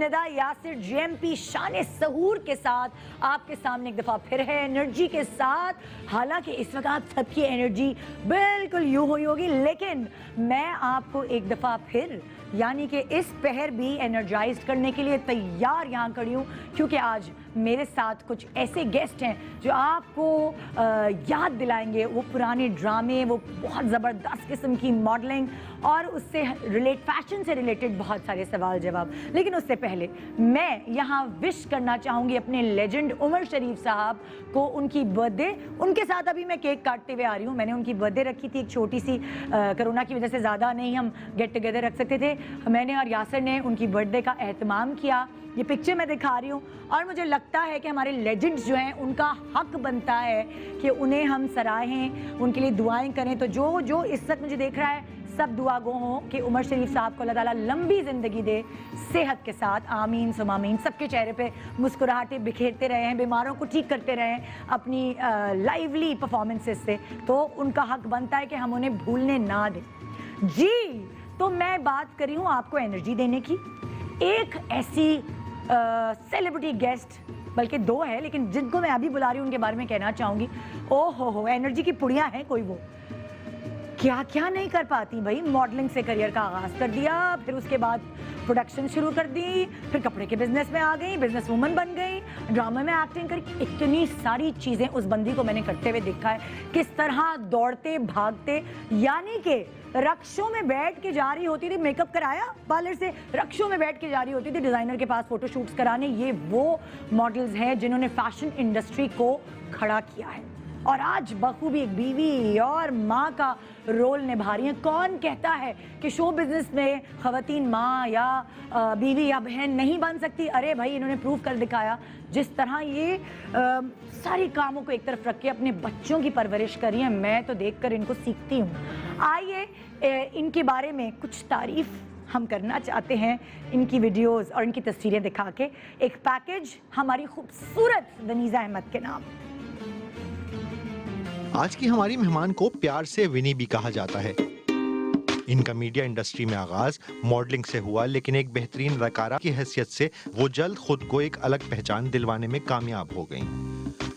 Nida Yasir JMP शान सहूर के साथ आपके सामने एक दफ़ा फिर है, एनर्जी के साथ। हालांकि इस वक्त आप सबकी एनर्जी बिल्कुल यूँ हुई होगी, लेकिन मैं आपको एक दफ़ा फिर यानी कि इस पहर भी एनर्जाइज करने के लिए तैयार यहाँ खड़ी हूँ, क्योंकि आज मेरे साथ कुछ ऐसे गेस्ट हैं जो आपको याद दिलाएंगे वो पुराने ड्रामे, वो बहुत ज़बरदस्त किस्म की मॉडलिंग और उससे फैशन से रिलेटेड बहुत सारे सवाल जवाब। लेकिन उससे पहले मैं यहाँ विश करना चाहूँगी अपने लेजेंड उमर शरीफ साहब को उनकी बर्थडे। उनके साथ अभी मैं केक काटते हुए आ रही हूँ। मैंने उनकी बर्थडे रखी थी, एक छोटी सी, कोरोना की वजह से ज़्यादा नहीं हम गेट टुगेदर रख सकते थे। मैंने और यासिर ने उनकी बर्थडे का एहतमाम किया। ये पिक्चर मैं दिखा रही हूँ और मुझे लगता है कि हमारे लेजेंड्स जो हैं उनका हक बनता है कि उन्हें हम सराहें, उनके लिए दुआएं करें। तो जो जो इस वक्त मुझे देख रहा है सब दुआ गो हों कि उमर शरीफ साहब को अल्लाह ताला लंबी ज़िंदगी दे सेहत के साथ। आमीन सुम आमीन। सबके चेहरे पे मुस्कुराहटें बिखेरते रहे हैं, बीमारों को ठीक करते रहे हैं अपनी लाइवली परफॉर्मेंसेस से। तो उनका हक बनता है कि हम उन्हें भूलने ना दें। जी, तो मैं बात कर रही हूँ आपको एनर्जी देने की। एक ऐसी सेलिब्रिटी गेस्ट, बल्कि दो है, लेकिन जिनको मैं अभी बुला रही हूँ उनके बारे में कहना चाहूँगी। ओ हो, एनर्जी की पुड़ियाँ हैं कोई, वो क्या क्या नहीं कर पाती भाई। मॉडलिंग से करियर का आगाज़ कर दिया, फिर उसके बाद प्रोडक्शन शुरू कर दी, फिर कपड़े के बिजनेस में आ गई, बिजनेस वूमन बन गई, ड्रामा में एक्टिंग करी। इतनी सारी चीज़ें उस बंदी को मैंने करते हुए देखा है, किस तरह दौड़ते भागते, यानी कि रक्षों में बैठ के जा रही होती थी, मेकअप कराया पार्लर से, रक्षों में बैठ के जा रही होती थी डिज़ाइनर के पास फोटोशूट्स कराने। ये वो मॉडल्स हैं जिन्होंने फैशन इंडस्ट्री को खड़ा किया है और आज बखूबी एक बीवी और माँ का रोल निभा रही हैं। कौन कहता है कि शो बिजनेस में ख़वातीन माँ या बीवी या बहन नहीं बन सकती? अरे भाई, इन्होंने प्रूव कर दिखाया। जिस तरह ये सारी कामों को एक तरफ रख के अपने बच्चों की परवरिश कर रही हैं, मैं तो देखकर इनको सीखती हूँ। आइए इनके बारे में कुछ तारीफ़ हम करना चाहते हैं, इनकी वीडियोज़ और इनकी तस्वीरें दिखा के। एक पैकेज हमारी खूबसूरत वनीज़ा अहमद के नाम। आज की हमारी मेहमान को प्यार से विनी भी कहा जाता है। इनका मीडिया इंडस्ट्री में आगाज मॉडलिंग से हुआ, लेकिन एक बेहतरीन अदाकारा की हैसियत से वो जल्द खुद को एक अलग पहचान दिलवाने में कामयाब हो गईं।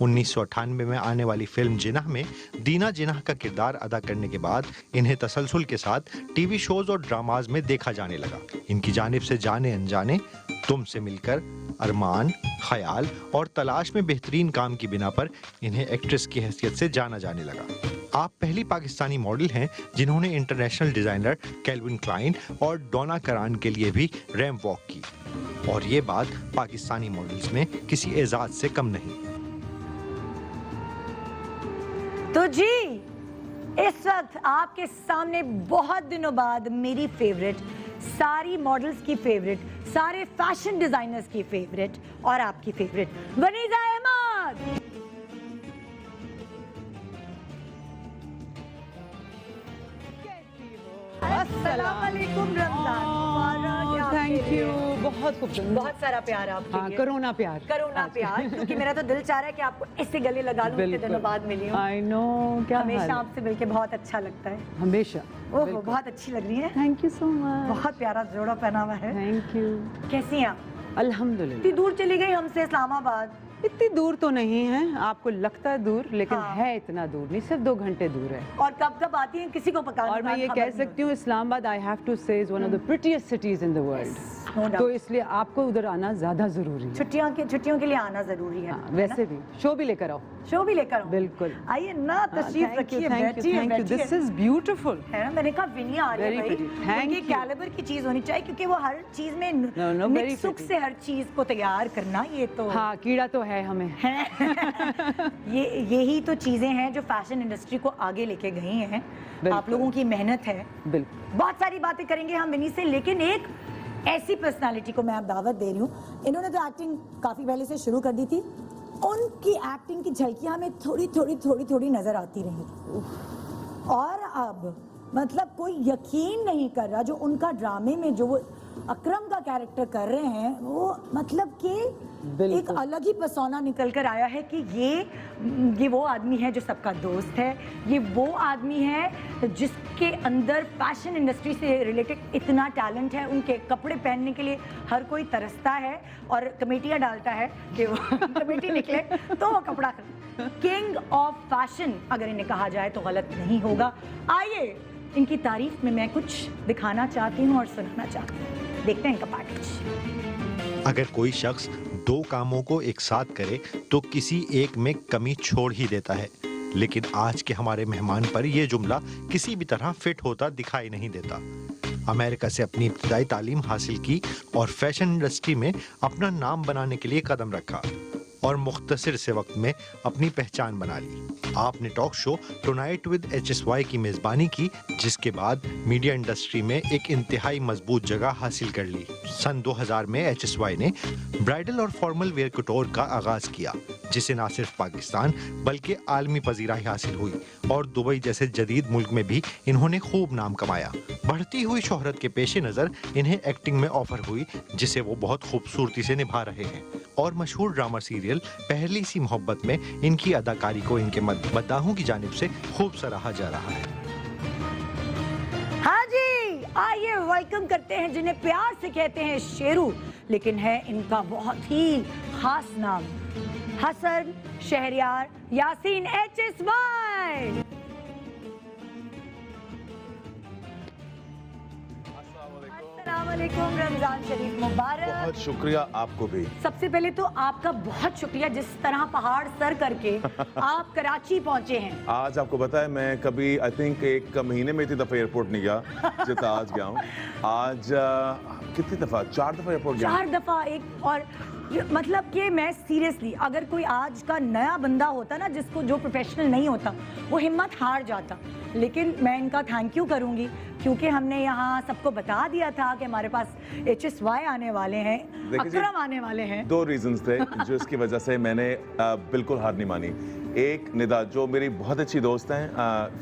1998 में आने वाली फिल्म जिनाह में दीना जिनाह का किरदार अदा करने के बाद इन्हें तसलसल के साथ टीवी शोज और ड्रामाज में देखा जाने लगा। इनकी जानिब से जाने अनजाने, तुमसे मिलकर, अरमान, ख्याल और तलाश में बेहतरीन काम की बिना पर इन्हें एक्ट्रेस की हैसियत से जाना जाने लगा। आप पहली पाकिस्तानी मॉडल हैं जिन्होंने इंटरनेशनल डिजाइनर कैल्विन क्लाइन और डोना करान के लिए भी रैंप वॉक की, और ये बात पाकिस्तानी मॉडल्स में किसी एजाज से कम नहीं। तो जी, इस वक्त आपके सामने बहुत दिनों बाद मेरी फेवरेट, सारी मॉडल्स की फेवरेट, सारे फैशन डिजाइनर्स की फेवरेट और आपकी फेवरेट वनीज़ा अहमद। अस्सलाम वालेकुम रमजान। थैंक यू, बहुत खूबसूरत, बहुत सारा प्यार आपके लिए। करोना प्यार, करोना प्यार, क्योंकि मेरा तो दिल चाह रहा है कि आपको ऐसे गले लगा लूं। इतने दिनों बाद मिली हूं। आई नो, क्या हमेशा आपसे मिलके बहुत अच्छा लगता है। हमेशा। ओह, बहुत अच्छी लग रही है। Thank you so much. बहुत प्यारा जोड़ा पहना हुआ है। Thank you. कैसी हैं आप? अल्हम्दुलिल्लाह। इतनी दूर चली गई हमसे इस्लामाबाद। इतनी दूर तो नहीं है, आपको लगता है दूर, लेकिन हाँ। है इतना दूर नहीं, सिर्फ 2 घंटे दूर है। और कब कब आती हैं किसी को पता नहीं। और मैं ये कह सकती हूँ, इस्लामाबाद आई हैव टू से is one of the prettiest cities in the world, तो इसलिए आपको उधर आना ज्यादा जरूरी है। छुट्टियों के लिए आना जरूरी है। वैसे भी शो भी लेकर आओ। शो भी लेकर आओ। बिल्कुल। आइए ना, तशरीफ रखिए, बैठिए। दिस इज ब्यूटीफुल है ना, मैंने कहा विनी आ रही है भाई, थैंक यू। कैलिबर की चीज होनी चाहिए, क्योंकि वो हर चीज में निक से हर चीज को तैयार करना, ये तो हाँ, कीड़ा तो है हमें। यही तो चीजें हैं जो फैशन इंडस्ट्री को आगे लेके गई हैं। आप लोगों की मेहनत है। बिल्कुल। बहुत सारी बातें करेंगे हम विनी से, लेकिन एक ऐसी पर्सनालिटी को मैं आप दावत दे रही हूँ। इन्होंने तो एक्टिंग काफी पहले से शुरू कर दी थी, उनकी एक्टिंग की झलकियां हमें थोड़ी थोड़ी नजर आती रही। और अब मतलब कोई यकीन नहीं कर रहा, जो उनका ड्रामे में जो वो अकरम का कैरेक्टर कर रहे हैं, वो मतलब कि एक अलग ही पर्सोना निकल कर आया है कि ये वो आदमी है जो सबका दोस्त है, ये वो आदमी है जिसके अंदर फैशन इंडस्ट्री से रिलेटेड इतना टैलेंट है, उनके कपड़े पहनने के लिए हर कोई तरसता है और कमेटियाँ डालता है कि वो कमेटी निकले तो वो कपड़ा किंग ऑफ फैशन अगर इन्हें कहा जाए तो गलत नहीं होगा। आइए इनकी तारीफ में मैं कुछ दिखाना चाहती हूँ और सुनाना चाहती हूँ, देखते हैं इनका पैकेज। अगर कोई शख्स दो कामों को एक साथ करे तो किसी एक में कमी छोड़ ही देता है, लेकिन आज के हमारे मेहमान पर यह जुमला किसी भी तरह फिट होता दिखाई नहीं देता। अमेरिका से अपनी इब्तदाई तालीम हासिल की और फैशन इंडस्ट्री में अपना नाम बनाने के लिए कदम रखा और मुख्तसर से वक्त में अपनी पहचान बना ली। आपने talk show tonight with HSY की मेजबानी की, जिसके बाद मीडिया इंडस्ट्री में एक इंतहाई मजबूत जगह हासिल कर ली। सन 2000 में HSY ने ब्राइडल और फॉर्मल वेयर कटोर का आगाज किया, जिसे न सिर्फ पाकिस्तान बल्कि आलमी पजीराई हासिल हुई और दुबई जैसे जदीद मुल्क में भी इन्होंने खूब नाम कमाया। बढ़ती हुई शोहरत के पेश नज़र इन्हें एक्टिंग में ऑफर हुई, जिसे वो बहुत खूबसूरती से निभा रहे हैं और मशहूर ड्रामा सीरियल पहली सी मोहब्बत में इनकी अदाकारी को इनके मद्दाहों की जानिब से खूब सराहा जा रहा है। हाँ जी, आइए वेलकम करते हैं जिन्हें प्यार से कहते हैं शेरू, लेकिन है इनका बहुत ही खास नाम, हसन शहरयार यासीन HSY। अस्सलामुअलैकुम, रमजान शरीफ मुबारक। बहुत शुक्रिया आपको भी। सबसे पहले तो आपका बहुत शुक्रिया, जिस तरह पहाड़ सर करके आप कराची पहुंचे हैं। आज आपको पता है मैं कभी आई थिंक एक महीने में इतनी दफा एयरपोर्ट नहीं गया जितना आज गया हूँ। आज कितनी दफा? 4 दफा एयरपोर्ट गया। 4 दफा एक और मतलब कि मैं सीरियसली, अगर कोई आज का नया बंदा होता ना, जिसको जो प्रोफेशनल नहीं होता, वो हिम्मत हार जाता। लेकिन मैं इनका थैंक यू करूंगी क्योंकि हमने यहाँ सबको बता दिया था कि हमारे पास HSY आने वाले हैं, अकरम आने वाले हैं। 2 रीजंस थे जो इसकी वजह से मैंने बिल्कुल हार नहीं मानी। एक निदा जो मेरी बहुत अच्छी दोस्त हैं,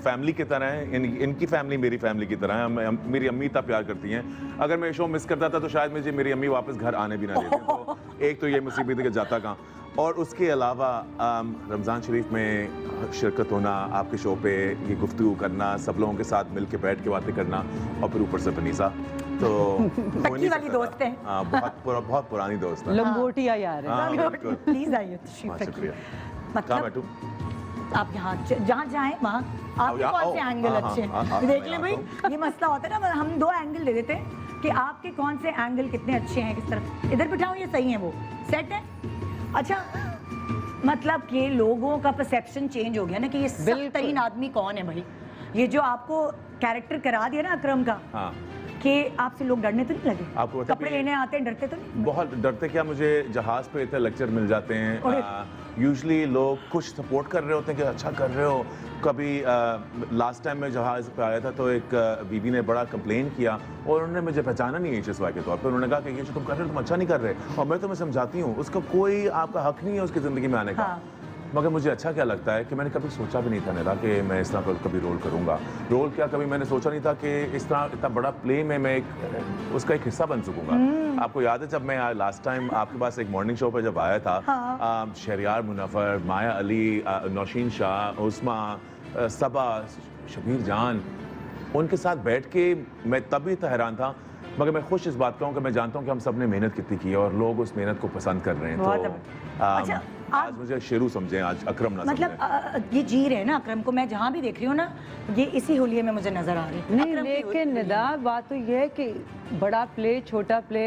फैमिली की तरह हैं, इनकी फैमिली मेरी फैमिली की तरह है। मेरी अम्मी इतना प्यार करती हैं, अगर मैं शो मिस करता था तो शायद मुझे मेरी अम्मी वापस घर आने भी ना देती। तो एक तो ये मुसीबत है कि जाता कहाँ, और उसके अलावा रमज़ान शरीफ में शिरकत होना, आपके शो पे ये गुफ्तगू करना, सब लोगों के साथ मिल के बैठ के बातें करना, और फिर ऊपर से बनीसा, तो पक्की वाली दोस्त है। हाँ, बहुत पुरानी दोस्त है। लंगोटिया यार है। प्लीज आइए, शुक्रिया। मतलब बैठूं? आप यहाँ जहाँ जाए वहाँ आपके कौन से एंगल अच्छे हैं देख ले भाई। ये मसला होता है ना, हम 2 एंगल दे देते हैं कि आपके कौन से एंगल कितने अच्छे हैं, किस तरफ इधर बिठाऊं, ये सही है, वो सेट है। अच्छा, मतलब कि लोगों का परसेप्शन चेंज हो गया ना कि ये सख्त तरीन आदमी कौन है भाई। ये जो आपको कैरेक्टर करा दिया ना अकरम का, हाँ, कि आपसे लोग डरने तो नहीं लगे? आपको पता कपड़े लेने आते हैं, डरते तो नहीं? बहुत डरते क्या, मुझे जहाज पे इतने लेक्चर मिल जाते हैं। यूजुअली लोग कुछ सपोर्ट कर रहे होते हैं कि अच्छा कर रहे हो। कभी लास्ट टाइम मैं जहाज पे आया था तो एक बीबी ने बड़ा कंप्लेन किया और उन्होंने मुझे पहचाना नहीं HSY के तौर पर। उन्होंने कहा कि ये जो तुम कर रहे हो तुम अच्छा नहीं कर रहे, और मैं तुम्हें समझाती हूँ उसका कोई आपका हक नहीं है उसकी ज़िंदगी में आने का। हाँ। मगर मुझे अच्छा क्या लगता है कि मैंने कभी सोचा भी नहीं था निदा कि मैं इस तरह का कभी रोल करूँगा। रोल क्या, कभी मैंने सोचा नहीं था कि इस तरह इतना बड़ा प्ले में मैं उसका एक हिस्सा बन सकूँगा। आपको याद है जब मैं लास्ट टाइम आपके पास एक मॉर्निंग शो पर जब आया था, हाँ। शहरयार मुनव्वर, माया अली, नौशीन शाह, उस्मा, सबा, शबीर जान, उनके साथ बैठ के मैं तभी तो हैरान था। मगर मैं खुश इस बात का हूँ कि मैं जानता हूँ कि हम सब ने मेहनत कितनी की है और लोग उस मेहनत को पसंद कर रहे हैं। तो अच्छा, आज मुझे शेरू समझें, आज अकरम ना मतलब ये जी रहे हैं ना अकरम को, मैं जहाँ भी देख रही हूँ ना, ये इसी होलिये में मुझे नजर आ रही है। नहीं, लेकिन निदा बात तो ये है कि बड़ा प्ले, छोटा प्ले,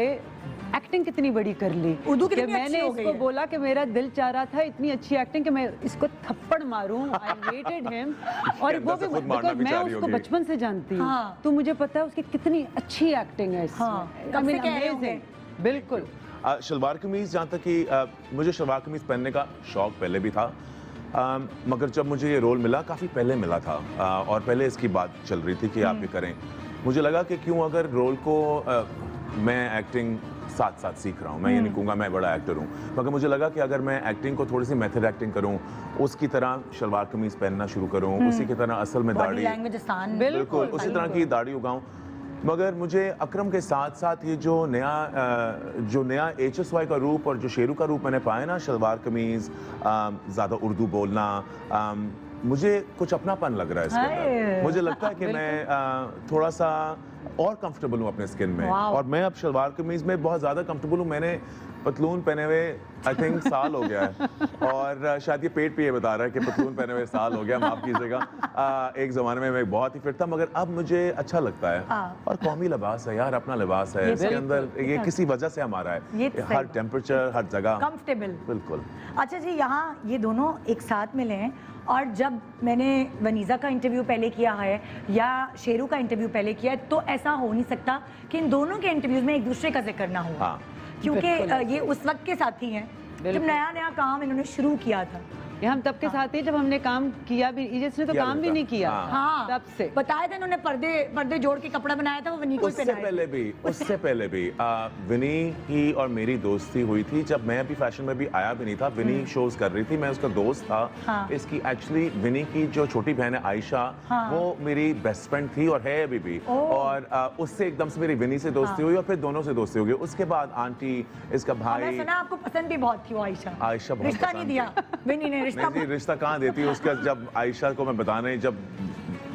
एक्टिंग कितनी बड़ी कर ली। उर्दू कि कितनी मैंने अच्छी हो गई इसको है। बोला कि मेरा दिल चाह रहा था इतनी अच्छी एक्टिंग कि मैं इसको थप्पड़ मारूं। आई हेटेड हिम, और वो भी बिकॉज़ मैं उसको बचपन से जानती हूँ। हाँ। तो मुझे पता है उसकी कितनी अच्छी एक्टिंग है इसमें। हाँ, I कब से mean, कह रहे amazing, बिल्कुल। शलवार कमीज़, जहाँ तक कि मुझे शलवार कमीज़ पहनने का शौक़ पहले भी था, मगर जब मुझे ये रोल मिला काफ़ी पहले मिला था, और पहले इसकी बात चल रही थी कि आप ये करें। मुझे लगा कि क्यों अगर रोल को मैं एक्टिंग साथ साथ सीख रहा हूँ। मैं ये नहीं कहूँगा मैं बड़ा एक्टर हूँ, मगर मुझे लगा कि अगर मैं एक्टिंग को थोड़ी सी मेथड एक्टिंग करूँ, उसकी तरह शलवार कमीज पहनना शुरू करूँ, उसी की तरह असल में बॉडी दाढ़ी, लैंग्वेज आसान, बिल्कुल उसी तरह की दाढ़ी उगाऊं। मगर मुझे अकरम के साथ साथ ये जो नया HSY का रूप और जो शेरू का रूप मैंने पाया ना, शलवार कमीज, ज़्यादा उर्दू बोलना, मुझे कुछ अपनापन लग रहा है इसके अंदर। मुझे लगता है कि मैं थोड़ा सा और कंफर्टेबल हूँ अपने स्किन में, और मैं अब शलवार कमीज में बहुत ज़्यादा कंफर्टेबल हूँ। मैंने पतलून पहने हुए आई थिंक साल हो गया है, और शायद ये पेट पे ये बता रहा है कि पतलून पहने हुए साल हो गया, माफ कीजिएगा। एक ज़माने में मैं बहुत ही फिट था, मगर अब मुझे अच्छा लगता है। और कौमी लिबास है यार, अपना लिबास है, इसके अंदर ये किसी वजह से हमारा है, हर टेम्परेचर, हर जगह कंफर्टेबल। बिल्कुल। अच्छा जी, यहाँ ये दोनों एक साथ मिले हैं, और जब मैंने वनीज़ा का इंटरव्यू पहले किया है या शेरू का इंटरव्यू पहले किया है, तो ऐसा हो नहीं सकता कि इन दोनों के इंटरव्यूज में एक दूसरे का जिक्र ना हो। हाँ। क्योंकि ये उस वक्त के साथी हैं जब नया नया काम इन्होंने शुरू किया था। ये हम तब के साथ ही जब हमने काम किया भी, इसने तो काम भी नहीं किया। हाँ, तब से बताया था इन्होंने, पर्दे जोड़ के कपड़ा बनाया था, वो विनी को उससे पहले भी विनी की और मेरी दोस्ती हुई थी जब मैं अभी फैशन में भी आया भी नहीं था। विनी शोज कर रही थी, मैं उसका दोस्त था। इसकी एक्चुअली विनी की जो छोटी बहन है आयशा, वो मेरी बेस्ट फ्रेंड थी और है अभी भी, और उससे एकदम से मेरी विनी से दोस्ती हुई और फिर दोनों से दोस्ती हो गई। उसके बाद आंटी, इसका भाई, मैं सुना आपको पसंद भी बहुत थी वो आयशा। बहुत रिश्ता नहीं दिया विनी ने, नहीं, रिश्ता कहाँ देती है उसका। जब आयशा को मैं बताने, जब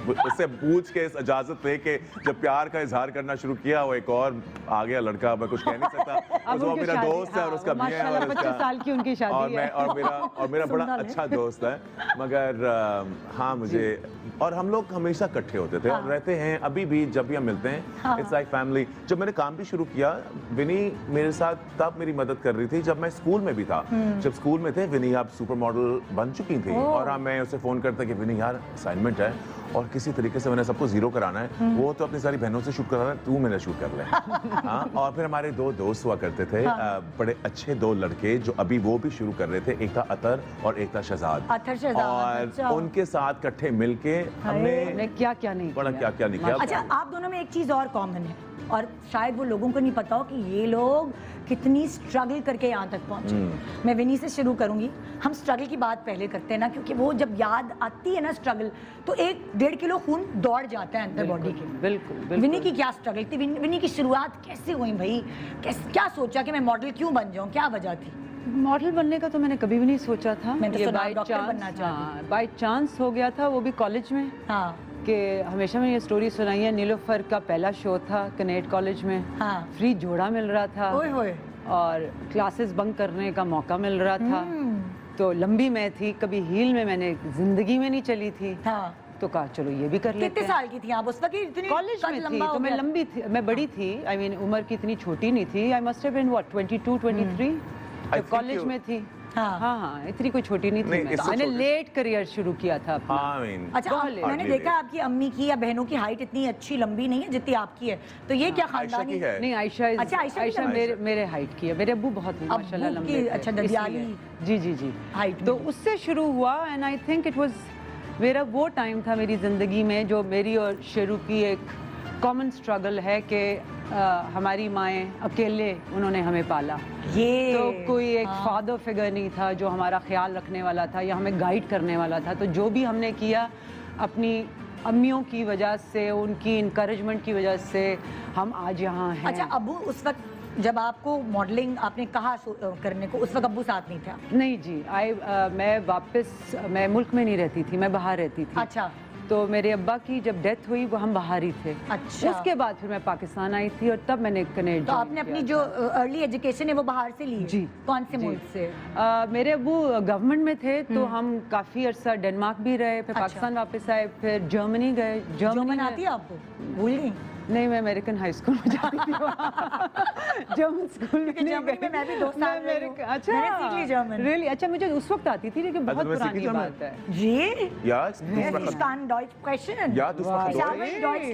उससे पूछ के इजाजत लेके जब प्यार का इजहार करना शुरू किया, वो एक और आ गया लड़का, मैं कुछ कह नहीं सकता। वो मेरा दोस्त है और उसका मियां है, और 25 साल की उनकी शादी है, और मेरा बड़ा अच्छा दोस्त है। मगर हाँ, मुझे, और हम लोग हमेशा इकट्ठे होते थे और रहते हैं अभी भी। जब भी हम मिलते हैं, इट्स लाइक फैमिली। जब मैंने काम भी शुरू किया, विनी मेरे साथ तब मेरी मदद कर रही थी जब मैं स्कूल में भी था। जब स्कूल में थे, विनी आप सुपर मॉडल बन चुकी थी, और हाँ, मैं उसे फोन करता कि विनी यार असाइनमेंट है और किसी तरीके से मैंने सबको जीरो कराना है, वो तो अपनी सारी बहनों से शूट करा रहा है, तू मेरा शूट कर ले। हाँ, और फिर हमारे दो दोस्त हुआ करते थे, बड़े अच्छे दो लड़के, जो अभी वो भी शुरू कर रहे थे। एक था अतर और एक था शहजाद, और उनके साथ इकट्ठे मिलके हमने क्या क्या नहीं किया। अच्छा, आप दोनों में एक चीज और कॉमन है, और शायद वो लोगों को नहीं पता हो कि ये लोग कितनी स्ट्रगल करके यहाँ तक पहुँचे। मैं विनी से शुरू करूँगी। हम स्ट्रगल की बात पहले करते हैं ना, क्योंकि वो जब याद आती है ना स्ट्रगल, तो 1-1.5 किलो खून दौड़ जाता है अंदर बॉडी के। बिल्कुल। विनी की क्या स्ट्रगल थी? विनी की शुरुआत कैसे हुई भाई? क्या सोचा कि मैं मॉडल क्यों बन जाऊँ? क्या वजह थी? मॉडल बनने का तो मैंने कभी भी नहीं सोचा था। मैं तो बाय चांस हो गया था, वो भी कॉलेज में। हाँ, कि हमेशा मैंने ये स्टोरी सुनाई है। नीलोफर का पहला शो था कनेट कॉलेज में। हाँ। फ्री जोड़ा मिल रहा था, ओए होए, और क्लासेस बंक करने का मौका मिल रहा था। तो लंबी मैं थी, कभी हील में मैंने जिंदगी में नहीं चली थी। हाँ, तो कहा चलो ये भी कर लेते हैं। कितने साल की थी आप उस वक्त? इतनी कॉलेज में थी तो मैं लंबी थी, मैं बड़ी थी। आई मीन उम्र की इतनी छोटी नहीं थी। I must have been what 22-23 तो कॉलेज में थी। हाँ, इतनी कोई छोटी नहीं थी। मैंने लेट करियर शुरू किया था अपना। अच्छा, मैंने देखा आपकी अम्मी की या बहनों की हाइट इतनी अच्छी लंबी नहीं है जितनी आपकी है, तो ये क्या खानदानी है? नहीं, आयशा मेरे हाइट की है। मेरे अब्बू बहुत माशाल्लाह लंबे थे। अच्छा, ददियाली। जी हाइट। तो उससे शुरू हुआ, and I think it was मेरा वो टाइम था मेरी जिंदगी में जो मेरी और शेरू की एक कॉमन स्ट्रगल है कि हमारी माएँ अकेले उन्होंने हमें पाला। तो कोई एक फादर फिगर नहीं था जो हमारा ख्याल रखने वाला था या हमें गाइड करने वाला था। तो जो भी हमने किया अपनी अम्मियों की वजह से, उनकी इनकरेजमेंट की वजह से हम आज यहाँ हैं। अच्छा, अब्बू उस वक्त जब आपको मॉडलिंग आपने कहा करने को, उस वक्त अब्बू साथ नहीं था? नहीं जी, मैं मुल्क में नहीं रहती थी, मैं बाहर रहती थी। अच्छा। तो मेरे अब्बा की जब डेथ हुई वो हम बाहर ही थे। अच्छा। उसके बाद फिर मैं पाकिस्तान आई थी और तब मैंने कनेडा। तो आपने अपनी जो अर्ली एजुकेशन है वो बाहर से ली? जी। कौन से मुल्क से? मेरे अब्बू गवर्नमेंट में थे, तो हम काफी अरसा डेनमार्क भी रहे, फिर पाकिस्तान वापस आए, फिर जर्मनी गए। जर्मन आती है आपको? भूल गई? नहीं, मैं अमेरिकन हाई स्कूल में जाती थी। जर्मन स्कूल में मैं भी 2 साल रही हूं। अच्छा, मैंने सीख ली जर्मन। रियली? अच्छा, मुझे उस वक्त आती थी, लेकिन बहुत पुरानी बात है जी। Deutsch sprechen. Ja, du Wow. Ich sprachst habe Deutsch.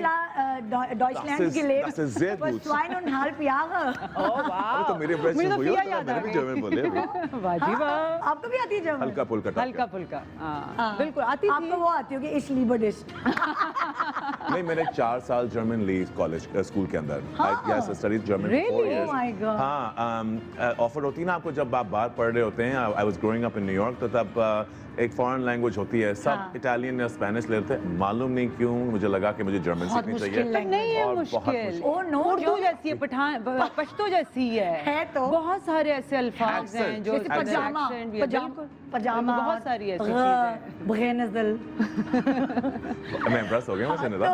in Deutschland gelebt. das ist sehr für gut. 2,5 Jahre. Oh अरे wow. तो मेरी impression मुझे तो हुई पिया होता, याद मैंने आ भी गई। जर्मन बोले अभी। वाह जी वाह। हाँ, आपको भी आती है जर्मन? हल्का पुल्का टाइप हल्का का। फुल्का हाँ, हाँ। बिल्कुल आती थी। आपको वो आती होगी इस लीबर डिश। नहीं, मैंने 4 साल जर्मन ली कॉलेज स्कूल के अंदर। हाँ। Yes, I studied German for Really? 4 years. Oh my God. हाँ, ऑफर होती है ना आपको जब आप बाहर पढ़ रहे होते हैं। I was growing up in New York, तो तब एक फॉरेन लैंग्वेज होती है, सब हाँ। इटालियन या स्पेनिश लेते हैं। मालूम नहीं क्यों मुझे लगा कि मुझे जर्मन बहुत सीखनी मुश्किल चाहिए। language नहीं है और बहुत मुश्किल। Oh no, उर्दू जो- जैसी है, पश्तो जैसी है तो। बहुत सारे ऐसे अल्फाज Accent. हैं जो जैसे पजामा, accent भी है, बिल्कुल। पजामा, बहुत सारी ऐसी चीजें हैं। बगैनज़ल। मैं इम्प्रेस हो गया मुझसे तो निदा।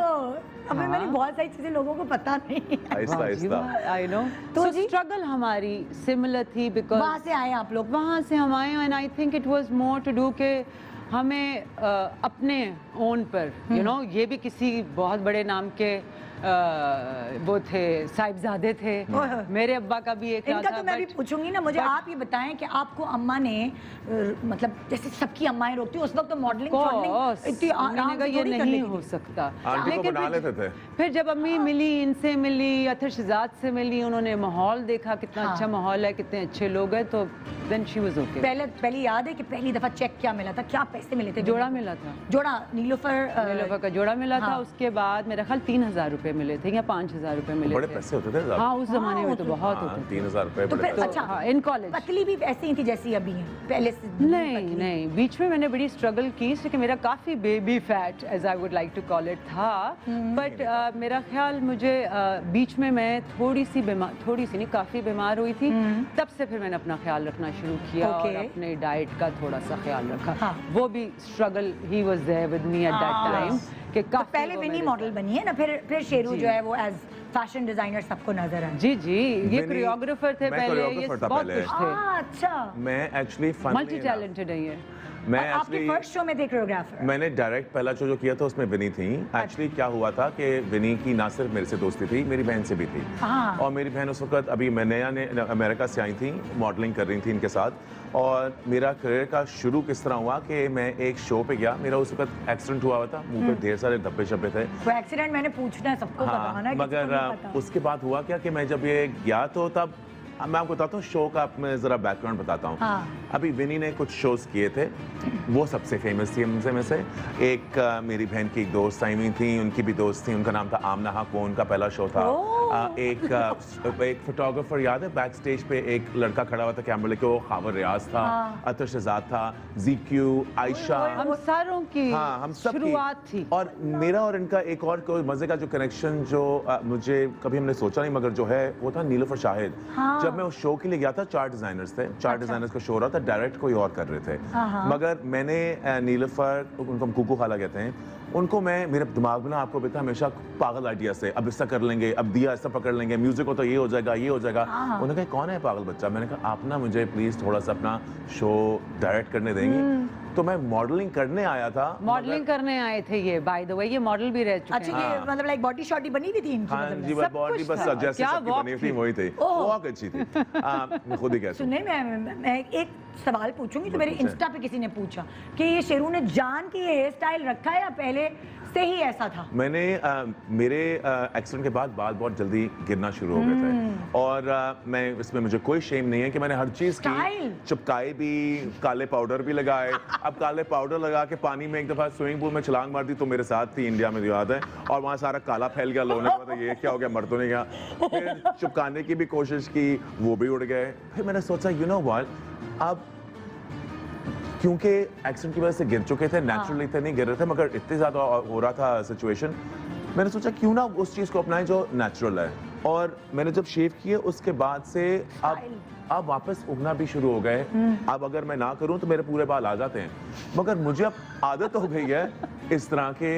अभी मैंने बहुत सारी चीजें लोगों को पता नहीं। आहिस्ता आहिस्ता। आई नो तो तो जी- स्ट्रगल हमारी सिमिलर थी बिकॉज वहाँ से आए आप लोग। वहाँ से हम आए and I think it was more to do के हमें अपने ओन पर यू नो ये भी किसी बहुत बड़े नाम के वो थे, साहिबजादे थे। ओह। मेरे अब्बा का भी एक इनका था, तो मैं भी but- पूछूंगी ना, मुझे but- आप ये बताएं कि आपको अम्मा ने मतलब जैसे सबकी अम्माएं रोकती हैं, उस वक्त तो मॉडलिंग Course, इतनी मैंने आराम कहा से ये थोड़ी कर नहीं लेती हो थी। सकता। आंटी को लेकिन बना फिर- लेते थे। फिर जब अम्मी मिली, इनसे मिली, अतर शहजाद से मिली, उन्होंने माहौल देखा कितना हाँ। अच्छा माहौल है, कितने अच्छे लोग हैं, तो देन शी वाज ओके। पहले याद है कि पहली दफा चेक क्या मिला था, क्या पैसे मिले थे? जोड़ा मिला था, जोड़ा नीलोफर नीलोफर का जोड़ा मिला था। हाँ। उसके बाद मेरा ख्याल 3,000 रुपए मिले थे या 5,000 रुपए मिले बड़े थे। पैसे होते थे। हाँ, उस जमाने में तो हाँ, बहुत हाँ, होते थे। 3,000 रुपए तो बड़े फिर पैसे। अच्छा हाँ, इन कॉलेज। पतली भी ऐसी ही थी जैसी अभी है पहले से? नहीं नहीं, बीच में मैंने बड़ी स्ट्रगल की, इसलिए कि मेरा काफ़ी baby fat as I would like to call it था। बट मेरा ख्याल मुझे बीच में मैं थोड़ी सी नहीं, काफ़ी बीमार हुई थी। तब से फिर मैंने अपना ख्याल रखना शुरू किया और Okay. अपने डाइट का थोड़ा सा ख्याल रखा। हाँ। वो भी स्ट्रगल ही was there with me at that time कि तो काफ़ी पहले वो विनी मेरे मॉडल बनी है ना, फिर शेरू जी। जो है वो एज फैशन डिजाइनर सबको नजर आए। जी जी, ये विनी- कोरियोग्राफर थे मैं पहले, ये choreographer था बहुत पहले। कुछ थे, अच्छा, मैं एक्चुअली मल्टी टैलेंटेड है ये। मैं आपके एक्चुअली फर्स्ट शो में थे कोरियोग्राफर? मैंने डायरेक्ट पहला शो जो किया था उसमें विनी थी। एक्चुअली क्या हुआ था कि विनी की ना सिर्फ मेरे से दोस्ती थी, मेरी बहन से भी थी। हाँ। और मेरी बहन उस वक्त अभी मैं नया अमेरिका से आई थी, मॉडलिंग कर रही थी इनके साथ। और मेरा करियर का शुरू किस तरह हुआ कि मैं एक शो पे गया, मेरा उस वक्त एक्सीडेंट हुआ था, मुंह पे ढेर सारे धब्बे शब्बे थे। वो एक्सीडेंट मैंने पूछना है, सबको बताना है, किसी को मगर नहीं पता। उसके बाद हुआ क्या कि मैं जब ये गया तो तब मैं आपको बताता हूँ शो का, मैं ज़रा बैकग्राउंड बताता हूँ। हाँ। अभी विनी ने कुछ शोज किए थे, वो सबसे फेमस थी उनसे में से एक। मेरी बहन की एक दोस्त आई हुई थी, उनकी भी दोस्त थी, उनका नाम था आमना हाको, उनका पहला शो था। ओह। एक फोटोग्राफर याद है, बैक स्टेज पे एक लड़का खड़ा हुआ था कैमरा लेके, वो खावर रियाज था, हाँ। अतर शहजाद था, जीक्यू, आयशा। हम सारों की हाँ, हम सब शुरुआत थी। और मेरा और इनका एक और कोई मजे का जो कनेक्शन जो मुझे कभी हमने सोचा नहीं, मगर जो है वो था नीलोफर शाहिद। हाँ। जब मैं उस शो के लिए गया था, 4 डिजाइनर्स थे, 4 डिजाइनर्स का शो रहा था, डायरेक्ट कोई और कर रहे थे। हाँ। मगर मैंने नीलोफर, उनको हम कुकू खाला कहते हैं, उनको मैं मेरे दिमाग में ना, आपको पता है, हमेशा पागल आइडिया से अब ऐसा कर लेंगे, अब दिया ऐसा पकड़ लेंगे, म्यूजिक हो तो ये हो जाएगा, ये हो जाएगा। हाँ। उन्होंने कहा कौन है पागल बच्चा? मैंने कहा आप ना मुझे प्लीज थोड़ा सा अपना शो डायरेक्ट करने देंगे। तो मैं मॉडलिंग करने आया था। मॉडलिंग करने आए थे ये, बाय द वे, ये मॉडल भी रह चुके अच्छा, हैं। ये हाँ। मतलब लाइक बॉडी शॉटी बनी हुई थी इनकी? हाँ मतलब जी, में? बस सब बॉडी कुछ बस था। जैसे क्या सबकी walk बनी थी थी। वही थी, ओह। बहुत अच्छी थी। मैं खुद ही कहता हूँ। सुनिए, मैं एक सवाल पूछूंगी, तो मेरे पूछें। इंस्टा पे किसी ने पूछा कि ये शेरू ने जान के ये हेयर स्टाइल रखा है या पहले से ही ऐसा था? मैंने मेरे एक्सीडेंट के बाद बाल बहुत जल्दी गिरना शुरू हो गए थे, और मैं इसमें मुझे कोई शेम नहीं है कि मैंने हर चीज़ Style। की, चिपकाए भी, काले पाउडर भी लगाए। अब काले पाउडर लगा के पानी में एक दफ़ा स्विमिंग पूल में छलांग मार दी, तो मेरे साथ थी इंडिया में, याद है, और वहाँ सारा काला फैल गया। लोगों ने कहा था ये क्या हो गया, मर तो नहीं गया। फिर चिपकाने की भी कोशिश की, वो भी उड़ गए। फिर मैंने सोचा यू नो व्हाट, अब क्योंकि एक्सीडेंट की वजह से गिर चुके थे, नेचुरली थे, नहीं गिर रहे थे, मगर इतनी ज़्यादा हो रहा था सिचुएशन, मैंने सोचा क्यों ना उस चीज़ को अपनाएं जो नेचुरल है। और मैंने जब शेव किए उसके बाद से अब वापस उगना भी शुरू हो गए। अब अगर मैं ना करूं तो मेरे पूरे बाल आ जाते हैं, मगर मुझे अब आदत हो गई है इस तरह के,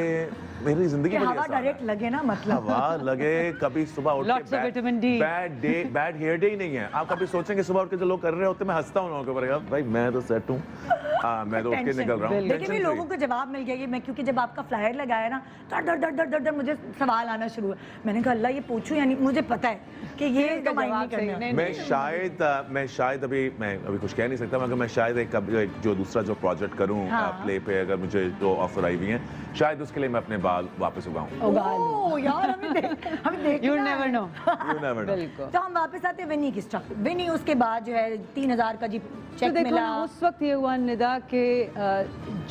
मेरी जिंदगी कि बड़ी हवा आसान है। डायरेक्ट लगे ना, मतलब हवा लगे, कभी सुबह उठ Lots of vitamin D। Bad hair day ही नहीं है। आप कभी सोचेंगे सुबह उठ के जो लोग कर रहे होते हैं, मैं हंसता हूँ उनके ऊपर, भाई मैं तो सेट हूँ, मैं तो उठ के टेंशन। निकल रहा हूँ। लेकिन भी टेंशन लोगों फ्री। को जवाब मिल गया कि मैं, क्योंकि जब आपका फ्लायर लगाया ना तो डर डर डर डर डर मुझे सवाल आना शुरू हुआ। मैंने कहा अल्लाह ये पूछूं, यानी मुझे पता है कि ये इसका तो माइंड जवाब नहीं सही करना। नहीं। मैं शायद अभी कुछ कह नहीं सकता, मगर मैं शायद एक जो दूसरा जो प्रोजेक्ट करूं हाँ। प्ले पे, अगर मुझे जो ऑफर आई हुई है, शायद उसके लिए मैं अपने बाल वापस उगाऊं। ओह यार, हमें देखना यू है। Never know. You never know. बिल्कुल। तो हम वापस आते हैं विनी की स्टॉक। विनी उसके बाद जो है 3000 का जी तो चेक देखो मिला। ना, उस वक्त ये हुआ निदा कि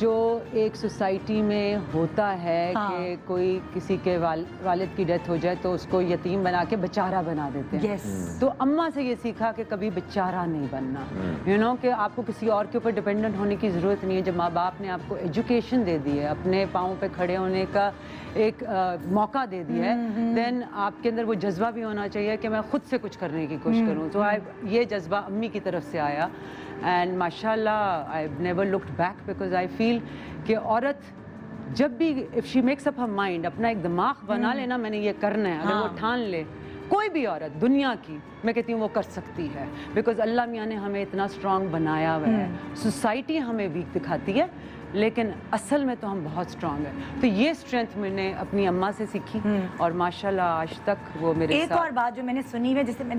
जो एक सोसाइटी में होता है हाँ। कि कोई किसी के वालिद की डेथ हो जाए तो उसको यतीम बना के बेचारा बना देते हैं। यस। तो अम्मा से ये सीखा कि कभी बेचारा नहीं बनना, यू नो कि आपको किसी और के ऊपर डिपेंडेंट होने की ज़रूरत नहीं है। जब माँ बाप ने आपको एजुकेशन दे दी है, अपने पाँव पे खड़े होने का एक मौका दे दिया है, देन आपके अंदर वो जज्बा भी होना चाहिए कि मैं खुद से कुछ करने की कोशिश करूँ। तो ये जज्बा अम्मी की तरफ से आया एंड माशाल्लाह I never looked back, because I feel कि औरत जब भी if she makes up her mind, अपना एक दिमाग बना लेना मैंने ये करना है, अगर हाँ। वो ठान ले, कोई भी औरत दुनिया की, मैं कहती हूँ वो कर सकती है, बिकॉज अल्लाह मियाँ ने हमें इतना स्ट्रांग बनाया हुआ है। सोसाइटी हमें वीक दिखाती है, लेकिन असल में तो हम बहुत स्ट्रांग हैं। तो ये स्ट्रेंथ मैंने अपनी अम्मा से सीखी और माशाल्लाह आज तक वो मेरे एक साथ। और बात जो मैंने सुनी है, जिसे मैं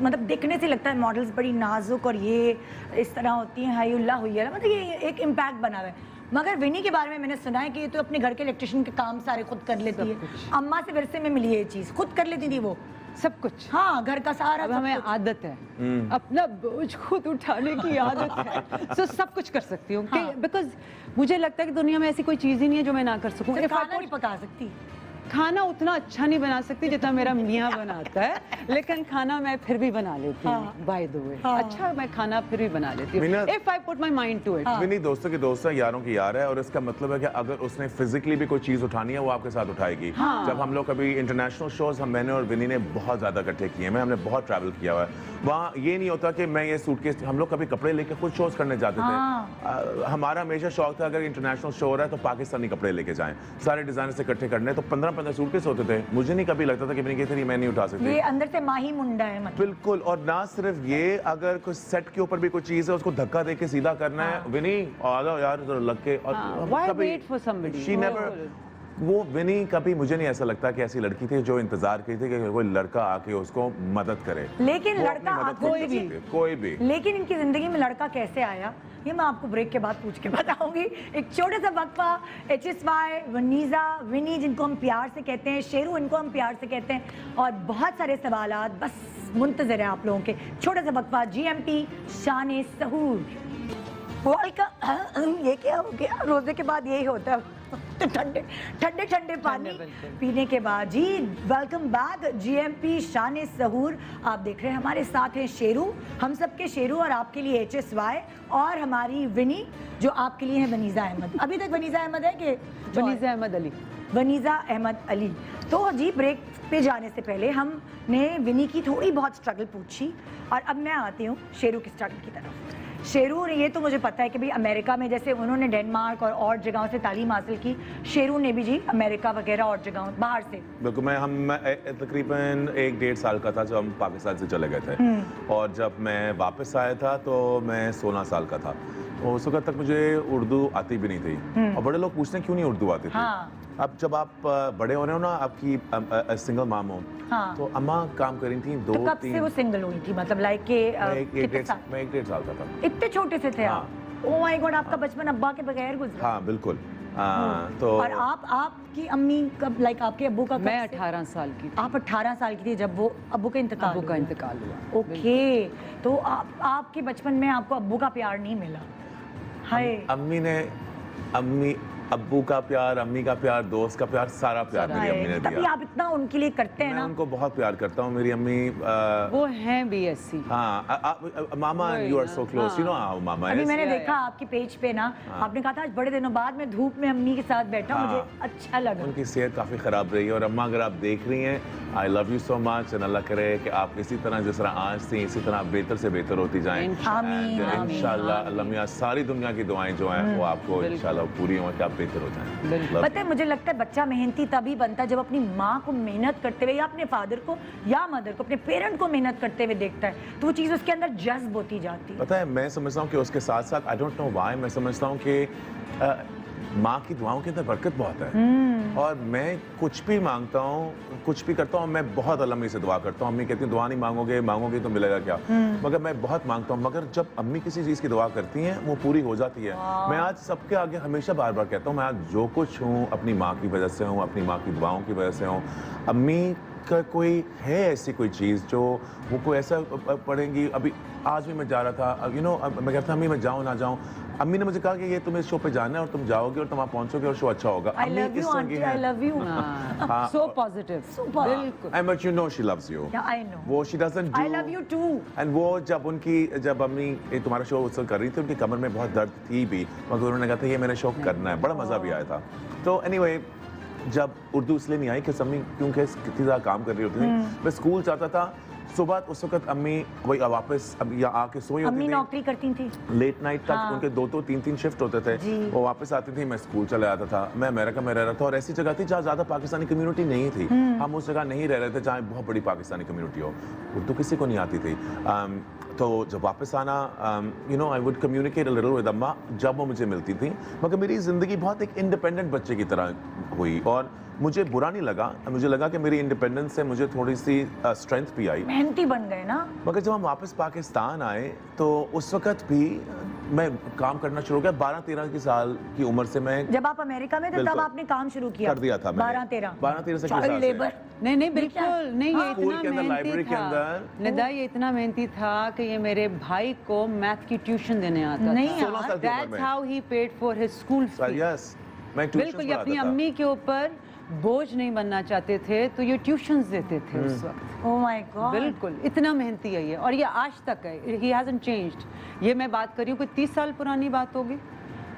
मतलब देखने से लगता है मॉडल्स बड़ी नाजुक और ये इस तरह होती हैं, हायुल्ला हुई, मतलब ये एक इम्पैक्ट बना हुआ है। मगर विनी के बारे में मैंने सुना है कि ये तो अपने घर के इलेक्ट्रिशियन के काम सारे खुद कर लेती है। अम्मा से विरसे में मिली ये चीज़, खुद कर लेती थी वो सब कुछ। हाँ, घर का सारा अब सब हमें कुछ। आदत है, अपना बोझ खुद उठाने की आदत है, so सब कुछ कर सकती हूँ। हाँ। बिकॉज मुझे लगता है कि दुनिया में ऐसी कोई चीज़ ही नहीं है जो मैं ना कर सकूँ। सिर्फ If I खाना नहीं put- पका सकती। खाना उतना अच्छा नहीं बना सकती जितना मेरा मियाँ बनाता है, लेकिन खाना मैं फिर भी बना लेती हूँ। हाँ। बाय द वे, हाँ। अच्छा मैं खाना फिर भी बना लेती हूँ Meena- if I put my mind to it. Vini दोस्तों की दोस्त है, यारों की यार है, और इसका मतलब है कि अगर उसने फिजिकली भी कोई चीज उठानी है वो आपके साथ उठाएगी। हाँ। जब हम लोग कभी इंटरनेशनल शोज मैंने और विनी ने बहुत ज्यादा इकट्ठे किए हैं, हमने बहुत ट्रैवल किया हुआ है। वहाँ ये नहीं होता कि मैं ये सूटकेस, हम लोग कभी कपड़े लेके खुद शोज करने जाते थे। हमारा हमेशा शौक था अगर इंटरनेशनल शो हो रहा है तो पाकिस्तानी कपड़े लेके जाएं, सारे डिजाइनर से इकट्ठे करने। तो 15-15 सूटकेस होते थे। मुझे नहीं कभी लगता था कि मैं नहीं उठा सकती। ये अंदर से माही मुंडा है मतलब। बिल्कुल। और ना सिर्फ ये, अगर कुछ सेट के ऊपर भी कोई चीज है उसको धक्का दे के सीधा करना है, विनी आ जाओ यार जरा लग के। और हम Why कभी- wait for somebody? She never- वो विनी कभी, मुझे नहीं ऐसा लगता कि ऐसी लड़की थी जो इंतजार की थी कि कोई लड़का आके उसको मदद करे। लेकिन वो लड़का अपनी मदद कोई खुद कर भी- सकती है, कोई भी। लेकिन इनकी जिंदगी में लड़का कैसे आया ये मैं आपको ब्रेक के बाद पूछ के बताऊंगी। एक छोटा सा वक्फा। HSY, वनीजा, विनी जिनको हम प्यार से कहते हैं, शेरू इनको हम प्यार से कहते हैं, और बहुत सारे सवालात बस मुंतजर है आप लोगों के। छोटा सा वक्फा। GMP शान सहूर। ये क्या हो गया? रोजे के बाद यही होता है, तो ठंडे ठंडे ठंडे पानी बिल्कुल। पीने के बाद। जी वेलकम बैक GMP शान सहूर। आप देख रहे हैं हमारे साथ हैं शेरू, हम सबके शेरू, और आपके लिए HSY, और हमारी विनी जो आपके लिए है वनीजा अहमद। अभी तक वनीजा अहमद है कि वनीजा अहमद अली। वनीजा अहमद अली। तो जी ब्रेक पे जाने से पहले हमने विनी की थोड़ी बहुत स्ट्रगल पूछी, और अब मैं आती हूँ शेरू की स्ट्रगल की तरफ। शेरू ने, ये तो मुझे पता है कि भाई अमेरिका में जैसे उन्होंने डेनमार्क और जगहों से तालीम हासिल की, शेरू ने भी जी अमेरिका वगैरह और जगहों बाहर से। बिल्कुल। मैं तकरीबन 1-1.5 साल का था जब हम पाकिस्तान से चले गए थे, और जब मैं वापस आया था तो मैं 16 साल का था। और उस वक्त तक मुझे उर्दू आती भी नहीं थी, और बड़े लोग पूछते हैं क्यों नहीं उर्दू आती थी। हाँ। अब जब आप बड़े हो रहे हो ना, आपकी सिंगल माम हो, हाँ। तो अम्मा काम कर रही थी तो कब से वो 2-3। सिंगल हुई थी, मतलब लाइक के मैं एक कितने डेढ़ साल? मैं 1-1.5 साल का था। इतने छोटे से थे आप? ओह माय गॉड, आपका बचपन अब्बा के बगैर गुजरा। हाँ बिल्कुल। तो और आपकी अम्मी कब, लाइक आपके अब्बू का कब मैं से? 18 साल की थी। आप 18 साल की थी जब वो अब्बू का इंतकाल अब्बू का हुआ। इंतकाल हुआ। ओके, तो आपके बचपन में आपको अब्बू का प्यार नहीं मिला? हाय। अब्बू का प्यार, अम्मी का प्यार, दोस्त का प्यार, सारा प्यार मेरी अम्मी ने तभी दिया। आप इतना उनके लिए करते हैं मैं ना। उनको बहुत प्यार करता हूँ। मेरी अम्मी वो हैं BSc। मामा, वही यू आर ना, so close, you know how मामा अभी इज। मैंने या, देखा आपकी पेज पे ना, आपने कहा था आज बड़े दिनों बाद मैं धूप में अम्मी के साथ बैठा, हाँ। मुझे अच्छा लगा। उनकी सेहत काफ़ी ख़राब रही है, और अम्मा अगर आप देख रही हैं, I love you so much, and Allah करे कि आप इसी तरह जिस तरह आज थी इसी तरह बेहतर से बेहतर होती जाएं। आमीन, आमीन, इंशाल्लाह अल्लाह मियां सारी दुनिया की दुआएं जो हैं वो आपको इंशाल्लाह पूरी हों कि आप बेहतर हो जाएं। Love पता है मुझे लगता है बच्चा मेहनती तभी बनता है जब अपनी माँ को मेहनत करते हुए, या अपने फादर को या मदर को, अपने पेरेंट को मेहनत करते हुए देखता है, तो वो चीज़ उसके अंदर जज्ब होती जाती है। पता है मैं समझता हूँ कि उसके साथ साथ, आई डोंट नो व्हाई, मैं समझता हूँ कि माँ की दुआओं के अंदर बरकत बहुत है। और मैं कुछ भी मांगता हूँ, कुछ भी करता हूँ, मैं बहुत अल्लाह से दुआ करता हूँ। अम्मी कहती है दुआ नहीं मांगोगे तो मिलेगा क्या। मगर मैं बहुत मांगता हूँ, मगर जब अम्मी किसी चीज़ की दुआ करती हैं वो पूरी हो जाती है। मैं आज सबके आगे हमेशा बार बार कहता हूँ, मैं आज जो कुछ हूँ अपनी माँ की वजह से हूँ, अपनी माँ की दुआओं की वजह से हूँ। अम्मी का कोई है ऐसी कोई चीज़ जो वो कोई ऐसा पढ़ेंगी। अभी आज भी मैं जा रहा था, मैं कहता अम्मी मैं जाऊँ ना जाऊँ, अम्मी ने मुझे कहा कि ये तुम्हें शो पे जाना है और तुम जाओगे और तुम वहाँ पहुँचोगे और शो अच्छा होगा। I love you aunty, I love you. So positive. बिल्कुल। And but you know she loves you. Yeah, I know. वो she doesn't do. I love you too. And वो जब अम्मी तुम्हारा शो उस वक्त कर रही थी, उनकी कमर में बहुत दर्द थी भी, मगर उन्होंने कहा था ये मैंने शो करना है। बड़ा मज़ा भी आया था। तो anyway, जब उर्दू इसलिए नहीं आई कि अम्मी क्योंकि कितनी ज़्यादा काम कर रही होती थी। मैं स्कूल जाता था सुबह, उस वक्त अम्मी वही वापस या आके सोई होती थी। अम्मी नौकरी करती थी लेट नाइट तक। उनके 2-3 शिफ्ट होते थे। वो वापस आती थी, मैं स्कूल चले आता था। मैं अमेरिका में रह रहा था और ऐसी जगह थी जहाँ ज़्यादा पाकिस्तानी कम्युनिटी नहीं थी। हम उस जगह नहीं रह रहे थे जहाँ बहुत बड़ी पाकिस्तानी कम्युनिटी हो। उर्दू किसी को नहीं आती थी। तो जब वापस आना, I would communicate a little with अम्मा जब वो मुझे मिलती थी। मगर मेरी ज़िंदगी बहुत एक इंडिपेंडेंट बच्चे की तरह हुई और मुझे बुरा नहीं लगा। मुझे लगा कि मेरी इंडिपेंडेंस से मुझे थोड़ी सी स्ट्रेंथ भी आई। मेहनती बन गए ना। मगर जब हम वापस पाकिस्तान आए तो उस वक्त भी मैं काम करना शुरू किया। 12-13 की साल की उम्र से मैं, जब आप अमेरिका में थे तब आपने काम शुरू किया? कर दिया था मैंने। 12-13 से चाइल्ड लेबर। नहीं बिल्कुल नहीं, ये स्कूल इतना के अंदर, लाइब्रेरी मेहनती के था अंदर। निदा, ये इतना मेहनती था कि ये मेरे भाई को मैथ की ट्यूशन देने आता नहीं था। 16 साल की उम्र That's में। how he paid for his school fee. Yes, मैं ट्यूशन बिल्कुल, ये अपनी अम्मी के ऊपर बोझ नहीं बनना चाहते थे तो ये ट्यूशंस देते थे उस वक्त। Oh my God. बिल्कुल, इतना मेहनती है ये, और ये आज तक है। He hasn't changed. ये मैं बात कर रही हूँ कोई 30 साल पुरानी बात होगी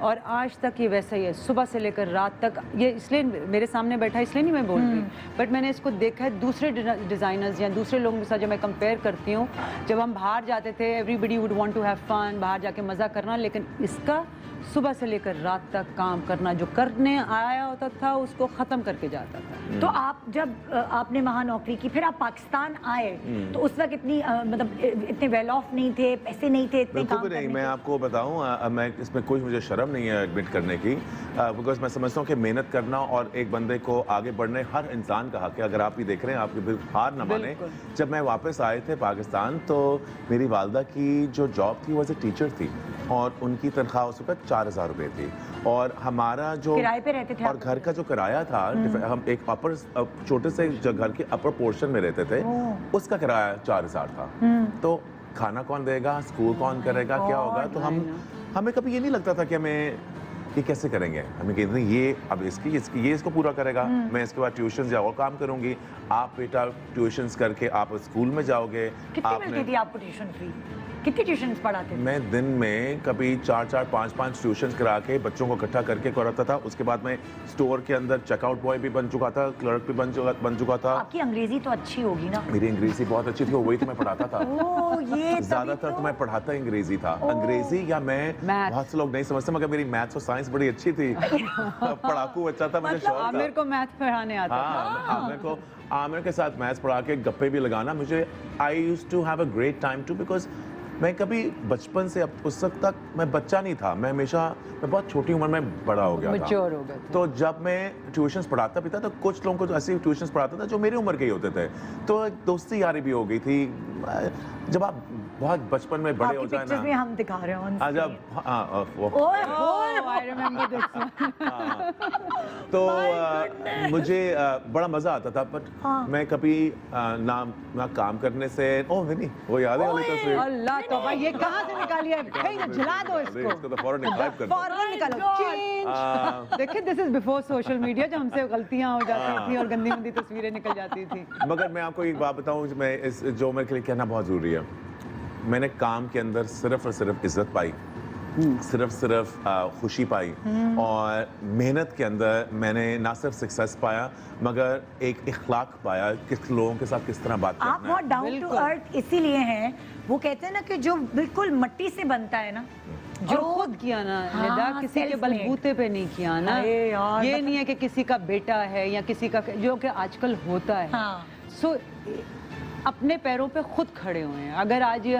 और आज तक ये वैसा ही है, सुबह से लेकर रात तक। ये इसलिए मेरे सामने बैठा इसलिए नहीं मैं बोल रही, बट मैंने इसको देखा है दूसरे डिज़ाइनर्स या दूसरे लोगों के साथ जब मैं कंपेयर करती हूँ। जब हम बाहर जाते थे, everybody would want to have fun, बाहर जाके मज़ा करना, लेकिन इसका सुबह से लेकर रात तक काम करना, जो करने आया होता था उसको ख़त्म करके जाता था। तो आप जब आपने वहाँ नौकरी की, फिर आप पाकिस्तान आए तो उस वक्त मतलब इतने वेल ऑफ नहीं थे, पैसे नहीं थे इतने बिल्कुल काम भी नहीं। करने मैं के? आपको बताऊं, मैं इसमें कोई मुझे शर्म नहीं है एडमिट करने की, बिकॉज मैं समझता हूँ कि मेहनत करना और एक बंदे को आगे बढ़ने हर इंसान का हक है। अगर आप भी देख रहे हैं, आपकी हार ना माने। जब मैं वापस आए थे पाकिस्तान तो मेरी वालदा की जो जॉब थी वो एज ए टीचर थी और उनकी तनख्वाह उस वक्त 4000 रुपये थी और हमारा जो किराए पे रहते थे और घर का जो किराया था, हम एक अपर छोटे से घर के अपर पोर्शन में रहते थे, उसका किराया 4000 था। तो खाना कौन देगा, स्कूल कौन करेगा, क्या होगा। तो हमें कभी ये नहीं लगता था कि हमें ये कैसे करेंगे। हमें कहते हैं ये अब ये इसको पूरा करेगा, मैं इसके बाद ट्यूशन या और काम करूंगी। आप बेटा ट्यूशंस करके आप स्कूल में जाओगे। कितनी मिलती थी आपको ट्यूशन फी? कितनी ट्यूशंस पढ़ाते थे? मैं दिन में कभी 4-4, 5-5 ट्यूशंस करा के बच्चों को इकट्ठा करके कराता था। उसके बाद मैं स्टोर के अंदर चेकआउट बॉय भी बन चुका था, क्लर्क भी बन चुका था। आपकी अंग्रेजी तो अच्छी होगी ना? मेरी अंग्रेजी बहुत अच्छी थी, वही तो मैं पढ़ाता था। ये ज्यादातर तो मैं पढ़ाता अंग्रेजी था। अंग्रेजी या मैं, बहुत से लोग नहीं समझते, मगर मेरी मैथ्स और साइंस बड़ी अच्छी थी। पढ़ाकू बच्चा था, मुझे शौक था। आमिर को मैथ पढ़ाने आता था। आमिर के साथ मैथ्स पढ़ा के गप्पे भी लगाना मुझे, I used to have a great time too, because मैं कभी बचपन से अब उस वक्त तक मैं बच्चा नहीं था। मैं बहुत छोटी उम्र में बड़ा हो गया था, मैच्योर हो गया था। तो जब मैं ट्यूशंस पढ़ाता भी था तो कुछ लोगों को ऐसे ट्यूशंस पढ़ाता था जो मेरी उम्र के ही होते थे, तो एक दोस्ती यारी भी हो गई थी। जब आप बहुत बचपन में बड़े हो जाए ना, में हम दिखा रहे हैं आज अब I remember this one. तो मुझे बड़ा मजा आता था, बट मैं कभी ना काम करने से, ओह नहीं, वो याद है वाली तस्वीर? अल्लाह तौबा, ये कहाँ से निकाली है? कहीं जला दो इसको तो फौरन गायब कर दो। फौरन निकालो। चेंज। देखिए, this is before social media, जब हमसे गलतियां हो जाती थी और गंदी गंदी तस्वीरें निकल जाती थी। मगर मैं आपको एक बात बताऊं, जो मेरे के लिए कहना बहुत जरूरी है। मैंने काम के अंदर सिर्फ और सिर्फ इज्जत पाई, सिर्फ खुशी पाई, और मेहनत के अंदर मैंने ना सिर्फ सक्सेस पाया मगर एक इखलाक पाया, किस लोगों के साथ किस तरह बात करना है। आप बहुत डाउन टू अर्थ इसीलिए हैं। वो कहते हैं ना कि जो बिल्कुल मट्टी से बनता है ना, जो खुद किया ना, निदा, किसी के बलबूते पे नहीं किया ना। ये नहीं है कि किसी का बेटा है या किसी का, जो कि आजकल होता है। सो अपने पैरों पे खुद खड़े हुए हैं। अगर आज ये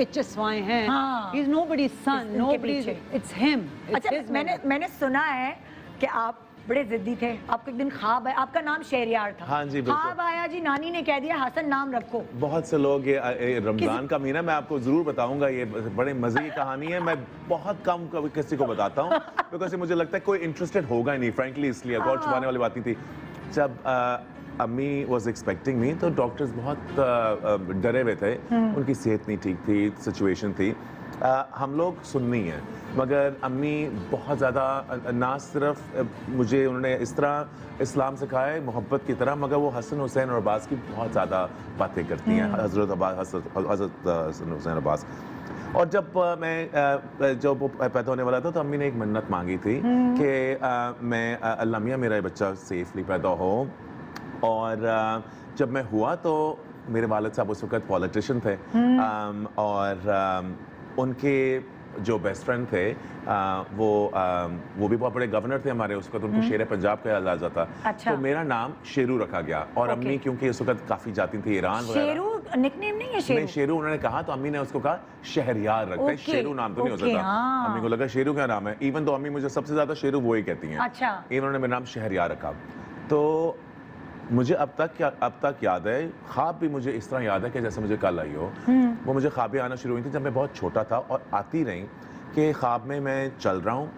HSY हैं, हाँ। he's nobody's son, इनके nobody's, पीछे। it's him, it's अच्छा, his मैंने सुना है कि आप बड़े जिद्दी थे, आपको एक दिन ख्वाब आया, आपका नाम शहरयार था। हाँ जी, बिल्कुल। ख्वाब आया जी, नानी ने कह दिया हसन नाम रखो। बहुत से लोग ये रमजान का महीना, मैं आपको जरूर बताऊंगा, ये बड़े मजे की कहानी है। मैं बहुत कम कभी किसी को बताता हूँ बिकॉज मुझे लगता है कोई इंटरेस्टेड होगा ही नहीं, फ्रेंकली, इसलिए और छुपाने वाली बात नहीं थी। जब अम्मी वॉज एक्सपेक्टिंग मी तो डॉक्टर्स बहुत डरे हुए थे, उनकी सेहत नहीं ठीक थी, सिचुएशन थी। हम लोग सुन्नी हैं, मगर अम्मी बहुत ज़्यादा ना सिर्फ मुझे उन्होंने इस तरह इस्लाम सिखाया है मोहब्बत की तरह, मगर वो हसन हुसैन और अब्बास की बहुत ज़्यादा बातें करती हैं, हज़रत हसन हुसैन अब्बास। और जब मैं जब वो पैदा होने वाला था तो अम्मी ने एक मन्नत मांगी थी कि मैं अल्लाह मियाँ मेरा ये बच्चा सेफली पैदा हो। और जब मैं हुआ तो मेरे वालिद साहब उस वक्त पॉलिटिशियन थे, और उनके जो बेस्ट फ्रेंड थे वो भी बहुत बड़े गवर्नर थे हमारे, उस वक्त उनको शेर पंजाब कहा जाता था। अच्छा। तो मेरा नाम शेरू रखा गया, और अम्मी क्योंकि उस वक्त काफ़ी जाती थी ईरान वगैरह। शेरू निकनेम नहीं है शेरू? नहीं, शेरू उन्होंने कहा तो अम्मी ने उसको कहा शहरयार रखते हैं, शेरू नाम तो नहीं हो सकता। हाँ। अम्मी को लगा शेरू क्या नाम है, इवन तो अम्मी मुझे सबसे ज़्यादा शेरू वो ही कहती हैं। अच्छा। इन्होंने मेरा नाम शहरयार रखा। तो मुझे अब तक याद है, ख्वाब भी मुझे इस तरह याद है कि जैसे मुझे कल आई हो। वो मुझे ख्वाबें आना शुरू हुई थी जब मैं बहुत छोटा था, और आती रही कि ख्वाब में मैं चल रहा हूँ,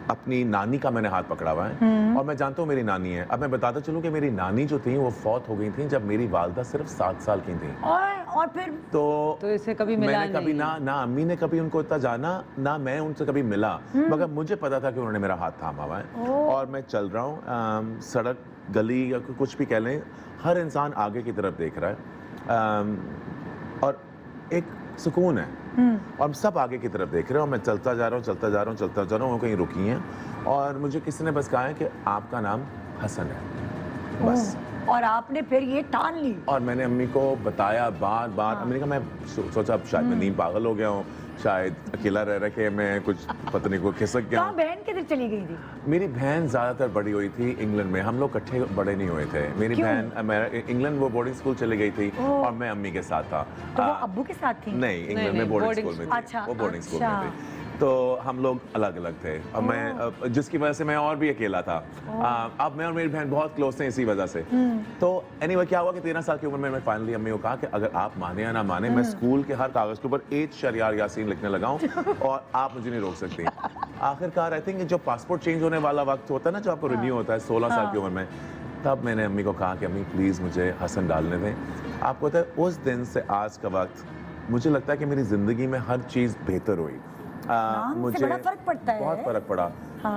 अपनी नानी का मैंने हाथ पकड़ा हुआ है, और मैं जानता हूँ मेरी नानी है। अब मैं बताता चलूँ कि मेरी नानी जो थी वो फौत हो गई थी जब मेरी वालदा सिर्फ 7 साल की थी। और फिर तो इसे कभी मिला मैंने कभी नहीं। ना अम्मी ने कभी उनको इतना जाना, ना मैं उनसे कभी मिला, मगर मुझे पता था कि उन्होंने मेरा हाथ थामा हुआ है। और मैं चल रहा हूँ, सड़क, गली या कुछ भी कह लें, हर इंसान आगे की तरफ देख रहा है, और एक सुकून है, और हम सब आगे की तरफ देख रहे हैं, और मैं चलता जा रहा हूँ, वो कहीं रुकी हैं, और मुझे किसी ने बस कहा है कि आपका नाम हसन है, बस। और आपने फिर ये ठान ली? और मैंने अम्मी को बताया बार बार। अम्मी ने कहा, मैं सोचा अब शायद मैं नींद पागल हो गया हूँ, शायद अकेला रह रह के मैं कुछ पत्नी को खिसक गया हूँ। बहन किधर चली गई थी? मेरी बहन ज़्यादातर बड़ी हुई थी इंग्लैंड में, हम लोग इकट्ठे बड़े नहीं हुए थे। मेरी बहन इंग्लैंड वो बोर्डिंग स्कूल चली गई थी, और मैं अम्मी के साथ था। तो वो अब्बू के साथ थी? नहीं, इंग्लैंड में बोर्डिंग स्कूल में थी। अच्छा, वो बोर्डिंग स्कूल में थी, तो हम लोग अलग अलग थे, और मैं जिसकी वजह से मैं और भी अकेला था। अब मैं और मेरी बहन बहुत क्लोज थे इसी वजह से। तो एनीवे क्या हुआ कि 13 साल की उम्र में मैं फाइनली अम्मी को कहा कि अगर आप माने या ना माने, मैं स्कूल के हर कागज के ऊपर 8 शहरयार यासीन लिखने लगा हूं, और आप मुझे नहीं रोक सकती। आखिरकार आई थिंक जो पासपोर्ट चेंज होने वाला वक्त होता है ना, जो आपको रिन्यू होता है 16 साल की उम्र में, तब मैंने अम्मी को कहा कि अम्मी प्लीज़ मुझे हसन डालने दें। आपको पता है उस दिन से आज का वक्त मुझे लगता है कि मेरी ज़िंदगी में हर चीज़ बेहतर हुई। मुझे बड़ा फर्क पड़ता है। बहुत फर्क पड़ा।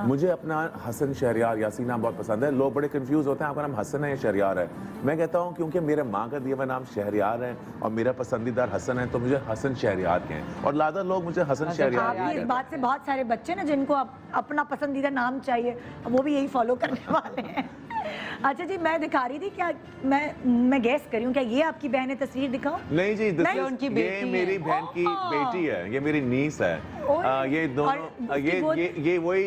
मुझे अपना हसन शहरयार यासीन नाम बहुत पसंद है। लोग बड़े कंफ्यूज होते हैं आपका नाम हसन है या शहरयार है। मैं कहता हूँ क्योंकि मेरे माँ का दिया हुआ नाम शहरयार है और मेरा पसंदीदा हसन है, तो मुझे हसन शहरयार कहें, और लादा लोग मुझे हसन शहरयार आपकी इस बात से बहुत सारे बच्चे ना जिनको अपना पसंदीदा नाम चाहिए, वो भी यही फॉलो करने वाले हैं। अच्छा जी, मैं दिखा रही थी, क्या मैं गैस करी हूँ, क्या ये आपकी बहन है? तस्वीर दिखाओ। नहीं जी, उनकी ये बेटी मेरी बहन की बेटी है, ये मेरी नीस है। ये दोनों ये वही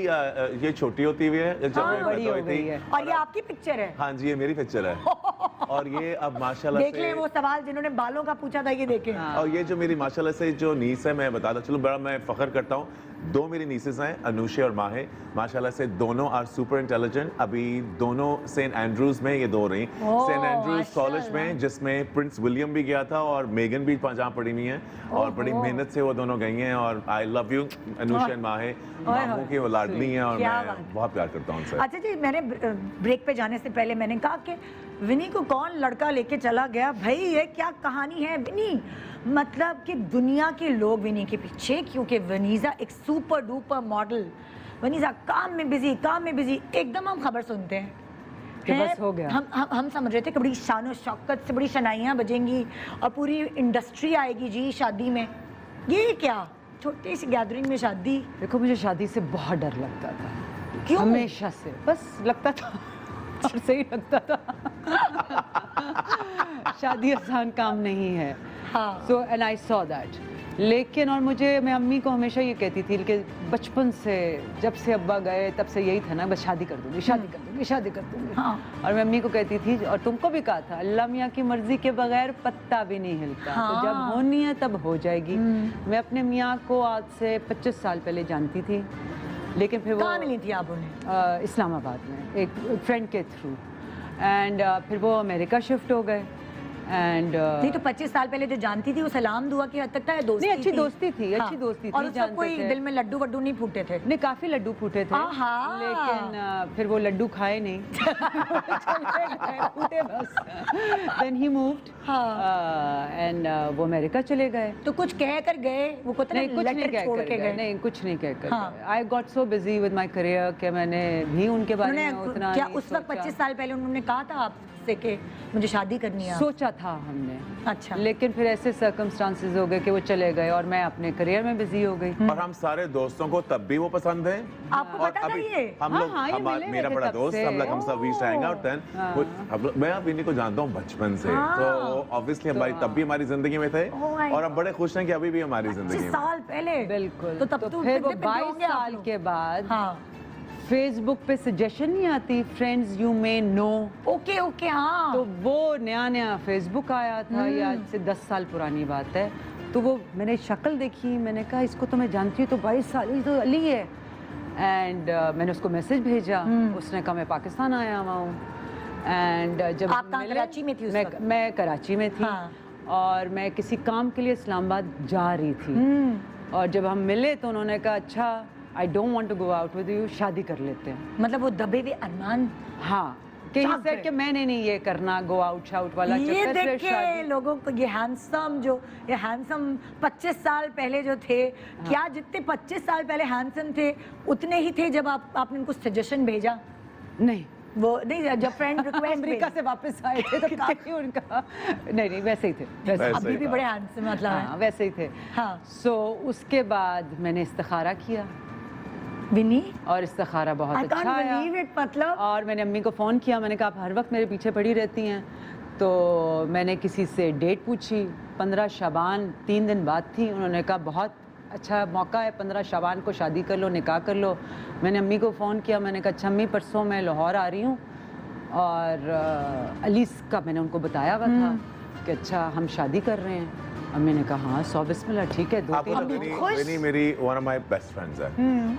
ये छोटी होती हुई है जब मैं बड़ी पैदा हो हुई गई थी, है। और ये आपकी पिक्चर है? हाँ जी, ये मेरी पिक्चर है। और ये अब माशाल्लाह देख लें वो सवाल जिन्होंने बालों का पूछा था, ये देखें। और ये जो मेरी माशाल्लाह से जो नीस है, मैं बताता चलो, बड़ा मैं फख्र करता हूँ। 2 मेरी नीसेस हैं, अनुषा और माहे, माशाल्लाह से दोनों आर सुपर इंटेलिजेंट। अभी दोनों सेंट एंड्रूज में ये 2 रही, सेंट एंड्रूज कॉलेज में, जिसमें प्रिंस विलियम भी गया था और मेगन भी जहाँ पढ़ी हुई हैं, और बड़ी मेहनत से वो दोनों गई हैं। और आई लव यू अनुषा एंड माहे, मामू की वो लाडली हैं, और मैं बहुत प्यार करता हूँ उनसे। अच्छा जी, मैंने ब्रेक पे जाने से पहले मैंने कहा कि विनी को कौन लड़का लेके चला गया। भाई ये क्या कहानी है विनी, मतलब कि दुनिया के लोग विनी के पीछे, क्योंकि वनीजा एक सुपर डुपर मॉडल, वनीजा काम में बिजी, एकदम हम खबर सुनते हैं कि बस हो गया। हम समझ रहे थे कि बड़ी शान शौकत से बड़ी शनाइयाँ बजेंगी और पूरी इंडस्ट्री आएगी जी शादी में। ये क्या छोटी सी गैदरिंग में शादी? देखो, मुझे शादी से बहुत डर लगता था, क्यों? हमेशा से, बस लगता था और सही लगता था। शादी आसान काम नहीं है। हाँ। So and I saw that. लेकिन और मैं अम्मी को हमेशा ये कहती थी कि बचपन से जब से अब्बा गए तब से यही था ना, बस शादी कर दूंगी, शादी कर दूंगी, शादी कर दूंगी। हाँ। और मैं अम्मी को कहती थी, और तुमको भी कहा था, अल्लाह मियाँ की मर्जी के बगैर पत्ता भी नहीं हिलता। हाँ। तो जब होनी है तब हो जाएगी। मैं अपने मियाँ को आज से 25 साल पहले जानती थी, लेकिन फिर वो कहाँ मिली थी आप उन्हें? इस्लामाबाद में एक फ्रेंड के थ्रू, एंड फिर वो अमेरिका शिफ्ट हो गए। एंड नहीं तो 25 साल पहले जो जानती थी वो सलाम दुआ की हद तक था या दोस्ती नहीं, अच्छी थी? दोस्ती थी, अच्छी हाँ। दोस्ती और थी, उसका जानते कोई थे। दिल में लड्डू वड्डू नहीं फूटे थे? नहीं, काफी लड्डू फूटे थे, आहा। लेकिन फिर वो लड्डू खाए नहीं। चले गए, फूटे बस। देन ही मूव्ड, एंड वो अमेरिका चले गए। तो कुछ कह कर गए वो को? नहीं, कुछ नहीं कह छोड़ कर के गए, गए? नहीं कुछ नहीं कह कर हाँ। I got so busy with my career कि मैंने भी उनके बारे में उन्होंने उतना क्या नहीं उस वक्त सोचा। 25 साल पहले उन्होंने कहा था आपसे कि मुझे शादी करनी है? सोचा था हमने, अच्छा। लेकिन फिर ऐसे सर्कमस्टांसेस हो गए कि वो चले गए और मैं अपने करियर में बिजी हो गई। और हम सारे दोस्तों को तब भी वो पसंद है। आपको और पता था अभी ये? हम हाँ, लोग हाँ, ये मिले मेरा थे बड़ा तब दोस्त, से। हम सब वी हैंग आउट देन। मैं अब विनी को जानता हूँ बचपन से, हाँ। तो ऑब्वियसली हमारी तब भी हमारी जिंदगी में थे, Oh my और हम बड़े खुश हैं कि अभी भी हमारी 25 जिंदगी में। साल पहले? बिल्कुल। तो तब तो फिर वो कितने पिंडे 22 होंगे आप साल लोग? के बाद हाँ। फेसबुक पे सजेशन नहीं आती, friends you may know, okay okay, हाँ। तो वो नया फेसबुक आया था, ये आज से 10 साल पुरानी बात है। तो वो मैंने शक्ल देखी, मैंने कहा इसको तो मैं जानती हूँ, तो 22 साल, ये तो अली है। एंड मैंने उसको मैसेज भेजा, उसने कहा मैं पाकिस्तान आया हुआ हूँ। एंड जब आप कहाँ, कराची में थी उस वक्त? मैं कराची में थी। हाँ। और मैं किसी काम के लिए इस्लामाबाद जा रही थी, और जब हम मिले तो उन्होंने कहा अच्छा I don't want to go out with you, शादी कर लेते हैं। मतलब वो दबे हुए अरमान हाँ, कि जाग he said गए। कि मैंने नहीं ये करना, गो आउट शाउट वाला ये चक्कर, फिर देख के शादी। लोगों को ये हैंडसम 25 साल पहले जो थे, क्या जितने 25 साल पहले हैंडसम थे उतने ही थे जब आपने उनको सजेशन भेजा? नहीं, वो नहीं, जब फ्रेंड रिक्वेस्ट अमेरिका से वापस आए थे तो काफी उनका नहीं वैसे ही थे, वैसे अभी ही भी था। बड़े हैंडसम मतलब हाँ है। वैसे ही थे। हाँ। सो उसके बाद मैंने इस्तिखारा किया, विनी, और इस्तिखारा बहुत आई अच्छा कांट आया। बिलीव इट, मतलब और मैंने अम्मी को फ़ोन किया, मैंने कहा आप हर वक्त मेरे पीछे पड़ी रहती हैं, तो मैंने किसी से डेट पूछी। 15 शाबान 3 दिन बाद थी, उन्होंने कहा बहुत अच्छा मौका है, 15 शाबान को शादी कर लो, निकाह कर लो। मैंने अम्मी को फ़ोन किया, मैंने कहा अच्छा अम्मी परसों मैं लाहौर आ रही हूँ, और अलीस का मैंने उनको बताया हुआ था कि अच्छा हम शादी कर रहे हैं। अम्मी ने कहा हाँ 100 बिस्मिल्लाह, ठीक है, 2-3 आपको अभी विनी खुश? विनी मेरी one of my best friends है,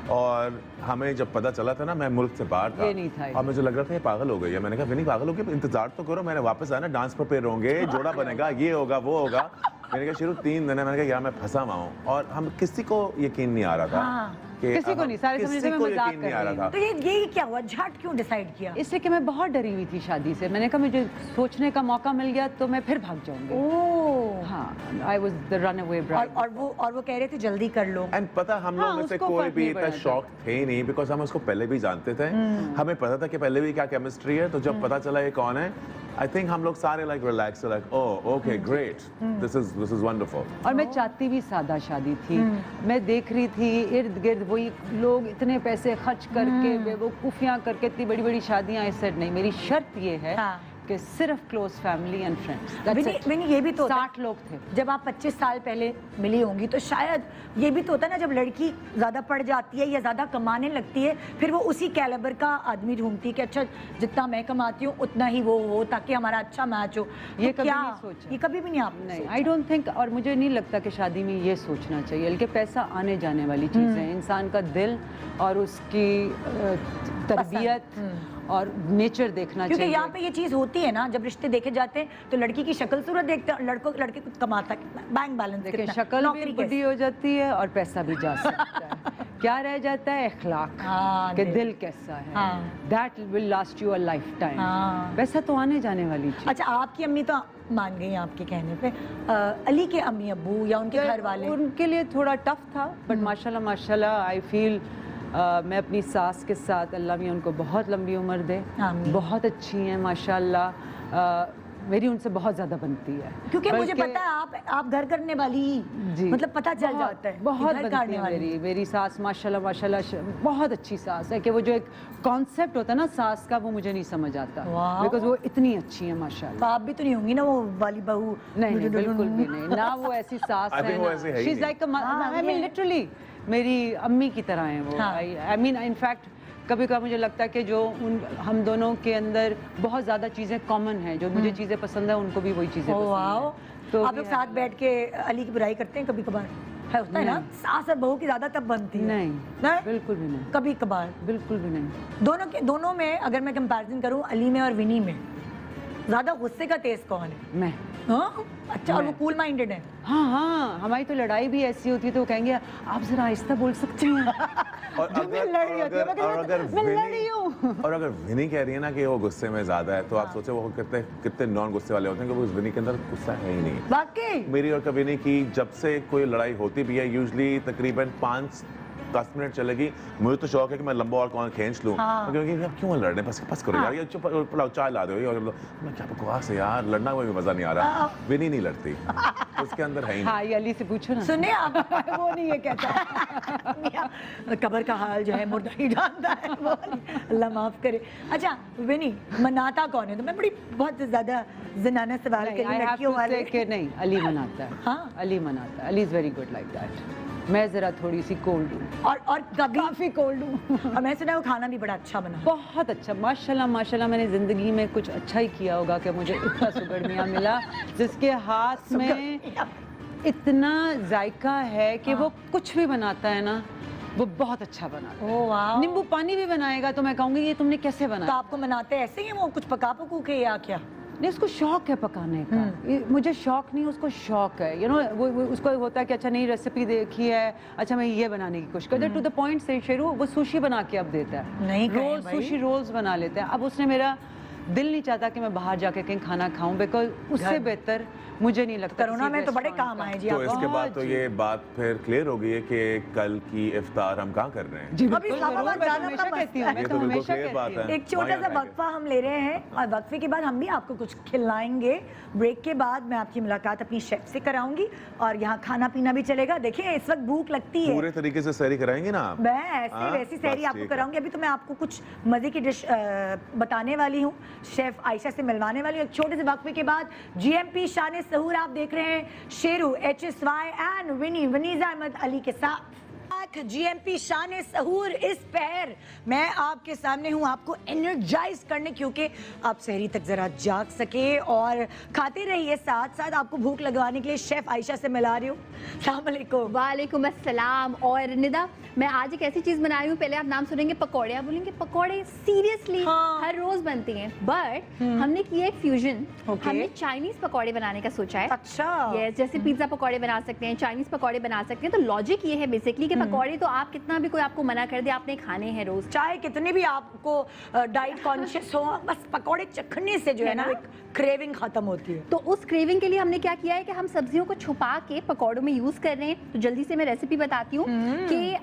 और हमें जब पता चला था ना, मैं मुल्क से बाहर था, ये नहीं था ये। और मुझे लग रहा था ये पागल हो गई है। मैंने कहा विनी पागल हो गई, इंतजार तो करो, मैंने वापस आना, डांस प्रिपेयर होंगे, जोड़ा बनेगा, ये होगा वो होगा। मैंने कहा शुरू 3 दिन है, मैंने कहा यार मैं फंसा हुआ हूँ, और हम किसी को यकीन नहीं आ रहा था हाँ। कि किसी को नहीं, सारे समझ किसी से मैं को मजाक यकीन नहीं कर आ रही रहा हूँ। था। तो ये क्या हुआ, झट क्यों डिसाइड किया? इसलिए कि मैं बहुत डरी हुई थी शादी से। मैंने कहा मुझे सोचने का मौका मिल गया तो मैं फिर भाग जाऊंगी। ओह, हाँ, I was the run away bride. और वो कह रहे थे जल्दी कर लो। एंड पता हम हाँ, लोग में से उसको कोई फर्क भी नहीं इतना पड़ा था। शॉक थे ही नहीं, बिकॉज हम उसको पहले भी जानते थे, हमें पता था कि पहले भी क्या केमिस्ट्री है। तो जब पता चला ये कौन है, आई थिंक हम लोग सारे like relax, like oh okay great, this is wonderful. और मैं चाहती भी सादा शादी थी। मैं देख रही थी इर्द गिर्द वही लोग इतने पैसे खर्च करके बेवकूफ़ियाँ करके इतनी बड़ी बड़ी शादियाँ। आई सेड नहीं, मेरी शर्त ये है हाँ। कि सिर्फ क्लोज फैमिली एंड फ्रेंड्स। विनी, ये भी तो होता है। 60 लोग थे। जब आप 25 साल पहले मिली होंगी तो शायद ये भी तो होता है ना, जब लड़की ज़्यादा पढ़ जाती है या ज़्यादा कमाने लगती है, फिर वो उसी कैलिबर का आदमी ढूंढती है कि अच्छा जितना मैं कमाती हूँ उतना ही वो हो, ताकि हमारा अच्छा मैच हो। ये तो कभी क्या नहीं सोचा। ये कभी भी नहीं आपने नहीं, सोचा? आई डोंट थिंक, और मुझे नहीं लगता कि शादी में ये सोचना चाहिए, बल्कि पैसा आने जाने वाली चीज़ है। इंसान का दिल और उसकी तरबियत और नेचर देखना क्योंकि चाहिए। यहाँ पे ये चीज़ होती है ना, जब रिश्ते देखे जाते हैं तो लड़की की शक्ल सूरत देखते हैं, लड़के को कमाता कितना, बैंक बैलेंस देखिए कितना, शक्ल भी नौकरी बुढ़ी कैसी। हो जाती है और पैसा भी जा सकता है। क्या रह जाता है? अखलाक, हाँ, कि दिल। दिल कैसा है। हाँ। That will last you a life time. हाँ। पैसा तो आने जाने वाली चीज। अच्छा, आपकी अम्मी तो मान गई आपके कहने पे, अली के अम्मी अब्बू या उनके घर वाले? उनके लिए थोड़ा टफ था, बट माशाल्लाह माशाल्लाह आई फील मैं अपनी सास के साथ, अल्लाह मियाँ उनको बहुत लंबी उम्र दे, आमीन। बहुत अच्छी हैं माशाल्लाह। मेरी उनसे बहुत ज़्यादा बनती है, क्योंकि मुझे बल्कि- पता है आप घर करने वाली जी, मतलब पता चल जाता है बहुत कि घर बनती काटने है वाली। मेरी सास माशाल्लाह माशाल्लाह बहुत अच्छी सास है कि वो जो एक कॉन्सेप्ट होता है ना सास का, वो मुझे नहीं समझ आता, वाह। बिकॉज वो इतनी अच्छी है माशाल्लाह। तो आप भी तो नहीं होंगी ना वो वाली बहू? नहीं नहीं, बिल्कुल भी नहीं, ना वो ऐसी सास I think है वो ना, ऐसी है ही शी इज नहीं। लाइक हाँ, आई मीन ये- लिटरली मेरी अम्मी की तरह है वो। हाँ। आई मीन इनफैक्ट कभी कभी मुझे लगता है कि जो हम दोनों के अंदर बहुत ज़्यादा चीज़ें कॉमन हैं, जो मुझे चीज़ें पसंद है उनको भी वही चीज़ें ओ वाओ। पसंद है। आप लोग साथ बैठ के अली की बुराई करते हैं कभी कभार? है होता है ना, सास और बहू की ज्यादा तब बनती है। नहीं, नहीं? बिल्कुल भी नहीं, कभी कभार बिल्कुल भी नहीं। दोनों में अगर मैं कंपैरिजन करूं, अली में और विनी में ज्यादा गुस्से का तेज कौन है? मैं हाँ? अच्छा, और वो कूल माइंडेड है। हाँ हाँ, हमारी तो लड़ाई भी ऐसी होती है तो वो कहेंगे आप जरा आहिस्ता बोल सकते हैं। और जो मैं लड़ रही होती हूँ, मैं कहती हूँ, मैं लड़ रही हूँ। और अगर विनी कह रही है ना कि वो गुस्से में ज्यादा है, तो आप सोचे वो कितने कितने नॉन गुस्से वाले होते हैं, कि वो विनी के अंदर गुस्सा है ही नहीं। वाकई मेरी और कविनी की जब से कोई लड़ाई होती भी है, यूजली तकरीबन 5-10 मिनट चलेगी। मुझे तो शौक है कि मैं लंबा और कौन खींच लूं, हाँ। क्योंकि अब क्यों लड़ रहे हैं, बस करो यार, ये चुप लाओ चाय ला दो, और मैं क्या बकवास है यार, लड़ना कोई मजा नहीं आ रहा। विनी नहीं लड़ती, उसके अंदर है ही नहीं। हाँ, ये अली से पूछो ना। सुने आप वो नहीं ये कहता। कबर का हाल जो है मुर्दा ही जानता है, वो नहीं। अल्लाह माफ करे। अच्छा विनी, मनाता कौन है? तो मैं बड़ी बहुत ज्यादा जनाना सवाल नहीं, करी I have लड़कियों to वाले। say कि नहीं, अली मनाता है। हाँ? अली मनाता है, Ali is very good like that. मैं जरा थोड़ी सी कोल्ड हूँ, और कभी काफी कोल्ड हूँ। और मैं सुना है वो खाना भी बड़ा अच्छा बना। बहुत अच्छा, माशाल्लाह माशाल्लाह। मैंने जिंदगी में कुछ अच्छा ही किया होगा कि मुझे इतना सुगड़ मियाँ मिला जिसके हाथ में इतना जायका है कि वो कुछ भी बनाता है ना, वो बहुत अच्छा बनाता है। ओ वाह। नींबू पानी भी बनाएगा तो मैं कहूँगी ये तुमने कैसे तो बनाया? आपको मनाते ऐसे ही, वो कुछ पका पकू के या क्या? नहीं, उसको शौक है पकाने का। मुझे शौक नहीं, उसको शौक है। वो उसको होता है कि अच्छा नई रेसिपी देखी है, अच्छा मैं ये बनाने की कोशिश करता है। टू द पॉइंट से शेरू वो सुशी बना के अब देता है, नहीं कहें रोल्स, भाई। सुशी रोल्स बना लेते हैं। अब उसने मेरा दिल नहीं चाहता कि मैं बाहर जाके कहीं खाना खाऊं, बिकॉज उससे बेहतर मुझे नहीं लगता। कोरोना किसी में तो बड़े रेस्टोरेंट काम का। आए जी तो आप। इसके बाद बहुत तो जी। ये बात फिर क्लियर हो गई है कि कल की इफ्तार हम कहाँ कर रहे हैं। जी अभी बिल्कुल, इस्लामाबाद जरूर, मैं जाना तो हमेशा का कहती मसला हूँ, है। मैं ये तो तो बिल्कुल हमेशा clear बात कहती हूँ। है। एक छोटा वहीं सा आएंगे। वक्फा हम ले रहे हैं और वक्फे के बाद हम भी आपको कुछ खिलाएंगे। ब्रेक के बाद मैं आपकी मुलाकात अपनी शेफ से कराऊंगी और यहाँ खाना पीना भी चलेगा। देखिए इस वक्त भूख लगती है, पूरे तरीके से सैरी कराएंगे ना आप? मैं ऐसे हाँ, वैसी सहरी बस आपको ठीक है। कराऊंगी। अभी तो मैं आपको कुछ मजे की डिश बताने वाली हूँ, शेफ आयशा से मिलवाने वाली हूँ। एक छोटे से वक्फे के बाद GMP शान सहूर आप देख रहे हैं, शेरू HSY एंड वनीजा अहमद अली के साथ। GMP शान सहूर इस पैर मैं आपके सामने हूँ आपको एनर्जाइज करने, क्योंकि आप सहरी तक जरा जाग सके और खाते रहिए। साथ साथ आपको भूख लगवाने के लिए शेफ आयशा से मिला रही हूँ। अस्सलाम वालेकुम। वालेकुम अस्सलाम। और निदा, मैं आज एक ऐसी चीज़ बना रही हूँ, पहले आप नाम सुनेंगे पकौड़े, आप बोलेंगे पकौड़े सीरियसली? हाँ। हर रोज बनती हैं, बट हमने किया एक फ्यूजन। Okay. हमने चाइनीज पकौड़े बनाने का सोचा है। अच्छा। यस, जैसे पिज्जा पकौड़े बना सकते हैं, चाइनीज पकौड़े बना सकते हैं। तो लॉजिक ये है बेसिकली कि पकौड़े तो आप कितना भी कोई आपको मना कर दे, आपने खाने हैं रोज। चाहे कितने भी आपको डाइट कॉन्शियस हो, बस पकौड़े चखने से जो है ना एक क्रेविंग खत्म होती है। तो उस क्रेविंग के लिए हमने क्या किया है कि हम सब्जियों को छुपा के पकौड़ों में यूज कर रहे हैं। तो जल्दी से मैं रेसिपी बताती हूँ कि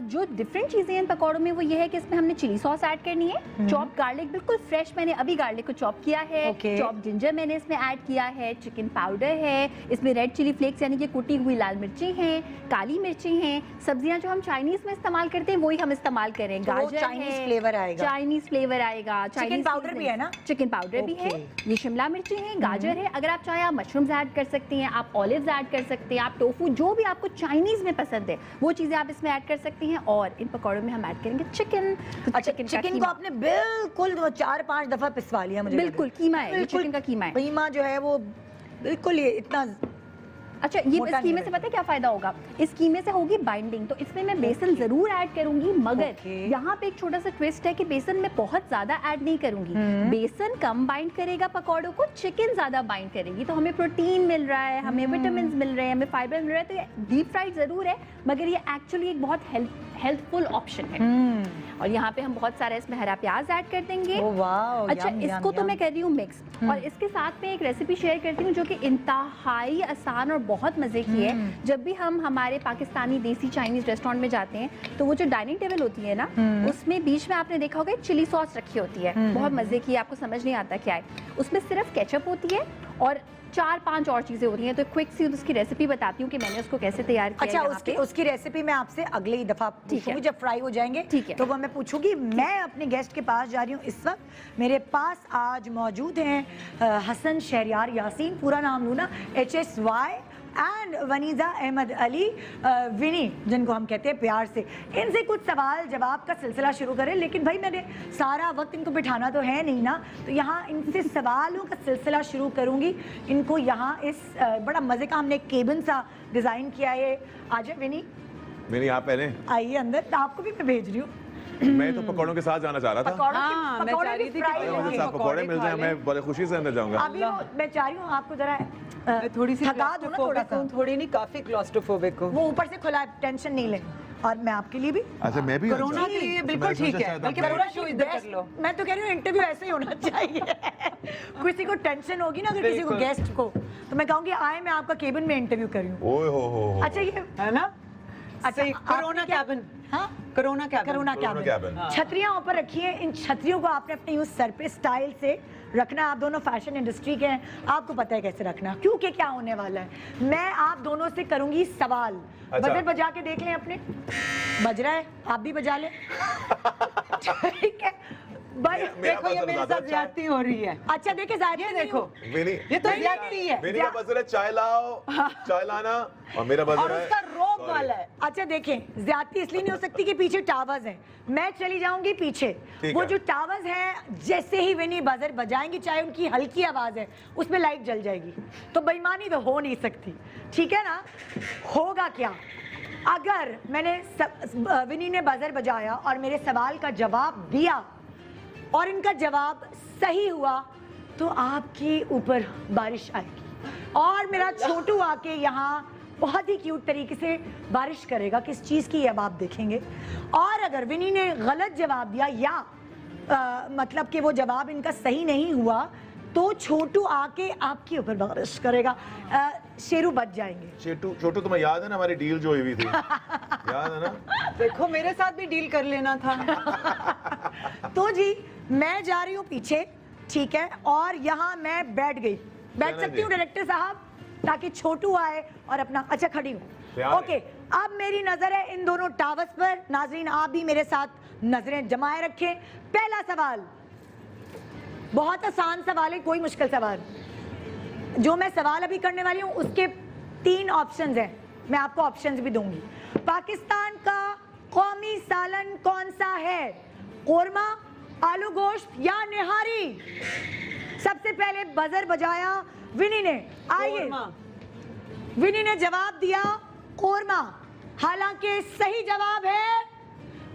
जो डिफरेंट चीजें हैं इन पकौड़ों में वो ये है कि इसमें हमने चिली सॉस ऐड करनी है, चॉप गार्लिक बिल्कुल फ्रेश, मैंने अभी गार्लिक को चॉप किया है, Okay. चॉप जिंजर मैंने इसमें ऐड किया है, चिकन पाउडर है, इसमें रेड चिली फ्लेक्स यानी कि कुटी हुई लाल मिर्ची हैं, काली मिर्ची हैं। सब्जियां जो हम चाइनीज में इस्तेमाल करते हैं वही हम इस्तेमाल करें। तो वो गाजर Chinese है, फ्लेवर आएगा। चाइनीज फ्लेवर आएगा। चिकन पाउडर भी है ना? चिकन पाउडर भी है, ये शिमला मिर्ची है, गाजर है। अगर आप चाहें आप मशरूम्स ऐड कर सकती हैं, आप ऑलिव्स ऐड कर सकते हैं, आप टोफू, जो भी आपको चाइनीज में पसंद है वो चीजें आप इसमें ऐड कर सकती हैं। और इन पकौड़ों में हम ऐड करेंगे चिकन। अच्छा, चिकन को आपने बिल्कुल 4-5 दफा पिसवा लिया मुझे। बिल्कुल कीमा है, ये बिल्कुल चिकन का कीमा है। कीमा जो है वो बिल्कुल ये इतना अच्छा, ये मोटा इस कीमे नहीं से पता है क्या फायदा होगा? इस कीमे से होगी बाइंडिंग। तो इसमें मैं बेसन जरूर ऐड करूंगी, मगर Okay. यहाँ पे एक छोटा सा ट्विस्ट है कि बेसन मैं बहुत ज्यादा ऐड नहीं करूंगी। बेसन कम बाइंड करेगा पकौड़ों को, चिकन ज्यादा बाइंड करेगी। तो हमें प्रोटीन मिल रहा है, हमें विटामिन मिल रहे हैं, हमें फाइबर मिल रहा है। तो ये डीप फ्राइड जरूर है, मगर ये एक्चुअली एक बहुत हेल्थफुल ऑप्शन है। और यहाँ पे हम बहुत सारा इसमें हरा प्याज ऐड कर देंगे। ओह वाओ, अच्छा, यम, इसको यम, तो यम। मैं कर रही हूँ मिक्स। और इसके साथ में एक रेसिपी शेयर करती हूँ जो कि इंतहाई आसान और बहुत मजे की है। जब भी हम हमारे पाकिस्तानी देसी चाइनीज रेस्टोरेंट में जाते हैं तो वो जो डाइनिंग टेबल होती है ना, उसमें बीच में आपने देखा होगा चिली सॉस रखी होती है, बहुत मजे की, आपको समझ नहीं आता क्या है। उसमें सिर्फ केचप होती है और 4-5 और चीजें होती हैं। तो क्विक सी उसकी रेसिपी बताती हूँ कि मैंने उसको कैसे तैयार किया अच्छा, है उसकी यहाँ पे। उसकी रेसिपी मैं आपसे अगली दफा ठीक है। पूछूंगी, जब फ्राई हो जाएंगे ठीक है। तो वो मैं पूछूंगी। मैं अपने गेस्ट के पास जा रही हूँ इस वक्त। मेरे पास आज मौजूद हैं हसन शहरियार यासीन, पूरा नाम लूँ ना, HSY, एंड वनीजा अहमद अली, विनी जिनको हम कहते हैं प्यार से। इनसे कुछ सवाल जवाब का सिलसिला शुरू करें, लेकिन भाई मैंने सारा वक्त इनको बिठाना तो है नहीं ना, तो यहाँ इनसे सवालों का सिलसिला शुरू करूँगी। इनको यहाँ इस बड़ा मज़े का हमने केबिन सा डिज़ाइन किया है। आ जाए विनी, मेरी आप पहले, आइए अंदर। तो आपको भी मैं भेज रही हूँ। मैं तो पकौड़ों के साथ जाना चाह रहा था। हाँ, मैं चाह रही थी कि मुझे साथ पकौड़े मिल जाए, मैं बड़े खुशी से अंदर जाऊंगा। अभी वो मैं चाह रही हूँ आपको जरा मैं थोड़ी सी थका दो ना, थोड़ा सा। थोड़ी नहीं, काफी क्लॉस्ट्रोफोबिक हूँ। वो ऊपर से खुला है, टेंशन नहीं ले। और मैं आपके लिए भी अच्छा, मैं भी कोरोना के लिए बिल्कुल ठीक है, बल्कि पूरा शो इधर कर लो। मैं तो कह रही हूँ इंटरव्यू ऐसे ही होना चाहिए। किसी को टेंशन होगी ना, अगर किसी को, बिल्कुल। गेस्ट को, तो मैं कहूँगी आए मैं आपका केबिन में इंटरव्यू कर रही हूँ। ओए हो। अच्छा, ये है ना? अच्छा, सही, कोरोना आपने क्या- कैबिन। हाँ, corona cabin. Corona corona cabin. Cabin. छतरियां ऊपर रखी हैं। इन छतरियों को आपने अपने यूं सर पे स्टाइल से रखना है। आप दोनों फैशन इंडस्ट्री के हैं, आपको पता है कैसे रखना, क्योंकि क्या होने वाला है। मैं आप दोनों से करूंगी सवाल। अच्छा। बजट बजा के देख लें अपने, बज रहा है, आप भी बजा लें। ठीक है भाई। मेरा देखो ये बजट मेरे ज्यादा साथ अच्छा है। ज्यादती हो रही है। अच्छा देखिए जाहिर ये नहीं देखो, हूं। विनी, ये तो ज्यादती है। विनी का बजर है चाय लाओ, चाय लाना, और मेरा और बजर है उसका रोब Sorry। वाला है। अच्छा देखें, ज्यादती इसलिए नहीं हो सकती कि पीछे टावर्स हैं। मैं चली जाऊंगी पीछे, ठीक वो है। जो टावर्स हैं जैसे ही विनी बजर बजाएंगी, चाहे उनकी हल्की आवाज है, उसमें लाइट जल जाएगी। तो बेईमानी तो हो नहीं सकती, ठीक है ना। होगा क्या, अगर मैंने विनी ने बजर बजाया और मेरे सवाल का जवाब दिया और इनका जवाब सही हुआ, तो आपके ऊपर बारिश आएगी और मेरा छोटू आके यहाँ बहुत ही क्यूट तरीके से बारिश करेगा। किस चीज़ की, अब आप देखेंगे। और अगर विनी ने गलत जवाब दिया या मतलब कि वो जवाब इनका सही नहीं हुआ, तो छोटू आके आपके ऊपर बारिश करेगा। शेरू बच जाएंगे। छोटू तुम्हें याद है ना हमारी डील जो हुई थी? याद है ना? देखो मेरे साथ भी डील कर लेना था। तो जी मैं जा रही हूँ पीछे, ठीक है, और यहाँ मैं बैठ गई। बैठ चलें सकती हूँ जी। डायरेक्टर साहब, ताकि छोटू आए और अपना। अच्छा खड़ी हूँ, तैयार है। ओके। अब मेरी नजर है इन दोनों टावर्स पर। नाजरीन आप भी मेरे साथ नजरें जमाए रखें। पहला सवाल बहुत आसान सवाल है, कोई मुश्किल सवाल। जो मैं सवाल अभी करने वाली हूँ उसके 3 ऑप्शंस हैं, मैं आपको ऑप्शंस भी दूंगी। पाकिस्तान का कौमी सालन कौन सा है? कोरमा, आलू गोश्त या निहारी? सबसे पहले बजर बजाया विनी ने। आइए, कोरमा। विनी ने जवाब दिया कोरमा, हालांकि सही जवाब है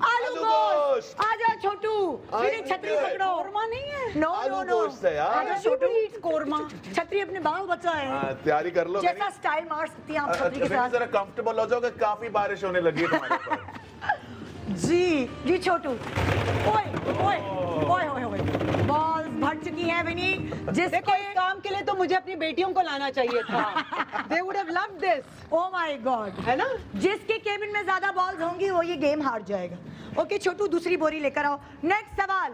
आलू गोश्त। आजा छोटू, विनी छतरी पकड़ो। कोरमा नहीं है। नो आलू नो नो, गोश्त है यार। आजा छोटू, कोरमा। छतरी अपने बाल बचा है। तैयारी कर लो। जैसा स्टाइल मार सकती हैं आप छतरी के विनी, साथ। जरा कंफर्टेबल हो जाओगे, काफी बारिश होने लगी है तुम्हारे ऊपर। जी जी छोटू। ओए ओए ओए ओए ओए, बॉल्स भर चुकी हैं विनी। देखो जिसके इस काम के लिए तो मुझे अपनी बेटियों को लाना चाहिए था। They would have loved this, oh my God, है ना? जिसके केबिन में ज्यादा बॉल्स होंगी वो ये गेम हार जाएगा। ओके छोटू, दूसरी बोरी लेकर आओ। नेक्स्ट सवाल।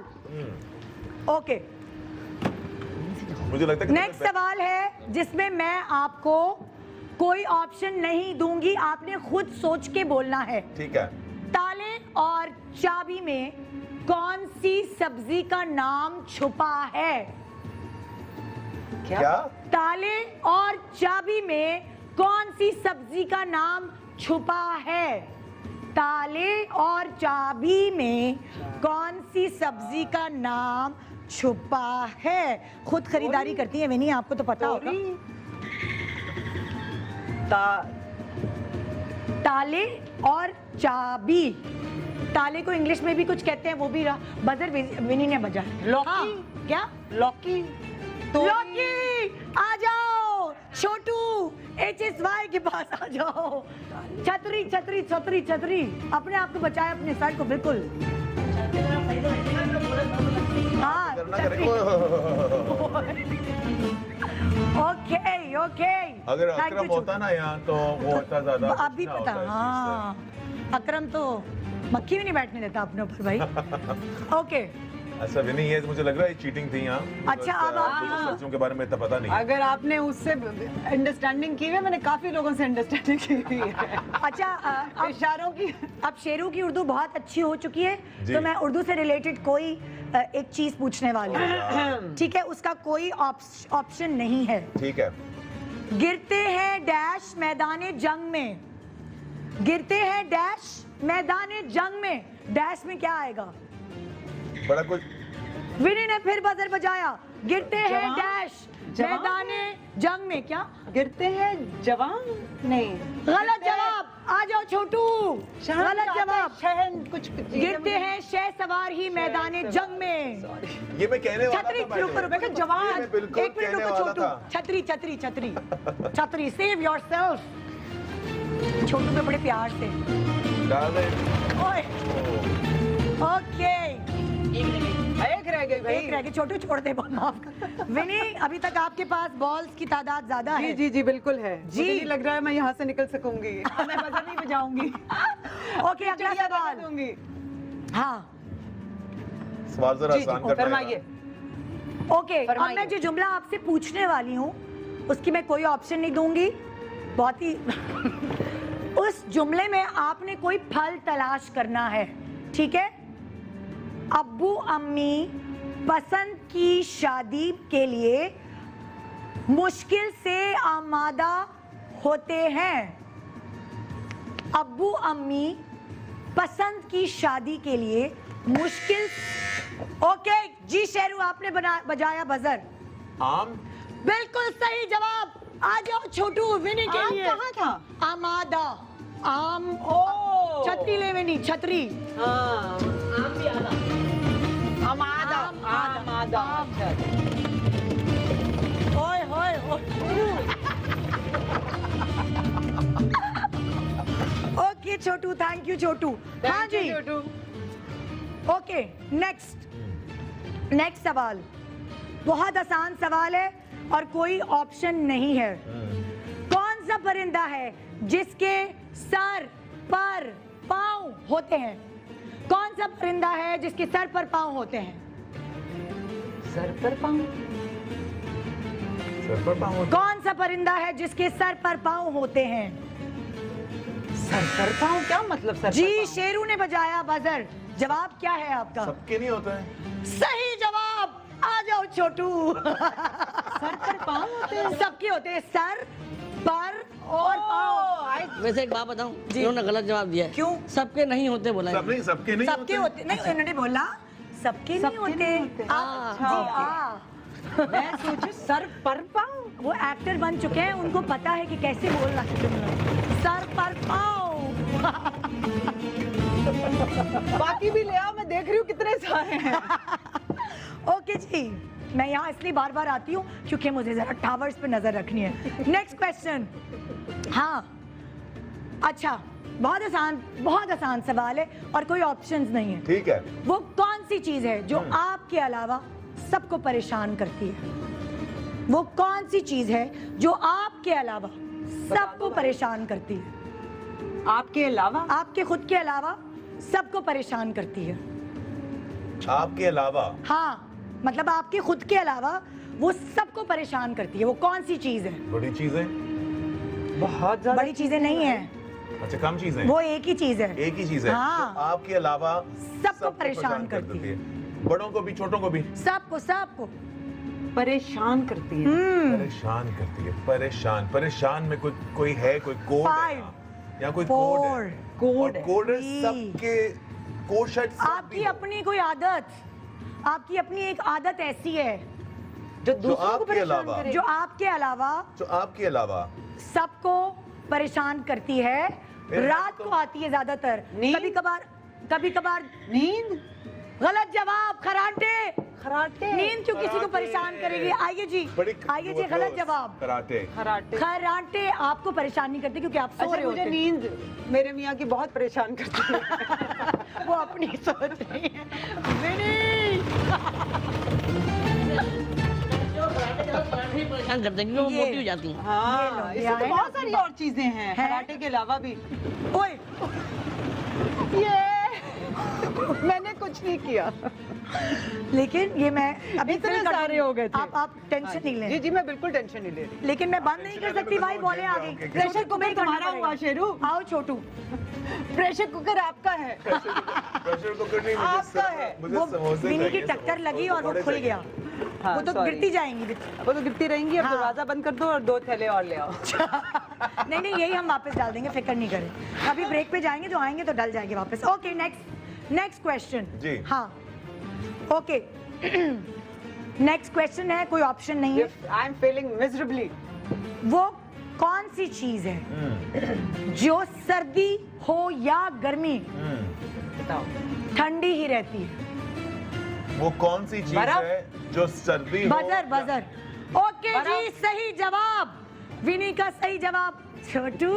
ओके, मुझे लगता है कि नेक्स्ट सवाल है जिसमें मैं आपको कोई ऑप्शन नहीं दूंगी, आपने खुद सोच के बोलना है। ठीक है। ताले और चाबी में कौन सी सब्जी का नाम छुपा है? क्या? ताले और चाबी में कौन सी सब्जी का नाम छुपा है? ताले और चाबी में कौन सी सब्जी का नाम छुपा है? खुद खरीदारी करती है विनी, आपको तो पता होगा। ताले और चाबी, ताले को इंग्लिश में भी कुछ कहते हैं, वो भी रहा। बजर विनी ने बजा। लौकी। हाँ, क्या? लौकी। लौकी। आ जाओ छोटू, HSY के पास आ जाओ। छतरी छतरी छतरी छतरी, अपने आप को बचाए, अपने सर को बिल्कुल। हाँ करना छतरी। Okay okay. अगर Thank अकरम you, होता ना यहाँ तो वो इतना ज्यादा अब भी कुछ ना पता। होता इस चीज़ से। हाँ, अकरम तो मक्खी भी नहीं बैठने देता अपने ऊपर भाई। ओके, अच्छा विनी, ये मुझे लग रहा है चीटिंग थी यहाँ। अच्छा, अब आप- मुझे सच्चों के बारे में इतना पता नहीं। अगर आपने उससे अंडरस्टैंडिंग की है, मैंने काफी लोगों से अंडरस्टैंडिंग की हुई है अच्छा, अब इशारों की। अब शेरू की उर्दू बहुत अच्छी हो चुकी है, जी। तो मैं उर्दू से रिलेटेड कोई एक चीज पूछने वाली हूँ, ठीक है? उसका कोई ऑप्शन नहीं है। ठीक है। गिरते हैं डैश मैदाने जंग में, गिरते हैं डैश मैदाने जंग में, डैश में क्या आएगा? बड़ा कुछ विनी ने फिर बजर बजाया। गिरते हैं जवान? डैश जवान? मैदाने जंग में, क्या? गिरते हैं जवान? नहीं, गलत जवाब। आ जाओ छोटू, गलत जवाब। शहन कुछ गिरते हैं शह सवार ही मैदाने जंग में। ये मैं कहने वाला छतरी था। रुको, मैं कहा जवान। ये मैं बिल्कुल एक मिनट कहने रुको वाला छोटू, था। छतरी छतरी छतरी छतरी, सेव योरसेल्फ। छोटू पे बड़े प्यार से। डाल दे। ओए, ओके, एक रह गई भाई। एक रह गई। छोटू छोड़ दे, बहुत माफ कर। विनी, अभी तक आपके पास बॉल्स की तादाद ज्यादा जी है। जी जी बिल्कुल है। जी। मुझे नहीं लग रहा है मैं यहाँ से निकल सकूंगी। मैं बजर नहीं बजाऊंगी। ओके, अगला सवाल। दूंगी। हाँ, सवाल जरा जी, आसान जी, करना फरमाइए। है। ओके, अब फरमाइए। मैं जो जुमला आपसे पूछने वाली हूँ उसकी मैं कोई ऑप्शन नहीं दूंगी। बहुत ही उस जुमले में आपने कोई फल तलाश करना है, ठीक है? अब्बू अम्मी पसंद की शादी के लिए मुश्किल से आमादा होते हैं। अब्बू अम्मी पसंद की शादी के लिए मुश्किल। ओके जी शेरू, आपने बजाया बजर। आम। बिल्कुल सही जवाब। आ जाओ छोटू, विनी के आम लिए। कहाँ था? आमादा, आम। ओ छतरी ले विनी, छतरी। हाँ, आमादा, आमादा। ओए होए okay Chhotu, thank you Chhotu. हाँ Thank you, जी, छोटू। ओके, नेक्स्ट सवाल। बहुत आसान सवाल है और कोई ऑप्शन नहीं है। कौन सा परिंदा है जिसके सर पर पाँव होते हैं? कौन सा परिंदा है जिसके सर पर पाँव होते हैं? सर पर पाँव? सर पर पाँव होता कौन सा परिंदा है जिसके सर पर पाँव होते हैं? सर पर पाँव क्या मतलब? सर जी, पर पाँव? शेरू ने बजाया बजर। जवाब क्या है आपका? सबके नहीं होता है। सही जवाब। आ जाओ छोटू। सर पर पाँव होते हैं? सबके होते हैं, सर पर और पाँव। वैसे एक बात बताऊं, इन्होंने गलत जवाब दिया है। क्यों? सबके नहीं होते बोला है। सबके नहीं सबके होते नहीं, उन्होंने बोला सबके नहीं होते। अच्छा, मैं सोचू सर पर पाँव। वो एक्टर बन चुके हैं, उनको पता है कि कैसे बोलना है। सर पर पाँव। बाकी भी ले आओ, मैं देख रही हूँ कितने सारे हैं। ओके जी, मैं यहाँ इसलिए बार बार आती हूँ क्योंकि मुझे जरा टावर्स पे नजर रखनी है। Next question. हाँ, अच्छा, बहुत आसान सवाल है और कोई ऑप्शंस नहीं है। ठीक है। वो कौन सी चीज है जो आपके अलावा सबको परेशान करती है? वो कौन सी चीज है जो आपके अलावा सबको परेशान करती है? आपके अलावा? आपके खुद के अलावा सबको परेशान करती है। आपके अलावा? हाँ, मतलब आपके खुद के अलावा वो सबको परेशान करती है। वो कौन सी चीज है? बड़ी चीजें? बहुत ज्यादा बड़ी चीजें नहीं है, अच्छा, कम चीजें? वो एक ही चीज है। एक ही चीज है हाँ। जो आपके अलावा सबको परेशान करती है। बड़ों को भी, छोटों को भी सबको। परेशान करती है। परेशान करती है। परेशान में कोई है, कोई कोड है 5 या कोई कोड है? 4 कोड है। कोड है 3 सबके। कोड शायद सब आपकी भी हो। अपनी कोई आदत, आपकी अपनी एक आदत ऐसी है जो दूसरों को आपके परेशान अलावा- करे। जो आपके अलावा जो आपके अलावा सबको परेशान करती है। मेरे रात तो- को आती है ज्यादातर, नींद? कभी कभार। नींद? गलत जवाब, खराटे। खराटे? नींद क्यों किसी को खराटे। परेशान करेगी? आइए जी, बड़ी आइए जी, गलत जवाब। कराटे। खराटे। खराटे आपको परेशान नहीं करते क्योंकि आप सो अच्छा, रहे मुझे होते हैं। नींद मेरे मियाँ की बहुत परेशान करती है। वो अपनी सोच रही है। विनी! जो कराटे के साथ पराठे ही परेशान करते हैं क्योंकि वो ये- मोटी हो जाती हैं। हाँ, ये इसमें तो है बहुत ना? सारी और चीजें हैं है? कराटे के अलावा भी। ओए, ये मैंने कुछ नहीं किया। लेकिन ये मैं अभी इतने fill कर सारे दूंगी। हो गए थे। आप टेंशन नहीं जी लें, जी मैं बिल्कुल टेंशन नहीं ले रही। लेकिन मैं बंद नहीं कर सकती भाई, बोले आ गई। प्रेशर कुकर तुम्हारा हुआ शेरू। आओ छोटू, प्रेशर कुकर आपका है। प्रेशर कुकर नहीं, आपका है। मुझे वो समोसे विनी की चाहिए, टक्कर लगी और वो पकौड़े खुल चाहिए। गया। हाँ, वो तो sorry। गिरती जाएंगी। वो तो गिरती रहेंगी। अब हाँ। दरवाजा बंद कर दो और 2 थैले और ले आओ। नहीं नहीं, यही हम वापस डाल देंगे, फिक्र नहीं करें। अभी ब्रेक पे जाएंगे, जो आएंगे तो डल जाएंगे वापस। Okay, next question. जी। हाँ, ओके। नेक्स्ट क्वेश्चन है, कोई ऑप्शन नहीं है। I am feeling miserably. वो कौन सी चीज है जो सर्दी हो या गर्मी बताओ। ठंडी ही रहती है? वो कौन सी चीज बर्फ? है जो सर्दी हो बजर बजर। ओके बर्फ? जी, सही जवाब। विनी का सही जवाब। छोटू,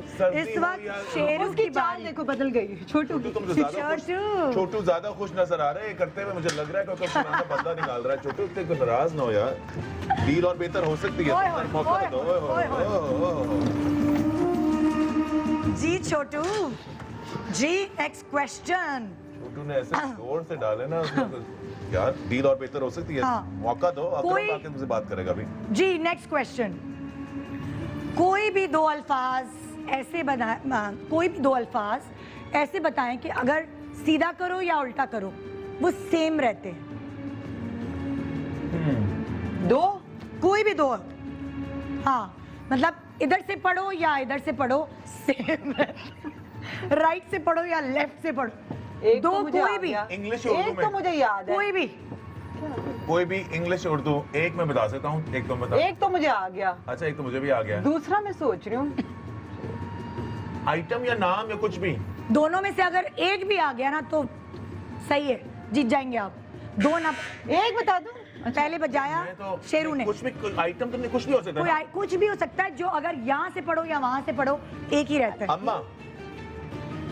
सर्दी इस हो वक्त या- शेरू उसकी की चाल बारी। देखो बदल गई। छोटू की। तुम तो ज्यादा खुश, छोटू। छोटू ज्यादा खुश नजर आ रहे हैं करते हुए, मुझे लग रहा है कि पुराना बंदा निकाल रहा है। छोटू इतने को नाराज ना हो यार, डील और बेहतर हो सकती है। ओए तुम होए, मौका ओए दो। होए, ओए जी छोटू जी, नेक्स्ट क्वेश्चन। छोटू ने ऐसे जोर से डाले ना उसमें तो यार डील और बेहतर हो सकती है। हाँ। मौका दो, कोई- अकरम आके तुमसे बात करेगा अभी। जी, नेक्स्ट क्वेश्चन। कोई भी दो अल्फाज ऐसे कोई भी दो अल्फाज ऐसे बताएं कि अगर सीधा करो या उल्टा करो वो सेम रहते हैं। 2 कोई भी दो, हाँ, मतलब इधर से पढ़ो या इधर से पढ़ो सेम राइट से पढ़ो या लेफ्ट से पढ़ो, एक दो तो मुझे कोई आ भी, गया। इंग्लिश उर्दू एक तो में मुझे याद है। कोई भी। कोई भी इंग्लिश उर्दू एक मैं बता सकता हूँ, एक तुम बता। एक तो मुझे आ गया। अच्छा, एक तो मुझे भी आ गया। दूसरा मैं सोच रही हूँ। आइटम या नाम या कुछ भी। दोनों में से अगर एक भी आ गया ना तो सही है, जीत जाएंगे आप। दो ना, एक बता दूं। पहले बजाया मैं तो शेरू ने। कुछ भी आइटम तुमने कुछ भी हो सकता कोई है ना? कुछ भी हो सकता है, जो अगर यहाँ से पढ़ो या वहां से पढ़ो एक ही रहता है। अम्मा।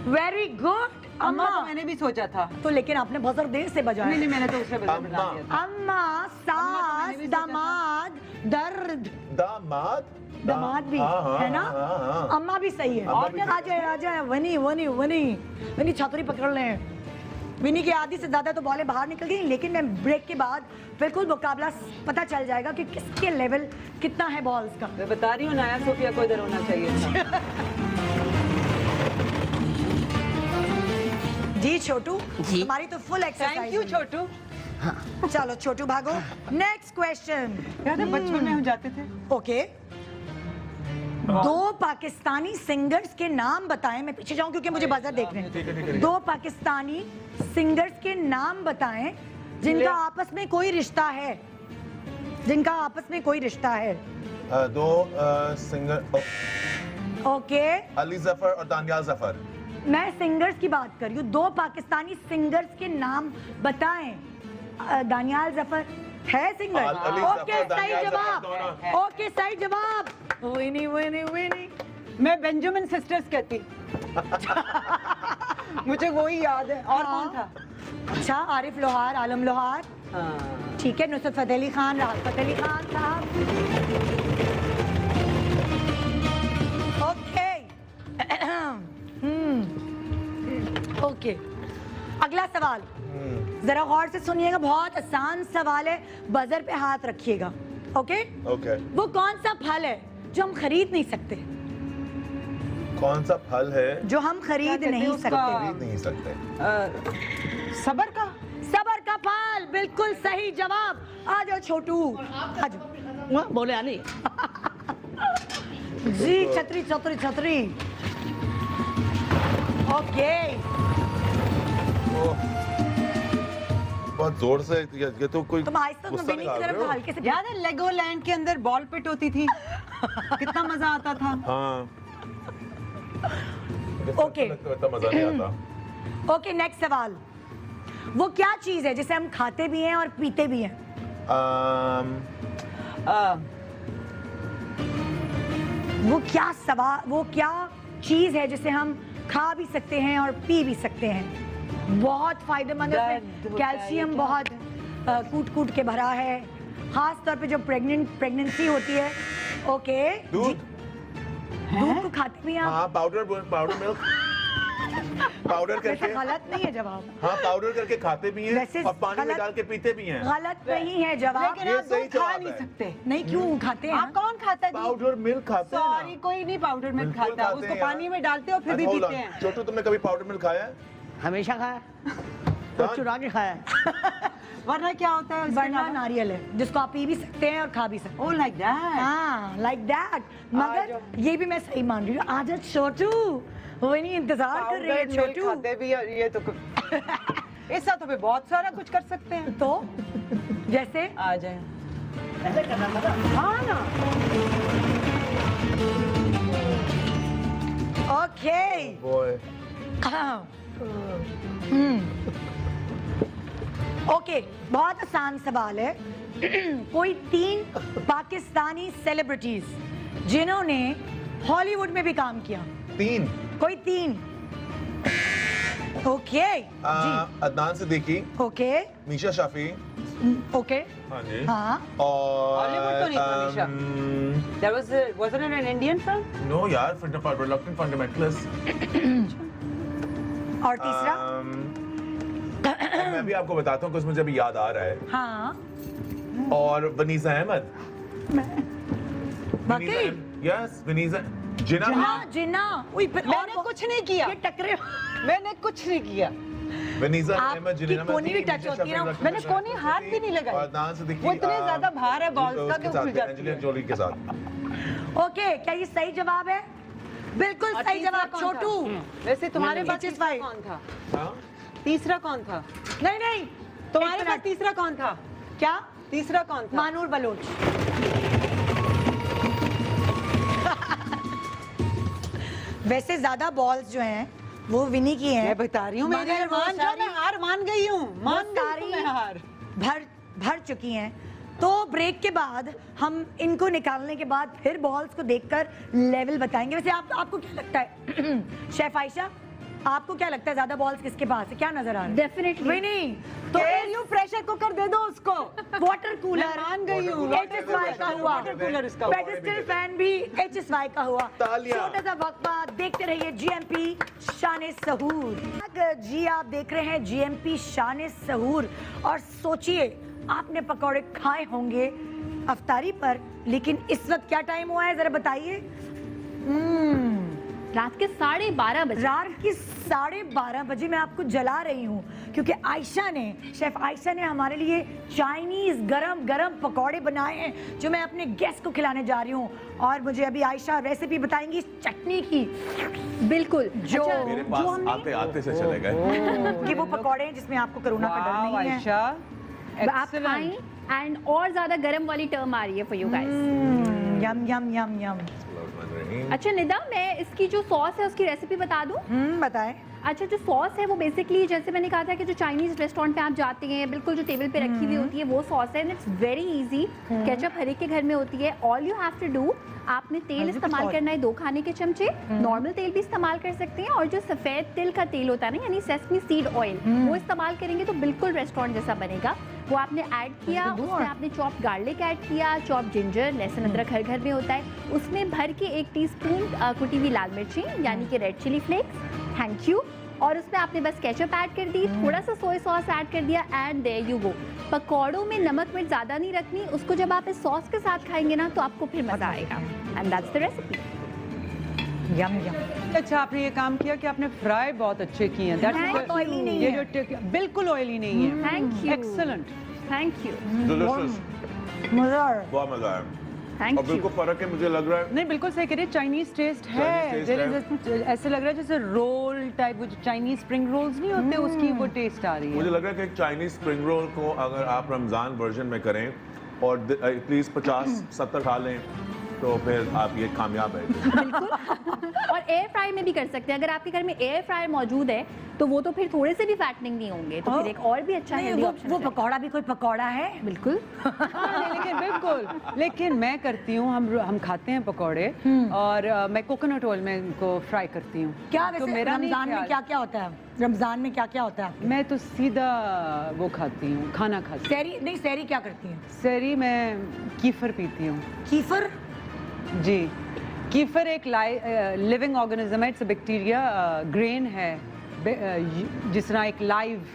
वेरी गुड अम्मा अम्मा। तो मैंने भी सोचा था। तो लेकिन आपने बजर देर से नहीं बजाया। नहीं, मैंने तो उससे बता अम्मा। दिया था। अम्मा, सास, मैंने भी सोचा था। दामाद, दर्द, दामाद। दामाद भी हाँ, हाँ, है ना? हाँ, हाँ। अम्मा भी सही है। अम्मा और भी क्या? आ जाए आ जाए, वनी वनी वनी वनी छतरी पकड़ लें। विनी की आधी से ज्यादा तो बॉलें बाहर निकल गई, लेकिन मैं ब्रेक के बाद बिल्कुल मुकाबला पता चल जाएगा कि किसके लेवल कितना है बॉल्स का। मैं बता रही हूँ, नया सोफिया को इधर होना चाहिए था। जी छोटू, जी। हमारी तो फुल एक्सरसाइज। थैंक यू छोटू। चलो छोटू भागो। Next question. याद है बचपन में हम जाते थे। ओके, दो पाकिस्तानी सिंगर्स के नाम बताएं। मैं पीछे जाऊं क्योंकि मुझे बजर देखने ठीक है, ठीक है। हैं। दो पाकिस्तानी सिंगर्स के नाम बताएं जिनका आपस में कोई रिश्ता है, जिनका आपस में कोई रिश्ता है। दो सिंगर, ओके, अली जफर और दानियाल जफर। मैं सिंगर्स की बात कर रही हूँ। दो पाकिस्तानी सिंगर्स के नाम बताएं। दानियाल जफर है सिंगर? अली ओके, जफर, सही दानियाल जफर जवाब। दोनों। ओके, सही जवाब। विनी विनी विनी। मैं बेंजामिन सिस्टर्स कहती। मुझे वही याद है। और हाँ। कौन था? अच्छा, आरिफ लोहार, आलम लोहार, हाँ। ठीक है, नुसरत फतेह अली खान, राहत फतेह अली खान साहब। ओके ओके, अगला सवाल जरा गौर से सुनिएगा, बहुत आसान सवाल है, बजर पे हाथ रखिएगा। Okay, okay. वो कौन सा फल है जो हम खरीद नहीं सकते? कौन सा फल है जो हम खरीद क्या कहते नहीं हैं उसका? सकते? खरीद नहीं सकते? सबर का। सबर का फल, बिल्कुल सही जवाब। आ जाओ छोटू, आ जाओ। बोले आनी। जी, छतरी छतरी छतरी। ओके, बहुत जोर से ये तो कोई तुम आहिस्ता, तुम गुस्सा विनी की निकाल तरफ रहे हो। हल्के से। याद है लेगोलैंड के अंदर बॉल पिट होती थी? कितना मजा आता था। हाँ। ओके। इतना मजा नहीं आता। ओके, नेक्स्ट सवाल। वो क्या चीज है जिसे हम खाते भी हैं और पीते भी हैं? वो क्या चीज है जिसे हम खा भी सकते हैं और पी भी सकते हैं? बहुत फायदेमंद है, दर्द उसमें होता है, कैल्शियम ये बहुत कूट कूट के भरा है, खास तौर पे जो प्रेगनेंसी होती है। ओके, दूध। दूध को खाते भी हैं आप? हाँ, पाउडर मिल्क। पाउडर वैसे करके, गलत नहीं है जवाब, हाँ पाउडर करके खाते भी हैं वैसे और पानी में गलत- डाल के पीते भी हैं। गलत नहीं है जवाब। लेकिन ये आप सही दूध खा जवाब नहीं है। सकते। नहीं क्यों खाते हैं? आप कौन खाता है दूध? पाउडर मिल्क खाते हैं सॉरी, ना। कोई नहीं पाउडर मिल्क बिल्कुल खाता, खाते उसको हैं यार। पानी में डालते हो फिर भी अच्छा, hold पीते on. हैं। छोटू तुमने कभी पाउडर मिल्क खाया है? हमेशा खाया, हाँ? और चुरा के खाया। वरना क्या होता है? वरना नारियल है जिसको आप पी भी सकते हैं और खा भी सकते हैं। ओ लाइक दैट। हाँ लाइक दैट। मगर ये भी मैं सही मान रही हूँ। आजा छोटू, वो नहीं इंतजार कर रही है छोटू। खाते भी है, ये तो ऐसा तो फिर बहुत सारा कुछ कर सकते हैं। तो जैसे आ जाए। ऐसे करना था ना। हाँ ना। ओके। Boy. ओके, बहुत आसान सवाल है। कोई 3 पाकिस्तानी सेलिब्रिटीज जिन्होंने हॉलीवुड में भी काम किया, 3 कोई 3। ओके जी, अदनान सिद्दीकी, ओके मीशा शाफी, ओके, हाँ जी, हाँ और हॉलीवुड तो नहीं था Meesha. That wasn't it an Indian film? No यार, reluctant fundamentalist। और तीसरा? मैं भी आपको बताता हूँ कुछ मुझे अभी याद आ रहा है। हाँ और वनीजा अहमद, बाकी यस वनीजा, जिना, जिन्ना जिन्ना। उई, फिर और मैंने कुछ नहीं किया। ये टकरे। मैंने कुछ नहीं किया। वनीजा आपकी अहमद, जिना कोनी भी टच होती है ना। मैंने कोनी हाथ भी नहीं लगाई। और अदनान सिद्दीकी, वो इतने ज्यादा भार है balls का कि उसके उड़ साथ, जाती एंजेलिना है। जोली के साथ। ओके, क्या ये सही जवाब है? बिल्कुल और सही तीसरा जवाब कौन छोटू। था? वैसे तुम्हारे पास It is तीसरा fine. कौन था? हाँ? तीसरा कौन था? नहीं नहीं, तुम्हारे एक पास मिनट। तीसरा कौन था? क्या? तीसरा कौन था? मानूर बलोच। वैसे ज्यादा बॉल्स जो हैं वो विनी की हैं। मैं बता रही हूँ, मेरी मगर वो मान जाओ, मैं हार मान गई हूँ। मान गई सारी हूँ मैं हार। भर चुकी हैं। तो ब्रेक के बाद हम इनको निकालने के बाद फिर बॉल्स को देखकर लेवल बताएंगे। वैसे आपको क्या लगता है शेफ आयशा, आपको क्या लगता है ज्यादा बॉल्स किसके पास है? क्या नजर आ रहा है? डेफिनेटली विनी तो यू प्रेशर कुकर दे दो उसको। वाटर कूलर मैं मान गई हूँ। HSY का हुआ, वाटर कूलर इसका। पेडिस्टल फैन भी HSY का हुआ। तालियां। छोटा सा वक्फा, देखते रहिए GMP शान सहूर। जी आप देख रहे हैं GMP शान सहूर और सोचिए आपने पकौड़े खाए होंगे अफ्तारी पर, लेकिन इस वक्त क्या टाइम हुआ है जरा बताइए। रात के 12:30 बजे। रात की 12:30 बजे मैं आपको जला रही हूँ क्योंकि आयशा ने, शेफ आयशा ने हमारे लिए चाइनीज गरम गरम पकौड़े बनाए हैं जो मैं अपने गेस्ट को खिलाने जा रही हूँ। और मुझे अभी आयशा रेसिपी बताएंगी इस चटनी की, बिल्कुल जो मेरे जो पास हमने आते आते से चले गए। कि वो पकौड़े हैं जिसमें आपको कोरोना का डर वाह नहीं है। आयशा, आप खाएं एंड और ज्यादा गर्म वाली टर्म आ रही है for you guys. Yama Yama Yama yum. अच्छा निदा, मैं इसकी जो सॉस है उसकी रेसिपी बता दूं? बताएं। अच्छा, जो सॉस है वो बेसिकली जैसे मैंने कहा था कि जो चाइनीज रेस्टोरेंट पे आप जाते हैं बिल्कुल जो टेबल पे रखी हुई होती है वो सॉस है। And it's very easy. Ketchup हर एक के घर में होती है। All you have to do, आपने तेल इस्तेमाल करना है 2 खाने के चमचे। नॉर्मल तेल भी इस्तेमाल कर सकते हैं और जो सफेद तिल का तेल होता है ना, यानी सेसमी सीड ऑयल, वो इस्तेमाल करेंगे तो बिल्कुल रेस्टोरेंट जैसा बनेगा। वो आपने ऐड किया, उसमें आपने चॉप गार्लिक ऐड किया, चॉप जिंजर, लहसुन अदरक हर घर में होता है, उसमें भर के 1 टीस्पून कुटी हुई लाल मिर्ची यानी कि red chilli flakes, thank you, और उसमें आपने बस केचप ऐड कर दी, थोड़ा सा सोया सॉस ऐड कर दिया एंड देयर यू गो। पकौड़ों में नमक मिर्च ज़्यादा नहीं रखनी, उसको जब आप इस सॉस के साथ खाएंगे ना तो आपको फिर मज़ा आएगा। And that's the recipe. Yum yum. अच्छा, आपने ये काम किया कि आपने फ्राई बहुत अच्छे किए हैं। That's Thank the- you. ये जो बिल्कुल ऑयली नहीं है। Thank you, excellent. Thank you, delicious, मज़ा। बहुत मजा आया। थैंक और यू। बिल्कुल फर्क है, मुझे लग रहा है। नहीं, बिल्कुल सही कह रही है, चाइनीज टेस्ट है। Chinese taste There is ऐसे लग रहा है जैसे रोल टाइप, वो जो चाइनीज स्प्रिंग रोल्स नहीं होते उसकी वो टेस्ट आ रही मुझे है। लग रहा है कि चाइनीज स्प्रिंग रोल को अगर आप रमजान वर्जन में करें और प्लीज 50-70 खा लें तो फिर आप ये कामयाब है। और एयर फ्राई में भी कर सकते हैं। अगर आपके घर में एयर फ्रायर मौजूद है तो वो तो फिर थोड़े से भी फैटनिंग नहीं होंगे, तो फिर एक और भी अच्छा नहीं, हेल्दी वो ऑप्शन वो है। पकौड़ा भी कोई पकौड़ा है। बिल्कुल। हाँ, नहीं, लेकिन बिल्कुल, लेकिन मैं करती हूँ, हम खाते हैं पकौड़े और मैं कोकोनट ऑयल में इनको फ्राई करती हूँ। क्या तो वैसे मेरा नहीं रमजान में ख्याल। क्या क्या होता है? रमजान में क्या क्या होता है? मैं तो सीधा वो खाती हूँ, खाना खाती सहरी नहीं, सहरी क्या करती हैं? हूँ। सहरी में कीफर पीती हूँ। कीफर? जी, कीफर एक लिविंग ऑर्गेनिज्म है, इट्स अ बैक्टीरिया, ग्रेन है जिस तरह एक लाइव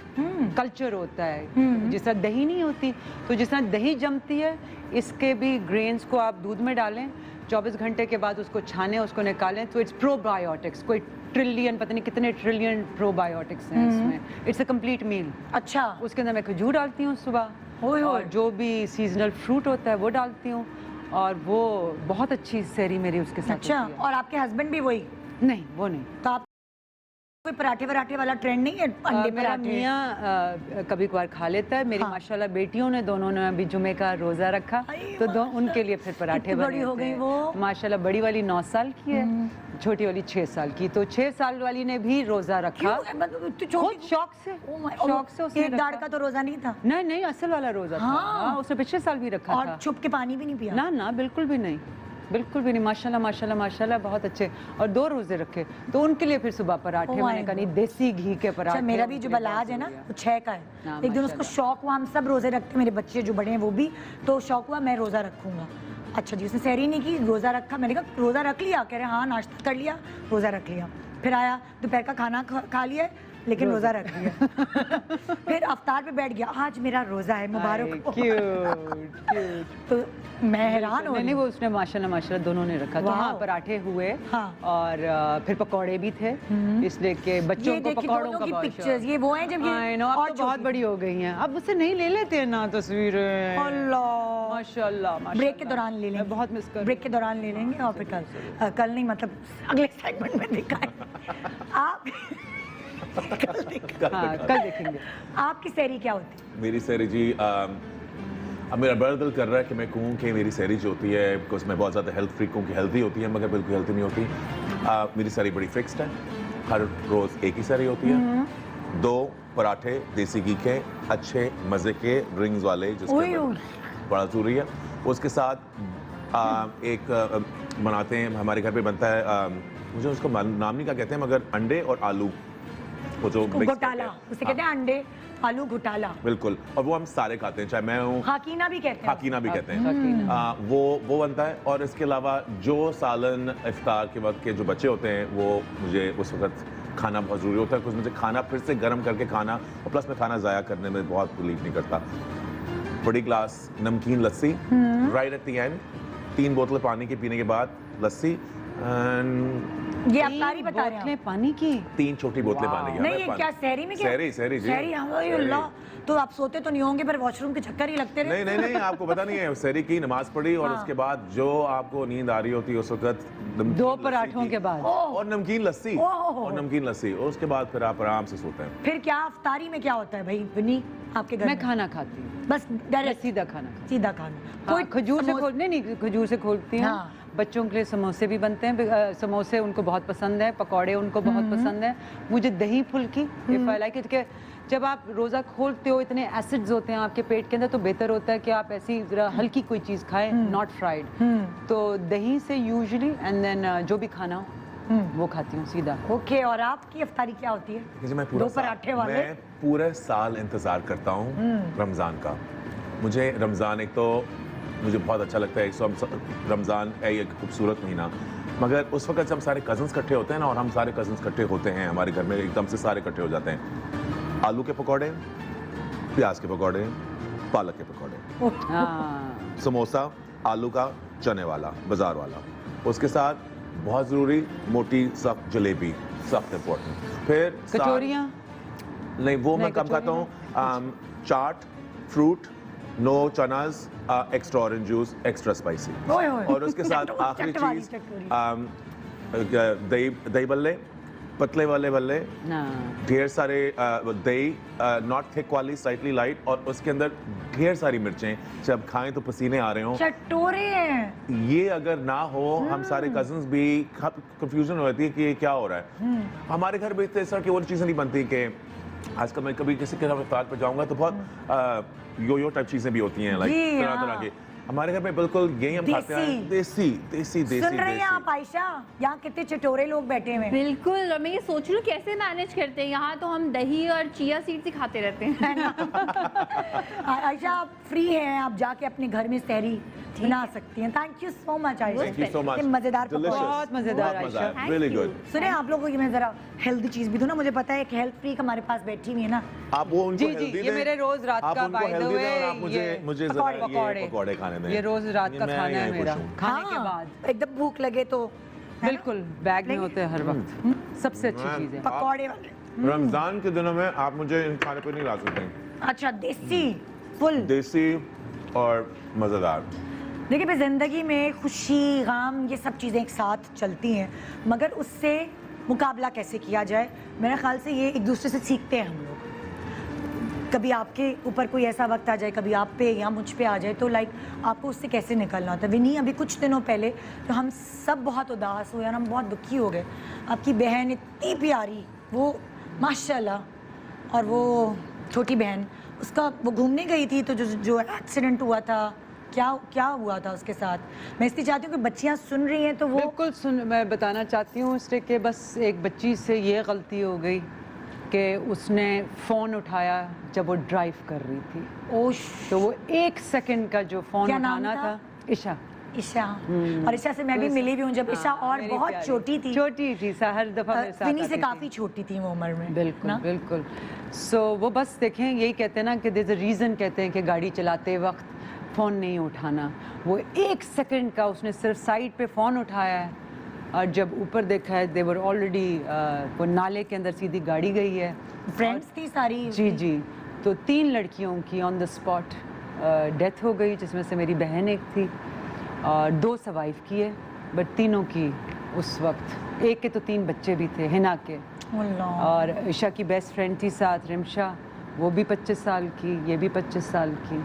कल्चर होता है, जिस तरह दही नहीं होती, तो जिस तरह दही जमती है, इसके भी ग्रेन्स को आप दूध में डालें, 24 घंटे के बाद उसको छानें, उसको निकालें, तो इट्स प्रोबायोटिक्स, कोई ट्रिलियन, पता नहीं कितने ट्रिलियन प्रोबायोटिक्स हैं इसमें। It's a complete meal. अच्छा, उसके अंदर मैं खजूर डालती हूँ सुबह, ओए और होए। जो भी सीजनल फ्रूट होता है वो डालती हूँ, और वो बहुत अच्छी सहरी मेरी उसके साथ अच्छा। होती है। और आपके हस्बैंड भी वही? नहीं, वो नहीं। तो आप कोई पराठे वराठे वाला ट्रेंड नहीं है? अंडे मेरा पराठे? मियाँ कभी कभार खा लेता है। मेरी हाँ। माशाल्लाह बेटियों ने दोनों ने अभी जुमे का रोज़ा रखा, अरे तो उनके लिए फिर पराठे कितनी बड़ी बने हो थे। गई वो? माशाल्लाह बड़ी वाली 9 साल की है, छोटी वाली 6 साल की। तो 6 साल वाली ने भी रोज़ा रखा, क्यों? मतलब तो छोटी- खुद शौक से। Oh my- शौक से उसने एक दाढ़ रखा। का तो रोजा नहीं था? नहीं नहीं, असल वाला रोज़ा था। हाँ। हाँ, उसने पिछले साल भी रखा और था। छुप के पानी भी नहीं पिया? ना ना, बिल्कुल भी नहीं, बिल्कुल भी नहीं। माशाल्लाह माशाल्लाह माशाल्लाह, बहुत अच्छे। और 2 रोजे रखे, तो उनके लिए फिर सुबह पराठे, Oh my मैंने कहा नहीं, God। देसी घी के पराठे। अच्छा, मेरा भी जो उनके लिए बलाज बहुत है ना, जरूरी वो 6 का है। हाँ, एक दिन उसको माशाल्लाह। शौक हुआ, हम सब रोजे रखते हैं, मेरे बच्चे जो बड़े हैं वो भी, तो शौक हुआ मैं रोजा रखूंगा। अच्छा जी, उसने सहरी नहीं की, रोजा रखा। मैंने कहा रोजा रख लिया? कह रहे हाँ, नाश्ता कर लिया, रोजा रख लिया। फिर आया, दोपहर का खाना खा लिया, लेकिन रोजा रख लिया। फिर अफ्तार पे बैठ गया, आज मेरा रोजा है, मुबारक हो। Cute cute. तो मैं हैरान हो नहीं रही नहीं, हूँ। वो उसने माशाल्लाह माशाल्लाह दोनों ने रखा। तो हाँ, वाह। पराठे हुए, हाँ। और फिर पकौड़े भी थे, इसलिए कि बच्चों ये को देखिए पकौड़ों दोनों का की बहुत पिक्चर्स, शौक। ये वो हैं जब ये I know, अब और तो बहुत छोटी। बड़ी हो गई हैं, अब मुझसे नहीं ले लेते हैं ना तस्वीरें। अल्लाह। माशाल्लाह माशाल्लाह। ब्रेक के दौरान ले लेंगे, मैं बहुत मिस कर ब्रेक के दौरान ले लेंगे, और फिर कल नहीं, मतलब अगले सेगमेंट में दिखाएं। आप कल दिखाएं। हाँ, कल देखेंगे। आपकी सहरी क्या होती है? मेरी सहरी जी, अब मेरा बड़ा दिल कर रहा है कि मैं कहूँ कि मेरी सहरी जो होती है, बिकॉज मैं बहुत ज़्यादा हेल्थ फ्रीक हूँ, कि हेल्दी होती है, मगर बिल्कुल हेल्दी नहीं होती। मेरी सहरी बड़ी फिक्स्ड है, हर रोज़ एक ही सहरी होती है। 2 पराठे देसी घी के, अच्छे मज़े के, रिंग्स वाले, जिसके ओए अंदर बड़ा ज़रूरी है। उसके साथ एक बनाते हैं, हमारे घर पे बनता है, मुझे उसको नाम नहीं क्या कहते हैं, मगर अंडे और आलू, वो जो mix घोटाला, करते हैं। उसे कहते हैं अंडे आलू घोटाला। बिल्कुल, और वो हम सारे खाते हैं, चाहे मैं हूँ, हाकीना भी कहते हैं। हाकीना भी कहते हैं। हकीना। वो बनता है। और इसके अलावा जो सालन इफ्तार के वक्त के जो बच्चे होते हैं, वो मुझे उस वक्त खाना बहुत ज़रूरी होता है, क्योंकि मुझे खाना फिर से गर्म करके खाना, और प्लस मैं खाना ज़ाया करने में बहुत बिलीव नहीं करता। बड़ी ग्लास नमकीन लस्सी, राइट एट द एंड, 3 बोतलें पानी के पीने के बाद लस्सी, and ये अफ्तारी बता रहे हैं बोतलें आप? पानी की। 3 छोटी बोतलें पानी की। नहीं, हमें ये पानी- क्या सहरी में क्या? सहरी जी। सहरी, अल्लाह। तो आप सोते तो नहीं होंगे, पर वॉशरूम के चक्कर ही लगते रहे? नहीं नहीं नहीं, आपको पता नहीं है, सहरी की नमाज पढ़ी, और हाँ। उसके बाद जो आपको नींद आ रही होती है उस वक्त, नमकीन 2 लस्सी पराठों की- के बाद। और नमकीन लस्सी, ओह। और नमकीन लस्सी, और उसके बाद फिर आप आराम से सोते हैं। फिर क्या अफ्तारी में क्या होता है भाई विनी आपके घर मैं में? खाना खाती हूँ, बस मैं डायरेक्ट सीधा खाना खाती सीधा खाना। हूँ। हाँ, खजूर से खोल नहीं, खजूर से खोलती हूँ। हाँ। बच्चों के लिए समोसे भी बनते हैं, समोसे उनको बहुत पसंद है, पकौड़े उनको बहुत पसंद है। मुझे दही फुल्की, इफ आई लाइक इट, कि जब आप रोज़ा खोलते हो, इतने एसिड्स होते हैं आपके पेट के अंदर, तो बेहतर होता है कि आप ऐसी जरा हल्की कोई चीज़ खाएं, नॉट फ्राइड। तो दही से यूजुअली, एंड देन जो भी खाना हो वो खाती हूँ सीधा। ओके। और आपकी अफ्तारी क्या होती है? देखिए, मैं 2 पराठे वाले। मैं पूरे साल इंतज़ार करता हूँ रमज़ान का। मुझे रमज़ान एक तो मुझे बहुत अच्छा लगता है, रमज़ान है एक खूबसूरत महीना, मगर उस वक्त जब हम सारे कज़न्स इकट्ठे होते हैं ना, और हम सारे कज़न्स इकट्ठे होते हैं हमारे घर में, एकदम से सारे इकट्ठे हो जाते हैं। आलू के पकौड़े, प्याज के पकौड़े, पालक के पकौड़े, हाँ, समोसा आलू का चने वाला, बाजार वाला, उसके साथ बहुत ज़रूरी मोटी सख्त जलेबी, सख्त इम्पोर्टेंट। फिर कचौरियाँ नहीं, वो मैं नहीं, कम खाता हूँ। Chaat, fruit, no chanas, extra orange juice, extra spicy. ओए होए। और उसके साथ आखिरी चट वाली चीज़, चटोरी। दही बल्ले, पतले वाले बल्ले, ना, ढेर सारे दही, नॉट थिक वाली, स्लाइटली लाइट, और उसके अंदर ढेर सारी मिर्चें, जब खाएं तो पसीने आ रहे हों। चटोरे हैं। ये अगर ना हो, हम सारे कजन्स भी कंफ्यूजन हो जाती है कि ये क्या हो रहा है। हमारे घर में इस तरह की और चीज़ें नहीं बनती कि आजकल मैं कभी किसी के इफ्तार पर जाऊंगा तो बहुत यो टाइप चीज़ें भी होती हैं, लाइक जी, तरह हाँ। तरह की। हमारे घर में बिल्कुल यही हम खाते हैं, देसी देसी देसी सुन रही हैं देसी। आप आयशा, यहाँ कितने चटोरे लोग बैठे हुए हैं। बिल्कुल, और मैं ये सोच रही हूँ कैसे मैनेज करते हैं। यहाँ तो हम दही और चिया सीड्स ही खाते रहते हैं। आयशा आप फ्री हैं, आप जाके अपने घर में सहरी बना सकती हैं। Thank you so much Ayesha, Thank you so much. ये मजेदार Delicious. पकौड़े। बहुत मजेदार बहुत मजा आयशा। आया, really good। सुने आप लोगों को मैं जरा हेल्दी चीज भी दूं ना, मुझे पता है एक हेल्थ फ्रीक हमारे पास बैठी हुई है ना। आप वो उनको जी, हेल्दी ये दें, मेरे रोज रात आप का उनको by the हेल्दी दें way, और आप मुझे ये मुझे जरा पकौड़े। ये पकौड़े खाने दें। ये रोज रात का मैं खाना है यहीं खुश मेरा, हूँ। खाने के हाँ, बाद एकदम भूख लगे तो बिल्कुल बैग में होते हैं हर वक्त। सबसे अच्छी चीज है। पकौड़े वाले। रमजान के दिनों में आप मुझे इन खाने पे नहीं ला सकते। अच्छा देसी फुल। देसी और मजेदार। देखिए भाई, ज़िंदगी में खुशी गम ये सब चीज़ें एक साथ चलती हैं, मगर उससे मुकाबला कैसे किया जाए, मेरे ख्याल से ये एक दूसरे से सीखते हैं हम लोग। कभी आपके ऊपर कोई ऐसा वक्त आ जाए, कभी आप पे या मुझ पे आ जाए, तो लाइक आपको उससे कैसे निकलना होता है। विनी, अभी कुछ दिनों पहले तो हम सब बहुत उदास हुए और हम बहुत दुखी हो गए। आपकी बहन इतनी प्यारी, वो माशाल्लाह, और वो छोटी बहन, उसका वो घूमने गई थी तो जो एक्सीडेंट हुआ था, क्या हुआ था उसके साथ। मैं इसलिए चाहती हूँ कि बच्चियाँ सुन रही हैं तो वो बिल्कुल मैं बताना चाहती हूँ इसलिए कि बस एक बच्ची से ये गलती हो गई कि उसने फ़ोन उठाया जब वो ड्राइव कर रही थी, ओश, तो वो 1 सेकंड का जो फ़ोन क्या नाम उठाना था? था ईशा। ईशा। और ईशा से मैं भी मिली भी हूँ जब ईशा और मेरी बहुत प्यारी। छोटी थी। छोटी थी हर दफ़ा मेरे साथ विनी से आती थी। काफ़ी छोटी थी वो उम्र में। बिल्कुल ना? बिल्कुल। सो वो बस देखें, यही कहते हैं ना कि देयर इज अ रीज़न, कहते हैं कि गाड़ी चलाते वक्त फ़ोन नहीं उठाना। वो 1 सेकंड का उसने सिर्फ साइड पे फ़ोन उठाया है, और जब ऊपर देखा है देवर ऑलरेडी वो नाले के अंदर सीधी गाड़ी गई है। फ्रेंड्स थी सारी। जी जी, तो 3 लड़कियों की ऑन द स्पॉट डेथ हो गई, जिसमें से मेरी बहन एक थी, और 2 सर्वाइव किए, बट तीनों की उस वक्त, एक के तो 3 बच्चे भी थे हिना के। अल्लाह। और ईशा की बेस्ट फ्रेंड थी साथ, रिमशा, वो भी 25 साल की, ये भी 25 साल की।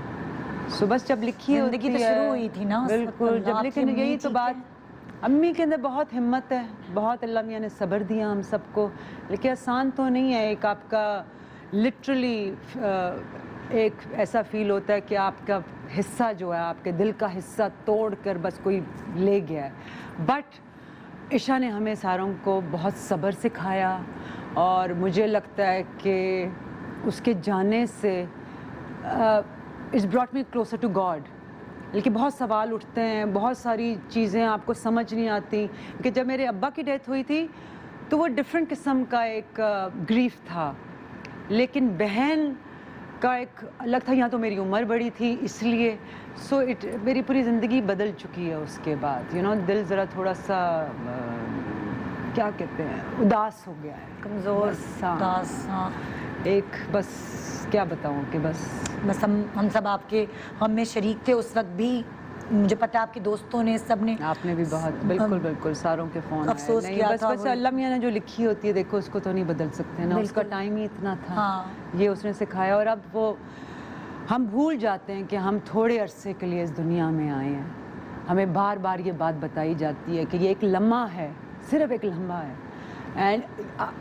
सो बस जब लिखी जिंदगी होती तो है, शुरू हुई थी ना उस वक्त। बिल्कुल, जब आपकी लेकिन अम्मी यही तो ठीक बात, है? अम्मी के अंदर बहुत हिम्मत है, बहुत अल्लाह मियाँ ने सब्र दिया हम सबको, लेकिन आसान तो नहीं है। एक आपका लिटरली एक ऐसा फील होता है कि आपका हिस्सा जो है, आपके दिल का हिस्सा तोड़ कर बस कोई ले गया है। बट ईशा ने हमें सारों को बहुत सब्र सिखाया, और मुझे लगता है कि उसके जाने से it's brought me closer to God. लेकिन बहुत सवाल उठते हैं, बहुत सारी चीज़ें आपको समझ नहीं आती। कि जब मेरे अब्बा की डेथ हुई थी तो वो डिफरेंट किस्म का एक ग्रीफ था, लेकिन बहन का एक अलग था। यहाँ तो मेरी उम्र बड़ी थी इसलिए, सो मेरी पूरी ज़िंदगी बदल चुकी है उसके बाद। दिल ज़रा थोड़ा सा क्या कहते हैं, उदास हो गया है, कमज़ोर, बस, हाँ। उदास, हाँ। एक बस क्या बताऊँ कि बस हम सब आपके हम में शरीक थे उस वक्त भी। मुझे पता है आपके दोस्तों ने, सब ने, आपने भी बहुत, बिल्कुल बिल्कुल, सारों के फ़ोन अफसोस नहीं, किया बस था बस वो। अल्लाह मियाँ ने जो लिखी होती है, देखो उसको तो नहीं बदल सकते ना, उसका बिल्कुल। टाइम ही इतना था। हाँ। ये उसने सिखाया, और अब वो हम भूल जाते हैं कि हम थोड़े अरसे के लिए इस दुनिया में आए हैं। हमें बार बार ये बात बताई जाती है कि ये एक लम्हा है, सिर्फ एक लम्हा है, एंड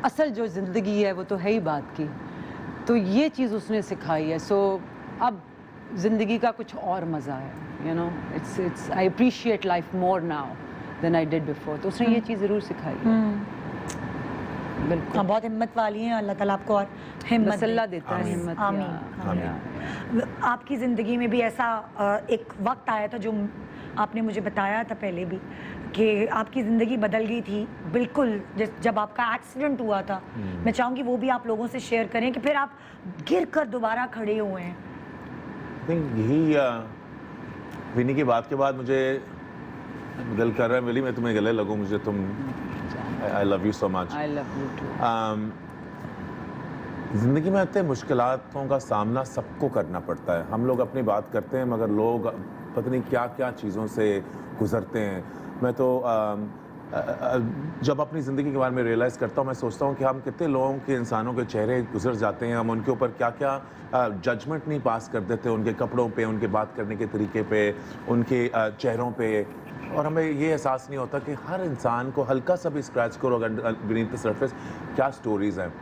असल जो ज़िंदगी है वो तो है ही बात की। तो ये चीज़ उसने सिखाई है। सो अब ज़िंदगी का कुछ और मज़ा है, it's I appreciate life more now than I did before. तो उसने ये चीज़ ज़रूर सिखाई है। बिल्कुल, हाँ, बहुत हिम्मत वाली हैं। अल्लाह ताला आपको और हिम्मत बस अल्लाह दे। देता है हिम्मत। आमीन। आपकी ज़िंदगी में भी ऐसा एक वक्त आया था जो आपने मुझे बताया था पहले भी, कि आपकी ज़िंदगी बदल गई थी बिल्कुल जब आपका एक्सीडेंट हुआ था। मैं चाहूँगी वो भी आप लोगों से शेयर करें कि फिर आप गिर कर दोबारा खड़े हुए हैं। आई थिंक यही विनी की बात के बाद मुझे दिल कर रहा है, मिली मैं तुम्हें गले लगूं, मुझे तुम, I love you so much. I love you too. ज़िंदगी में इतने मुश्किलातों का सामना सबको करना पड़ता है। हम लोग अपनी बात करते हैं, मगर लोग पता नहीं क्या क्या चीज़ों से गुज़रते हैं। मैं तो जब अपनी ज़िंदगी के बारे में रियलाइज़ करता हूँ, मैं सोचता हूँ कि हम कितने लोगों के, इंसानों के चेहरे गुजर जाते हैं, हम उनके ऊपर क्या क्या जजमेंट नहीं पास कर देते, उनके कपड़ों पे, उनके बात करने के तरीके पे, उनके चेहरों पे, और हमें ये एहसास नहीं होता कि हर इंसान को हल्का सा भी स्क्रैच करो अगर बीनीथ द सरफेस क्या स्टोरीज़ हैं।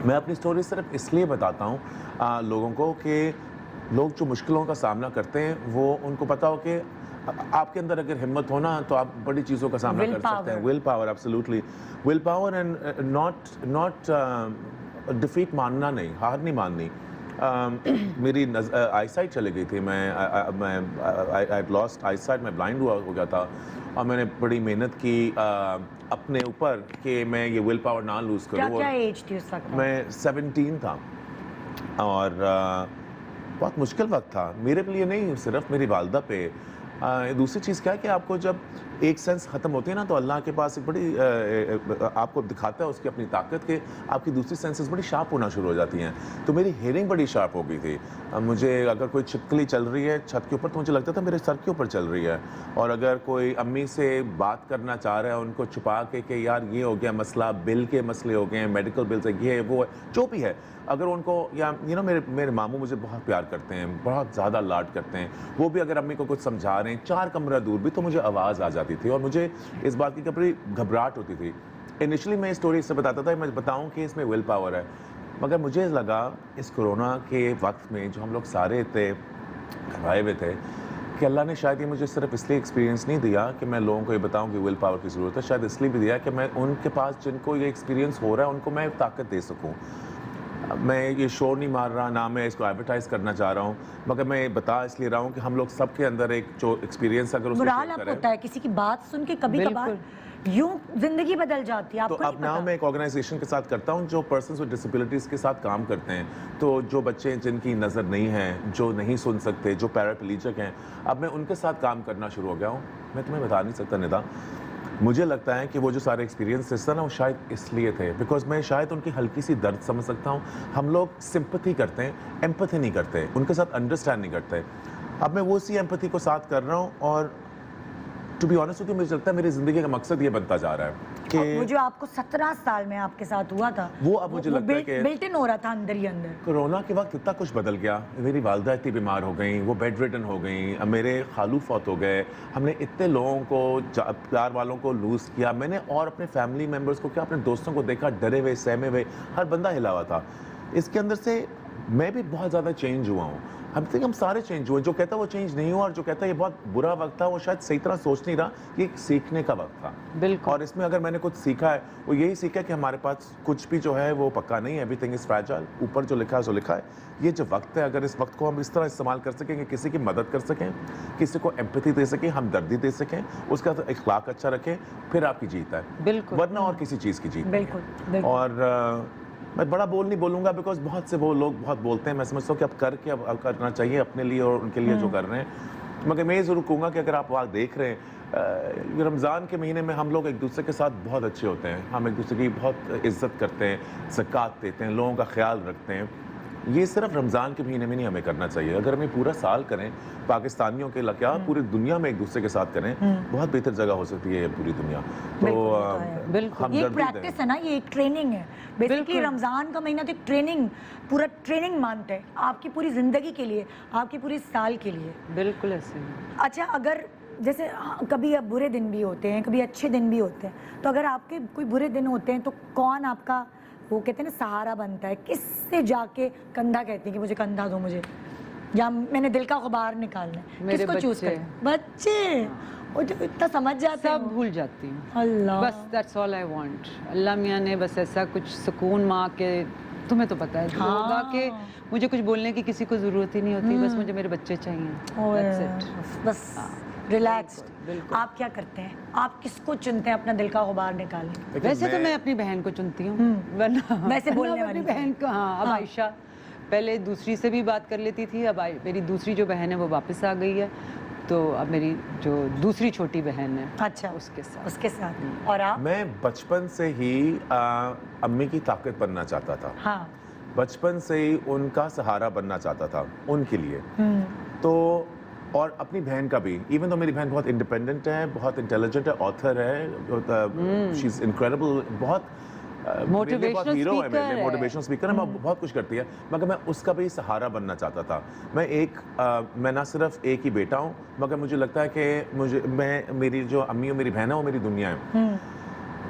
मैं अपनी स्टोरी सिर्फ इसलिए बताता हूँ लोगों को कि लोग जो मुश्किलों का सामना करते हैं वो उनको पता हो कि आपके अंदर अगर हिम्मत हो ना तो आप बड़ी चीज़ों का सामना कर सकते हैं। Will power, absolutely will power, and not defeat मानना नहीं, हार नहीं माननी। मेरी आईसाइट चली गई थी, आई लॉस्ट आईसाइट, मैं ब्लाइंड हो गया था और मैंने बड़ी मेहनत की अपने ऊपर कि मैं ये विल पावर ना लूज़ करूँ। क्या एज थी उस वक्त? मैं 17 था और बहुत मुश्किल वक्त था मेरे लिए, नहीं सिर्फ मेरी वालदा पे। दूसरी चीज़ क्या है कि आपको जब एक सेंस ख़त्म होती है ना तो अल्लाह के पास एक बड़ी आपको दिखाता है उसकी अपनी ताकत के, आपकी दूसरी सेंसेस बड़ी शार्प होना शुरू हो जाती हैं। तो मेरी हेयरिंग बड़ी शार्प हो गई थी। मुझे अगर कोई छिपकली चल रही है छत के ऊपर तो मुझे लगता था मेरे सर के ऊपर चल रही है, और अगर कोई अम्मी से बात करना चाह रहा है उनको छुपा के यार ये हो गया मसला, बिल के मसले हो गए हैं, मेडिकल बिल से ये वो है, जो भी है, अगर उनको, या मेरे मामू मुझे बहुत प्यार करते हैं, बहुत ज़्यादा लाड करते हैं, वो भी अगर अम्मी को कुछ समझा रहे हैं 4 कमरा दूर भी तो मुझे आवाज़ आ जाती थी और मुझे इस बात की कभी घबराहट होती थी। इनिशियली मैं स्टोरी इससे बताता था, मैं बताऊं कि इसमें विल पावर है, मगर मुझे लगा इस कोरोना के वक्त में जो हम लोग सारे थे घबराए हुए थे कि अल्लाह ने शायद ये मुझे सिर्फ इसलिए एक्सपीरियंस नहीं दिया कि मैं लोगों को ये बताऊं कि विल पावर की ज़रूरत है, शायद इसलिए भी दिया कि मैं उनके पास जिनको ये एक्सपीरियंस हो रहा है उनको मैं ताकत दे सकूँ। मैं ये शोर नहीं मार रहा, ना मैं इसको एडवर्टाइज करना चाह रहा हूँ, मगर मैं बता इसलिए रहा हूँ कि हम लोग सबके अंदर एक जो एक्सपीरियंस अगर उसको मुराल शेयर आपको करें। होता है किसी की बात सुन के कभी कभार यूं जिंदगी बदल जाती है, तो आपको अब नहीं नाउ पता। मैं एक ऑर्गेनाइजेशन के साथ करता हूँ जो पर्सन्स विद डिसेबिलिटीज़ के साथ काम करते हैं। तो जो बच्चे जिनकी नज़र नहीं है, जो नहीं सुन सकते, जो पैराप्लीजिक हैं, अब मैं उनके साथ काम करना शुरू हो गया हूँ। मैं तुम्हें बता नहीं सकता निदा, मुझे लगता है कि वो जो सारे एक्सपीरियंस थे ना वो शायद इसलिए थे बिकॉज मैं शायद उनकी हल्की सी दर्द समझ सकता हूँ। हम लोग सिंपैथी करते हैं, एम्पैथी नहीं करते, उनके साथ अंडरस्टैंड नहीं करते। अब मैं वो सी एम्पैथी को साथ कर रहा हूँ और टू बी ऑनेस्ट मुझे लगता है मेरी ज़िंदगी का मकसद ये बनता जा रहा है कि वो जो आपको 17 साल में आपके साथ हुआ था वो अब मुझे लगता है कि बिल्ट इन हो रहा था अंदर ही अंदर। कोरोना के वक्त इतना कुछ बदल गया। मेरी वालदा इतनी बीमार हो गई, वो बेड रिडन हो गई, मेरे खालू फौत हो गए, हमने इतने लोगों को, प्यार वालों को लूज़ किया मैंने, और अपने फैमिली मेम्बर्स को क्या, अपने दोस्तों को देखा डरे हुए, सहमे हुए, हर बंदा हिला हुआ था। इसके अंदर से मैं भी बहुत ज़्यादा चेंज हुआ हूँ। हम सारे चेंज हुए। जो कहता है वो चेंज नहीं हुआ और जो कहता है ये बहुत बुरा वक्त था वो शायद सही तरह सोच नहीं रहा। ये एक सीखने का वक्त था। बिल्कुल। और इसमें अगर मैंने कुछ सीखा है वो यही सीखा है कि हमारे पास कुछ भी जो है वो पक्का नहीं है। Everything is fragile. ऊपर जो लिखा है सो लिखा है। ये जो वक्त है अगर इस वक्त को हम इस तरह इस्तेमाल कर सकेंगे, किसी की मदद कर सकें, किसी को एम्पैथी दे सकें, हमदर्दी दे सकें, उसका तो इखलाक अच्छा रखें, फिर आपकी जीत है। बिल्कुल। वरना और किसी चीज़ की जीत। बिल्कुल। और मैं बड़ा बोल नहीं बोलूँगा बिकॉज बहुत से वो लोग बहुत बोलते हैं। मैं समझता हूँ कि अब करके अब करना चाहिए अपने लिए और उनके लिए जो कर रहे हैं। मगर मैं ये ज़रूर कहूँगा कि अगर आप वहाँ देख रहे हैं रमज़ान के महीने में हम लोग एक दूसरे के साथ बहुत अच्छे होते हैं। हम एक दूसरे की बहुत इज्जत करते हैं, ज़कात देते हैं, लोगों का ख्याल रखते हैं। ये सिर्फ रमज़ान के महीने में नहीं हमें करना चाहिए। अगर हमें पूरा साल करें, पाकिस्तानियों के क्या पूरी दुनिया में एक दूसरे के साथ करें, बहुत बेहतर जगह हो सकती है ये पूरी दुनिया। तो बिल्कुल। ये एक प्रैक्टिस है ना, ये एक ट्रेनिंग है बेसिकली। रमज़ान का महीना तो एक ट्रेनिंग, पूरा ट्रेनिंग मानते हैं आपकी पूरी ज़िंदगी के लिए, आपकी पूरी साल के लिए। बिल्कुल ऐसे। अच्छा, अगर जैसे कभी अब बुरे दिन भी होते हैं, कभी अच्छे दिन भी होते हैं, तो अगर आपके कोई बुरे दिन होते हैं तो कौन आपका वो कहते हैं ना सहारा बनता है? किससे जाके कंधा कहती है कि मुझे कंधा दो, मुझे, या मैंने दिल का गुबार निकालना है? मेरे किसको चूज बच्चे। कर? बच्चे वो जो इतना समझ जाते हैं सब भूल जाती हूँ। अल्लाह, बस दैट्स ऑल आई वांट। अल्लाह मियाँ ने बस ऐसा कुछ सुकून माँ के, तुम्हें तो पता है हाँ। होगा कि मुझे कुछ बोलने की किसी को ज़रूरत ही नहीं होती। बस मुझे मेरे बच्चे चाहिए। That's it। बस रिलैक्स्ड। बिल्कुल। आप क्या करते हैं? आप किसको चुनते हैं अपना दिल का गुबार निकालने? लेकिन वैसे तो मैं अपनी बहन को चुनती हूँ, वरना वैसे बोलने वरना वाली अपनी बहन को। हाँ, अब हाँ। आयशा पहले दूसरी से भी बात कर लेती थी, अब मेरी दूसरी जो बहन है वो वापस आ गई है, तो अब मेरी जो दूसरी छोटी बहन है अच्छा, उसके साथ। और आप? मैं बचपन से ही अम्मी की ताकत बनना चाहता था। हाँ। बचपन से ही उनका सहारा बनना चाहता था उनके लिए। तो और अपनी बहन का भी, इवन तो मेरी बहन बहुत इंडिपेंडेंट है, बहुत इंटेलिजेंट है, ऑथर है, शी इज इनक्रेडिबल, बहुत मोटिवेशनल हीरो है, स्पीकर है। मोटिवेशनल स्पीकर है, बहुत कुछ करती है। मगर मैं उसका भी सहारा बनना चाहता था। मैं ना सिर्फ एक ही बेटा हूँ, मगर मुझे लगता है कि मेरी जो अम्मी और मेरी बहन है वो मेरी दुनिया है।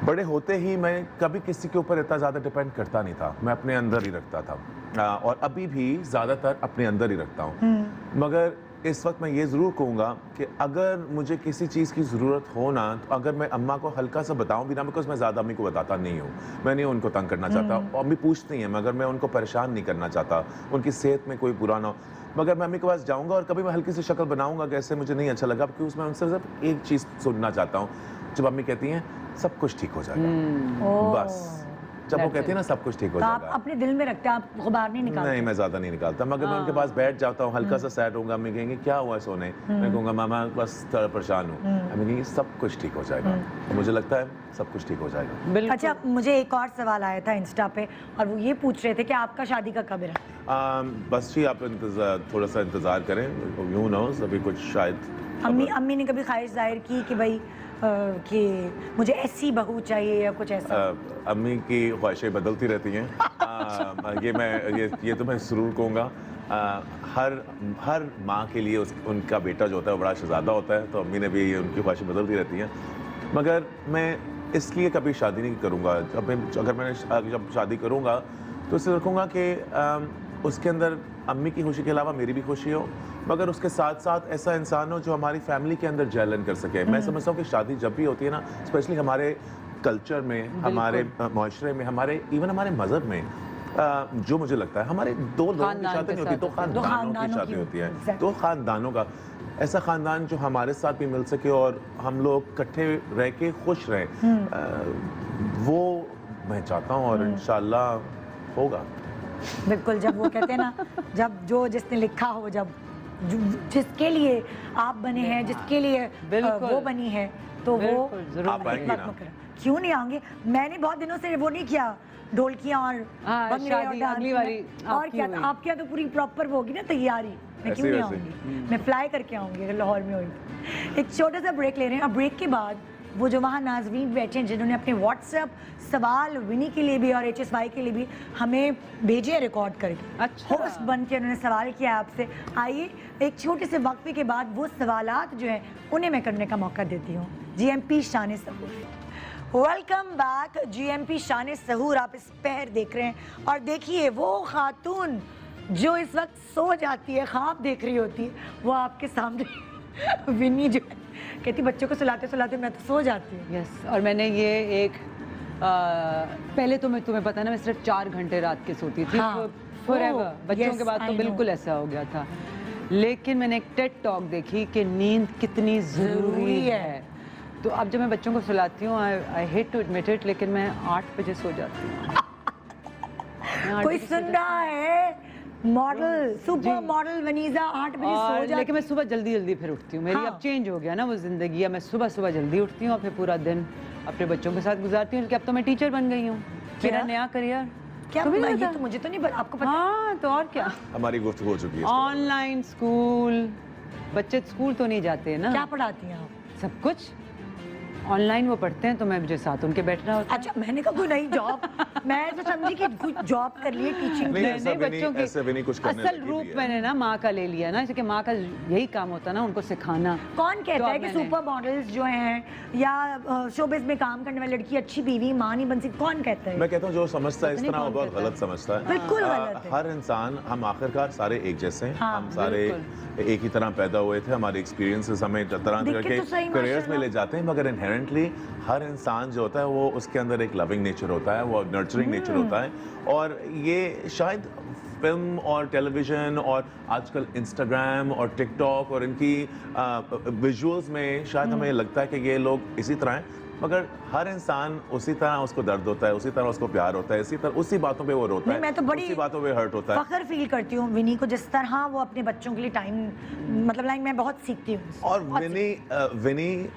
बड़े होते ही मैं कभी किसी के ऊपर इतना ज़्यादा डिपेंड करता नहीं था, मैं अपने अंदर ही रखता था और अभी भी ज़्यादातर अपने अंदर ही रखता हूँ। मगर इस वक्त मैं ये ज़रूर कहूँगा कि अगर मुझे किसी चीज़ की ज़रूरत हो ना, तो अगर मैं अम्मा को हल्का सा बताऊँ भी ना, बिकॉज मैं ज़्यादा अम्मी को बताता नहीं हूँ, मैं नहीं उनको तंग करना चाहता, और अम्मी पूछती हैं मगर मैं उनको परेशान नहीं करना चाहता, उनकी सेहत में कोई बुरा ना हो। मगर मैं अम्मी के पास जाऊँगा और कभी मैं हल्की सी शक्ल बनाऊँगा कैसे मुझे नहीं अच्छा लगा, क्योंकि उसमें उनसे सिर्फ एक चीज़ सुनना चाहता हूँ, जब अम्मी कहती हैं सब कुछ ठीक हो जाएगा, बस जब वो कहती है ना सब कुछ ठीक हो तो आप जाएगा। अपने दिल में रखते हैं, आप बाहर नहीं निकालते? नहीं, मैं ज़्यादा नहीं निकालता, मगर मैं उनके पास बैठ जाता हूँ, हल्का सा सैड होऊंगा, अम्मी कहेंगे क्या हुआ सोने, मैं कहूँगा मामा बस थोड़ा परेशान हूँ, अम्मी कहेंगे सब कुछ ठीक हो जाएगा, मुझे लगता है सब कुछ ठीक हो जाएगा। बिल्कुल। अच्छा, मुझे एक और सवाल आया था इंस्टा पे, और वो ये पूछ रहे थे कि आपका शादी का कब है? बस जी आप थोड़ा सा इंतज़ार करें, यूँ नोज़ अभी कुछ शायद। अम्मी ने कभी ख्वाहिश जाहिर की कि भाई कि मुझे ऐसी बहू चाहिए या कुछ ऐसा? अम्मी की ख्वाहिशें बदलती रहती हैं, ये तो मैं ज़रूर कहूँगा। हर माँ के लिए उनका बेटा जो होता है वो बड़ा शहज़ादा होता है, तो अम्मी ने भी उनकी ख्वाहिशें बदलती रहती हैं, मगर मैं इसलिए कभी शादी नहीं करूँगा। जब शादी करूँगा तो इसे रखूँगा कि उसके अंदर अम्मी की खुशी के अलावा मेरी भी खुशी हो, मगर उसके साथ साथ ऐसा इंसान हो जो हमारी फैमिली के अंदर जैलन कर सके। मैं समझता हूँ कि शादी जब भी होती है ना, स्पेशली हमारे कल्चर में, हमारे माशरे में, इवन हमारे मज़हब में, जो मुझे लगता है हमारे दो लोगों की शादी नहीं होती, दो खानदानों की शादी होती है, दो खानदानों का ऐसा खानदान जो हमारे साथ भी मिल सके और हम लोग इकट्ठे रह के खुश रहें, वो मैं चाहता हूँ और इंशाल्लाह होगा। बिल्कुल, जब वो कहते हैं ना, जब जो जिसने लिखा हो, जब जिसके लिए आप बने हैं, जिसके लिए वो बनी है, तो वो आप आएंगे ना? क्यों नहीं आएंगे? मैंने बहुत दिनों से वो नहीं किया, ढोलकियां और भंगड़े और शादी डांस अगली बारी और क्या आपके यहाँ तो पूरी प्रॉपर वो होगी ना तैयारी, मैं क्यों नहीं आऊंगी? मैं फ्लाई करके आऊंगी अगर लाहौर में हुई। एक छोटा सा ब्रेक ले रहे हैं, और ब्रेक के बाद वो जो वहाँ नाज़रीन बैठे हैं जिन्होंने अपने व्हाट्सएप सवाल विनी के लिए भी और HSY के लिए भी हमें भेजे रिकॉर्ड करके, अच्छा। होस्ट बन के उन्होंने सवाल किया आपसे। आइए एक छोटे से वक्फे के बाद वो सवालात जो हैं उन्हें मैं करने का मौका देती हूँ। GMP शान सहूर, वेलकम बैक। GMP शान सहूर आप इस पहर देख रहे हैं, और देखिए वो खातून जो इस वक्त सो जाती है, ख्वाब देख रही होती है, वो आपके सामने विनी जो है कहती बच्चों को सुलाते सुलाते मैं तो सो जाती हूँ। यस, और मैंने ये एक पहले तो मैं तुम्हें पता ना, मैं सिर्फ 4 घंटे रात के सोती थी, हाँ। फॉरएवर। बच्चों yes, के बाद तो I know. बिल्कुल ऐसा हो गया था, लेकिन मैंने एक टेड टॉक देखी कि नींद कितनी ज़रूरी है। तो अब जब मैं बच्चों को सुलाती हूँ, I hate to admit it, लेकिन मैं 8 बजे सो जाती हूँ। कोई सुन रहा है? मॉडल, सुपर मॉडल वनीजा 8 बजे सो जाती है। लेकिन मैं सुबह जल्दी जल्दी फिर उठती हूँ, मेरी हाँ। अब चेंज हो गया ना वो ज़िंदगी। अब मैं सुबह सुबह जल्दी उठती हूँ और फिर पूरा दिन अपने बच्चों के साथ गुजारती हूँ, क्योंकि अब तो मैं टीचर बन गई हूँ, मेरा नया करियर। क्या तुम्हें नहीं ये पता? तो मुझे तो नहीं पता, आपको पता? हाँ, तो और क्या, हमारी गुफ्तगू हो चुकी है। ऑनलाइन स्कूल, बच्चे स्कूल तो नहीं जाते हैं ना, क्या पढ़ाती हैं आप? सब कुछ ऑनलाइन वो पढ़ते हैं, तो मैं मुझे साथ उनके बैठना होता है। अच्छा, मैंने कहा कोई नई जॉब, मैं तो समझी कि कुछ जॉब कर लिए टीचिंग नहीं, की। ऐसा भी नहीं, ऐसे भी नहीं, कुछ करने असल लगी रूप भी है। मैंने ना माँ का ले लिया ना, क्योंकि माँ का यही काम होता है ना, उनको सिखाना। कौन कहता है कि मैंने- सुपर मॉडल्स जो हैं या शोबिज में काम करने वाली लड़की अच्छी बीवी माँ नहीं बन सकती? कौन कहता है? मैं कहता हूँ जो समझता है इस पता नहीं तरह वो कौन बहुत कहता है। गलत समझता है। बिल्कुल गलत है। हर इंसान, हम आखिरकार सारे एक जैसे हैं, हाँ, हम सारे एक ही तरह पैदा हुए थे, हमारे एक्सपीरियंसेस हमें तरह दिक्कत तरह के तो सही करियर्स में माशाल्लाह। ले जाते हैं, मगर इनहेरेंटली हर इंसान जो होता है वो उसके अंदर एक लविंग नेचर होता है, वो नर्चरिंग नेचर होता है, और ये शायद फिल्म और टेलीविज़न और आजकल इंस्टाग्राम और टिकटॉक और इनकी विजुअल्स में शायद हमें लगता है कि ये लोग इसी तरह हैं, मगर हर इंसान उसी तरह उसको दर्द होता है, उसी तरह उसको प्यार होता है, इसी तरह उसी बातों पे वो रोता नहीं, है, मैं तो बड़ी उसी बातों पे हर्ट होता है। फख्र फील करती हूँ विनी को, जिस तरह वो अपने बच्चों के लिए टाइम, मतलब लाइक मैं बहुत सीखती हूँ। और विनी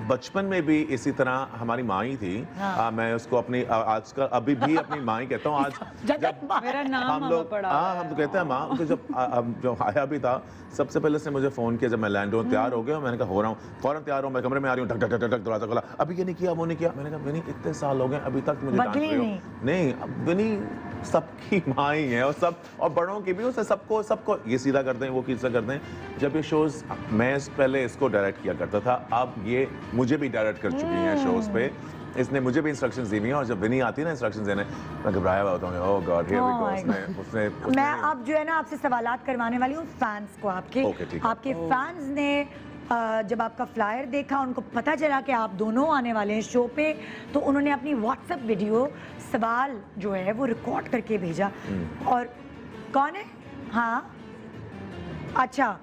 बचपन में भी इसी तरह हमारी माँ ही थी। हाँ। मैं उसको अपनी आजकल अभी भी अपनी माँ ही कहता हूँ। आज जब तक माँ- मेरा नाम हम मामा लोग, पड़ा हाँ, हम तो कहते हैं माँ। तो जब आया भी था, सबसे पहले उसने मुझे फ़ोन किया जब मैं लैंड हूँ, तैयार हो गया, मैंने कहा हो रहा हूँ, फ़ौरन तैयार हूँ, मैं कमरे में आ रही हूँ, ठक ठक ठक ठक दरवाजा खोला, अभी ये नहीं किया वो नहीं किया। मैंने कहा विनी इतने साल हो गए अभी तक मुझे डांट बदली रही हो। नहीं। नहीं, अब विनी सबकी माँ ही है, और सब, और बड़ों की भी, उसे सबको ये सीधा कर दें, वो सीधा कर दें। जब ये शोज, मैं पहले इसको डायरेक्ट किया करता था, अब ये मुझे भी डायरेक्ट कर चुकी हैं शोज पे। इसने मुझे भी इंस्ट्रक्शंस दी हुई हैं, और जब विनी आती है ना इंस्ट्रक्शंस देने, मैं घबराया हुआ होता हूँ, ओह गॉड हियर वी गो। उसने मैं अब जो है ना आपसे सवालात करवाने वाली हूँ फैंस को, आपके Okay, ठीक है। आपके फैंस ने जब आपका फ्लायर देखा, उनको पता चला कि आप दोनों आने वाले हैं शो पे, तो उन्होंने अपनी व्हाट्सएप वीडियो सवाल जो है वो रिकॉर्ड करके भेजा। और कौन है? हाँ, अच्छा,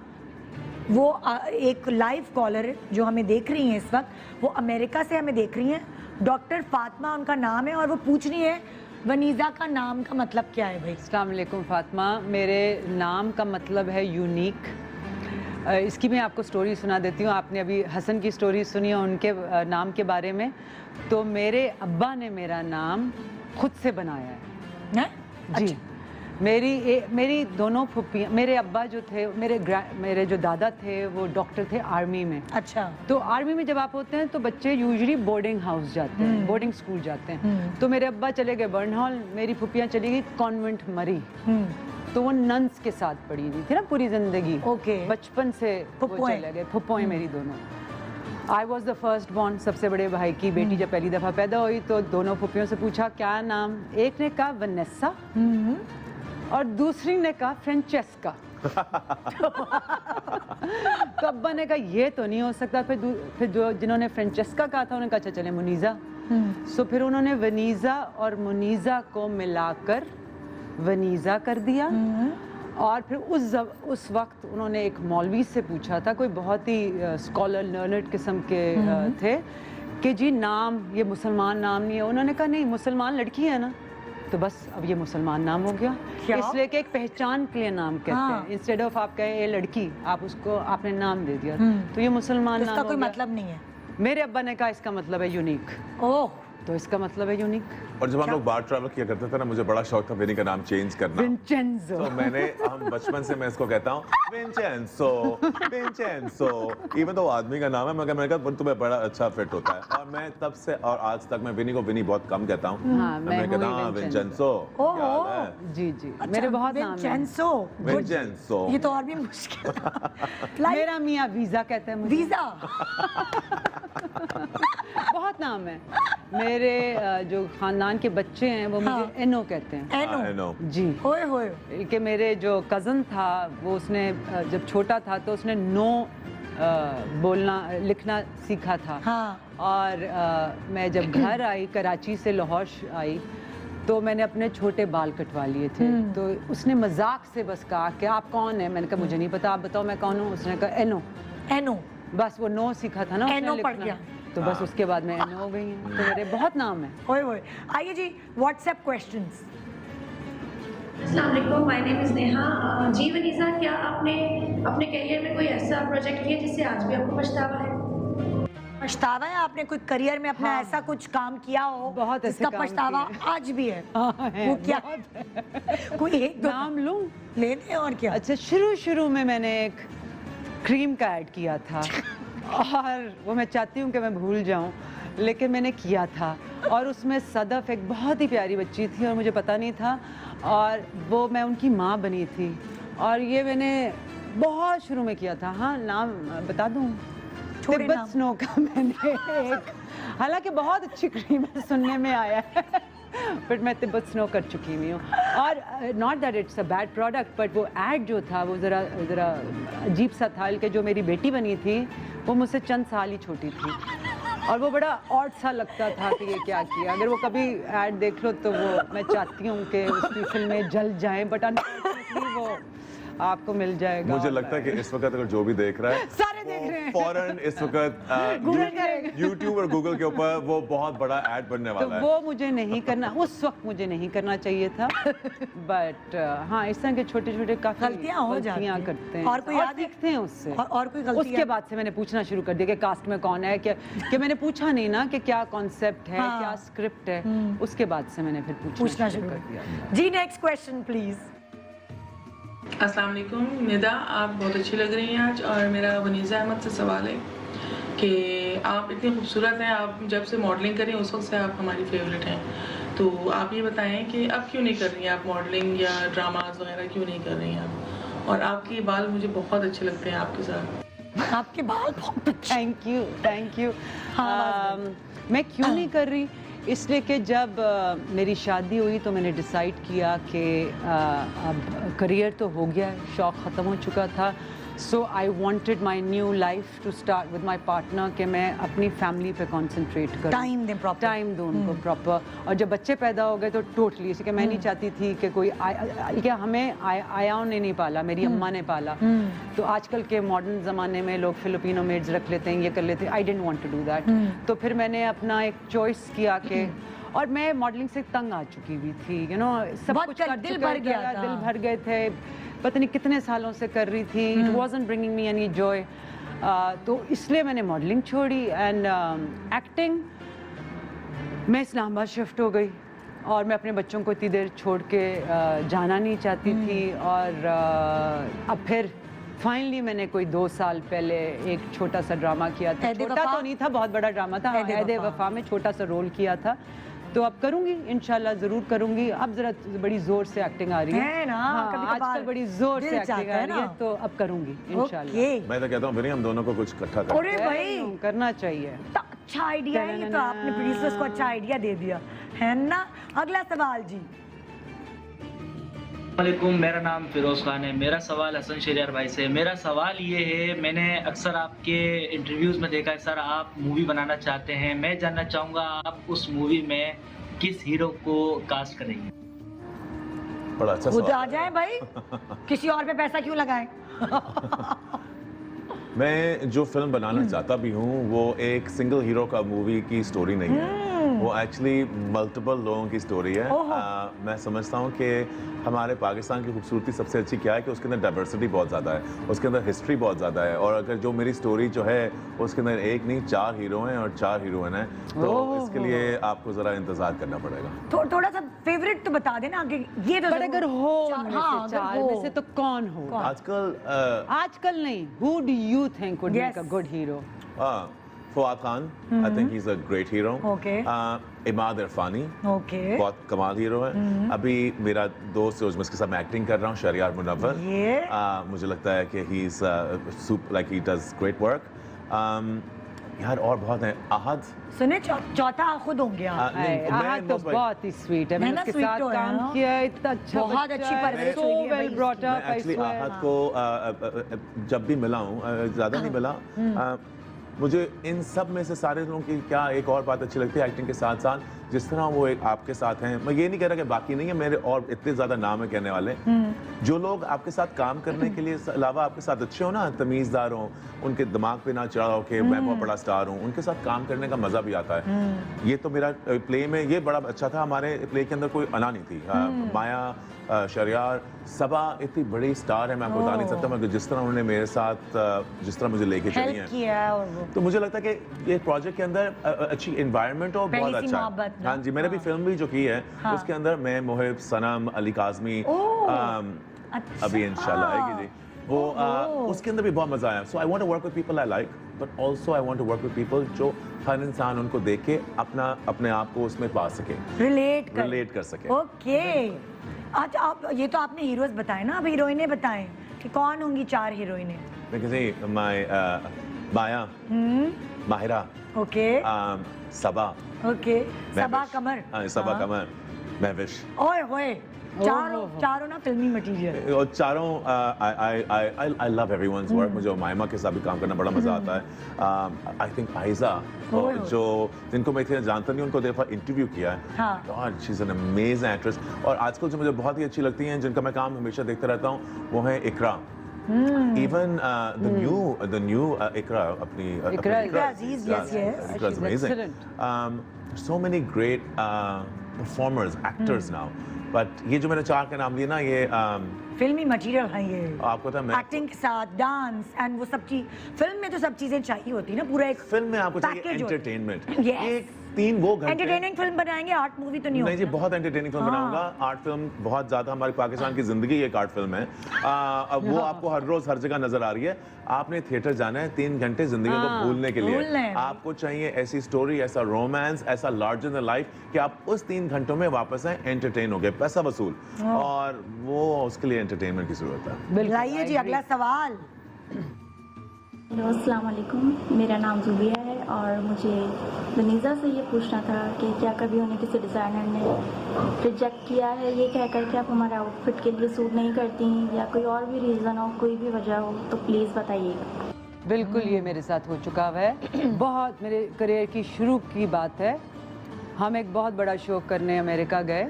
वो एक लाइव कॉलर जो हमें देख रही हैं इस वक्त, वो अमेरिका से हमें देख रही हैं। डॉक्टर फातिमा उनका नाम है, और वो पूछ रही है वनीज़ा का नाम का मतलब क्या है भाई? अस्सलाम वालेकुम फातिमा, मेरे नाम का मतलब है यूनिक। इसकी मैं आपको स्टोरी सुना देती हूँ। आपने अभी हसन की स्टोरी सुनी है उनके नाम के बारे में, तो मेरे अब्बा ने मेरा नाम खुद से बनाया है। जी, अच्छा। मेरी दोनों फुप्पियाँ, मेरे अब्बा जो थे, मेरे जो दादा थे वो डॉक्टर थे आर्मी में। अच्छा। तो आर्मी में जब आप होते हैं तो बच्चे यूजुअली बोर्डिंग हाउस जाते हैं, बोर्डिंग स्कूल जाते हैं। तो मेरे अब्बा चले गए बर्नहॉल, मेरी फुप्पियाँ चली गई कॉन्वेंट मरी। तो वो नन्स के साथ पढ़ी हुई थी ना पूरी जिंदगी। ओके। बचपन से वो फुप्पुएं। चले गए, फुप्पुएं मेरी दोनों। I was the first born, सबसे बड़े भाई की बेटी जब पहली दफ़ा पैदा हुई तो दोनों फुप्पियों से पूछा क्या नाम, एक ने कहा वनेसा और दूसरी ने कहा फ्रेंचेस्का। तो अब्बा ने कहा ये तो नहीं हो सकता। फिर जो जिन्होंने फ्रेंचेस्का कहा था उन्होंने कहा अच्छा चले मुनीज़ा। सो फिर उन्होंने वनीज़ा और मुनीज़ा को मिलाकर वनीज़ा कर दिया। और फिर उस वक्त उन्होंने एक मौलवी से पूछा था, कोई बहुत ही स्कॉलर लर्नर्ड किस्म के थे, कि जी नाम ये मुसलमान नाम नहीं है। उन्होंने कहा नहीं, मुसलमान लड़की है ना, तो बस अब ये मुसलमान नाम हो गया। इसलिए कि एक पहचान के लिए नाम कहते हैं, इंस्टेड ऑफ आप कहें ये लड़की, आप उसको आपने नाम दे दिया, तो ये मुसलमान नाम हो गया। इसका कोई मतलब नहीं है। मेरे अब्बा ने कहा इसका मतलब है यूनिक। ओह, तो इसका मतलब है यूनिक। और जब हम लोग बाहर ट्रैवल किया करते थे ना, मुझे बड़ा शौक था विनी का नाम चेंज करना। विंचेंजो। तो हम बचपन से मैं इसको कहता हूँ विंचेंसो, विंचेंसो। इवन तो आदमी का नाम है, मैंने कहा तुम्हें बड़ा अच्छा फिट होता है। और मैं तब से और आज तक मैं विनी को विनी बहुत कम कहता हूँ। हाँ, मैं कहता हूँ विंचेंसो। जी जी, अच्छा, मेरे बहुत नाम हैं। विंचेंसो। ये तो और भी मुश्किल था। मेरा मियाँ वीजा कहते हैं मुझे। वीजा। बहुत नाम है मेरे। जो खानदान के बच्चे हैं वो मुझे एनो कहते हैं। एनो। जी। होए होए। कि मेरे जो कज़न था वो उसने जब छोटा था तो उसने नो बोलना लिखना सीखा था। हाँ। और मैं जब घर आई, कराची से लाहौर आई, तो मैंने अपने छोटे बाल कटवा लिए थे। तो उसने मजाक से बस कहा कि आप कौन है। मैंने कहा मुझे नहीं पता, आप बताओ मैं कौन हूँ। उसने कहा एनो। एनो। बस वो नो सीखा था ना, एनो पढ़ गया। तो बस उसके बाद मैं एनो हो गई हूँ। तो मेरे बहुत नाम है। होए होए। आइए जी, व्हाट्सएप क्वेश्चंस। अस्सलाम वालेकुम, माय नेम इज़ नेहा। जी वनीज़ा, क्या आपने अपने करियर में कोई ऐसा प्रोजेक्ट किया जिससे आज भी आपको पछतावा है? पछतावा है? आपने कोई करियर में अपना ऐसा कुछ काम किया हो बहुत ऐसे जिसका काम पछतावा किए। आज भी है? है, वो क्या? कोई एक दो नाम लूं? ले दे और क्या? अच्छा, शुरू में मैंने एक क्रीम का ऐड किया था और वो मैं चाहती हूँ कि मैं भूल जाऊँ, लेकिन मैंने किया था। और उसमें सदफ एक बहुत ही प्यारी बच्ची थी और मुझे पता नहीं था, और वो मैं उनकी माँ बनी थी। और ये मैंने बहुत शुरू में किया था। हाँ, नाम बता दूँ? तिब्बत स्नो का मैंने एक, हालांकि बहुत अच्छी क्रीम है सुनने में आया है, बट मैं तिब्बत स्नो कर चुकी हुई हूँ। और not that it's a bad product, but वो ऐड जो था वो ज़रा अजीब सा था, कि जो मेरी बेटी बनी थी वो मुझसे चंद साल ही छोटी थी और वो बड़ा ऑड सा लगता था कि ये क्या किया। अगर वो कभी ऐड देख लो तो वो मैं चाहती हूँ कि उसकी फिल्में जल जाएं, बट अनफॉर्चुनेटली वो आपको मिल जाएगा। मुझे लगता है कि इस वक्त अगर जो भी देख रहा है सारे देख रहे हैं, फौरन इस वक्त YouTube और Google के ऊपर वो बहुत बड़ा ऐड बनने वाला है। तो वो मुझे नहीं करना, उस वक्त मुझे नहीं करना चाहिए था। बट हाँ, इस तरह के छोटे छोटे काफी गलतियां हो जाती हैं। करते हैं और कोई याद सीखते हैं उससे। और कोई गलती? उसके बाद से मैंने पूछना शुरू कर दिया कि कास्ट में कौन है, कि मैंने पूछा नहीं ना कि क्या कॉन्सेप्ट है, क्या स्क्रिप्ट है। उसके बाद से मैंने फिर पूछना शुरू कर दिया। जी, नेक्स्ट क्वेश्चन प्लीज। अस्सलाम वालेकुम निदा, आप बहुत अच्छी लग रही हैं आज। और मेरा वनीज़ा अहमद से सवाल है कि आप इतनी खूबसूरत हैं, आप जब से मॉडलिंग करें उस वक्त से आप हमारी फेवरेट हैं। तो आप ये बताएं कि अब क्यों नहीं कर रही हैं आप मॉडलिंग या ड्रामाज वगैरह क्यों नहीं कर रही हैं आप? और आपके बाल मुझे बहुत अच्छे लगते हैं आपके साथ। आपके बाल बहुत अच्छे। Thank you. हाँ, मैं क्यों नहीं कर रही, इसलिए कि जब मेरी शादी हुई तो मैंने डिसाइड किया कि अब करियर तो हो गया है, शौक़ ख़त्म हो चुका था। So I wanted my new life to start with my partner, कि मैं अपनी फैमिली पे कंसंट्रेट करूं, टाइम दें प्रॉपर, टाइम दूं उनको प्रॉपर। और जब बच्चे पैदा हो गए तो टोटली, इसी कि मैं नहीं चाहती थी कि कोई क्या हमें आयाओं ने नहीं पाला, मेरी अम्मा ने पाला। तो आजकल के मॉडर्न ज़माने में लोग फिलिपिनो मेड्स रख लेते हैं, ये कर लेते हैं। I didn't want to do that. तो फिर मैंने अपना एक चॉइस किया कि, और मैं मॉडलिंग से तंग आ चुकी हुई थी, यू नो, सब बहुत कुछ कर दिल चुका भर गया था। दिल भर गए थे, पता नहीं कितने सालों से कर रही थी। It wasn't bringing me any Joy. तो इसलिए मैंने मॉडलिंग छोड़ी एंड एक्टिंग। मैं इस्लामाबाद शिफ्ट हो गई और मैं अपने बच्चों को इतनी देर छोड़ के जाना नहीं चाहती थी। और अब फिर फाइनली मैंने कोई 2 साल पहले एक छोटा सा ड्रामा किया था। छोटा तो नहीं था, बहुत बड़ा ड्रामा था, ऐदे वफा में छोटा सा रोल किया था। तो अब करूंगी, इंशाल्लाह ज़रूर करूंगी। अब जरा बड़ी जोर से एक्टिंग आ रही है ना, हाँ, कभी-कभार आजकल बड़ी जोर से दिल एक्टिंग चाहता आ है रही है, ना। तो अब करूंगी इंशाल्लाह। ओके। मैं तो कहता हूँ फिर हम दोनों को कुछ इकट्ठा करें। अरे भाई, करना चाहिए। तो अच्छा आइडिया है ये, तो आपने प्रोड्यूसर्स को अच्छा आइडिया दे दिया है ना। अगला सवाल जी। वालेकुम, मेरा नाम फिरोज खान है। मेरा सवाल हसन शरियार भाई से। मेरा सवाल ये है, मैंने अक्सर आपके इंटरव्यूज़ में देखा है सर, आप मूवी बनाना चाहते हैं। मैं जानना चाहूँगा आप उस मूवी में किस हीरो को कास्ट करेंगे? बड़ा अच्छा खुद सवाल आ है। जाए भाई, किसी और पे पैसा क्यों लगाएं? मैं जो फिल्म बनाना चाहता भी हूँ वो एक सिंगल हीरो का मूवी की स्टोरी नहीं है, वो एक्चुअली मल्टीपल लोगों की स्टोरी है। मैं समझता हूँ कि हमारे पाकिस्तान की खूबसूरती सबसे अच्छी क्या है कि उसके अंदर डाइवर्सिटी बहुत ज़्यादा है, उसके अंदर हिस्ट्री बहुत ज़्यादा है। और अगर जो मेरी स्टोरी जो है उसके अंदर एक नहीं 4 हीरो हैं और 4 हीरोइन हैं, तो इसके लिए आपको ज़रा इंतज़ार करना पड़ेगा। थोड़ा सा फेवरेट तो बता देना कि ये तो पर अगर हो हाँ, चार में से तो कौन हो? आजकल नहीं, who do you think would make a good hero? Fawad Khan, I think he is a great hero. Imad Irfani, बहुत कमाल हीरो है। अभी मेरा दोस्त जो जिसके साथ मैं एक्टिंग कर रहा हूँ, शरियार मुनव्वर, मुझे लगता है कि he is like he does great work. यार और बहुत हैं। आहद सुने, चौथा खुद होंगे आप। आहद तो बहुत ही स्वीट है, मैंने उसके साथ काम किया, इतना अच्छा, बहुत अच्छी परवरिश हुई है well brought up. Actually Ahad को जब भी मिला हूँ, ज़्यादा नहीं मिला, मुझे इन सब में से सारे लोगों की क्या एक और बात अच्छी लगती है एक्टिंग के साथ साथ, जिस तरह वो एक आपके साथ हैं। मैं ये नहीं कह रहा कि बाकी नहीं है, मेरे और इतने ज़्यादा नाम है कहने वाले। जो लोग आपके साथ काम करने के लिए अलावा आपके साथ अच्छे हो ना, तमीज़दार हो, उनके दिमाग पे ना चढ़ा हो कि मैं बहुत बड़ा स्टार हूँ, उनके साथ काम करने का मज़ा भी आता है। ये तो मेरा प्ले में ये बड़ा अच्छा था। हमारे प्ले के अंदर कोई अना नहीं थी। माया, शरियार, सबा इतनी बड़ी स्टार है, मैं आपको बता नहीं सकता। मैं जिस तरह उन्होंने मेरे साथ जिस तरह मुझे लेके चली है, तो मुझे लगता है कि ये प्रोजेक्ट के अंदर अच्छी एनवायरनमेंट हो, बहुत अच्छा है। हाँ जी, मैंने भी फिल्म भी जो की है उसके अंदर मैं, मोहिब, सनम, अली काज़मी अभी इंशाल्लाह आएगी जी, वो उसके अंदर भी बहुत मजा आया। So I want to work with people I like, but also I want to work with people जो हर इंसान उनको देख के अपने आप को उसमें पा सके, रिलेट कर सके। ओके, अच्छा आप ये तो आपने हीरोज बताए ना, अब हीरोइनें बताएं कि कौन होंगी 4 हीरोइनें? माया, माहिरा, ओके, सबा, ओके, सबा कमर, सबा कमर, महविश। ओए होए, चारों ना फिल्मी मटेरियल। और चारों आई लव एवरीवनस वर्क। मुझे मायमा के साथ भी काम करना बड़ा मजा आता है। आई थिंक आइजा, जो जिनको मैं इतने जानता नहीं, उनको दफा इंटरव्यू किया है, God she is an amazing actress. और आजकल जो मुझे बहुत ही अच्छी लगती हैं, जिनका मैं काम हमेशा देखता रहता हूँ, वो है इकरा। Even the new Ikra, Ikra Aziz, yes, Ikra's amazing. So many great performers, actors now. But ये जो मैंने 4 के नाम लिए ना, ये फिल्मी मटेरियल है ये। आपको पता है मैं एक्टिंग के साथ डांस एंड वो सब चीज, फिल्म में तो सब चीजें चाहिए होती है ना, पूरा एक फिल्म में आपको चाहिए package होता है। एंटरटेनमेंट। Yes. एक 3 वो घंटे एंटरटेनिंग फिल्म बनाएंगे, आर्ट मूवी तो नहीं नहीं जी, होगी। बहुत एंटरटेनिंग फिल्म हाँ। बनाऊंगा। आर्ट फिल्म बहुत ज्यादा, हमारे पाकिस्तान की जिंदगी एक आर्ट फिल्म है। अब वो आपको हर रोज हर जगह नजर आ रही है। आपने थिएटर जाना है 3 घंटे जिंदगी को हाँ, भूलने के भूलने लिए। हैं। आपको चाहिए ऐसी स्टोरी, ऐसा रोमांस, ऐसा लार्जर देन लाइफ कि आप उस 3 घंटों में वापस आए एंटरटेन हो गए, पैसा वसूल। और वो उसके लिए एंटरटेनमेंट की जरूरत है। लाइए जी अगला सवाल। हेलो, अस्सलाम वालेकुम। मेरा नाम जुबिया है और मुझे वनीज़ा से ये पूछना था कि क्या कभी उन्हें किसी डिज़ाइनर ने रिजेक्ट किया है ये कह कर के आप हमारे आउटफिट के लिए सूट नहीं करती, या कोई और भी रीज़न हो, कोई भी वजह हो तो प्लीज़ बताइएगा। बिल्कुल ये मेरे साथ हो चुका है। बहुत मेरे करियर की शुरू की बात है। हम एक बहुत बड़ा शो करने अमेरिका गए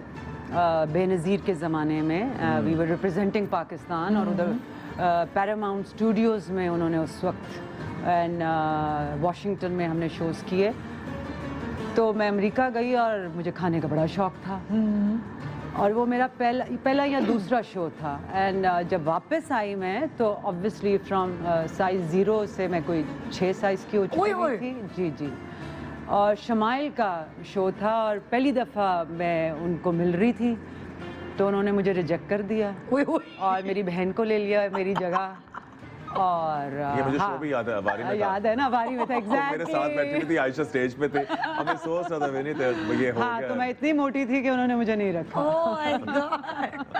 बेनज़ीर के ज़माने में। वी वर रिप्रेजेंटिंग पाकिस्तान और उधर पैरामाउंट स्टूडियोज़ में उन्होंने उस वक्त एंड वाशिंगटन में हमने शोज़ किए। तो मैं अमेरिका गई और मुझे खाने का बड़ा शौक़ था और वो मेरा पहला या दूसरा शो था। एंड जब वापस आई मैं तो ऑब्वियसली फ्रॉम साइज़ 0 से मैं कोई 6 साइज़ की हो चुकी थी। जी जी। और शमाइल का शो था और पहली दफ़ा मैं उनको मिल रही थी तो उन्होंने मुझे रिजेक्ट कर दिया और मेरी बहन को ले लिया मेरी जगह। और ये मुझे शो भी याद है, अवारी में था। याद है ना, अवारी में था। एग्जैक्टली मेरे साथ बैठी हुई थी, आयशा स्टेज पे थी। हमें सोच रहा था मैंने तो ये हो हाँ, गया। तो मैं इतनी मोटी थी कि उन्होंने मुझे नहीं रखा। Oh my God.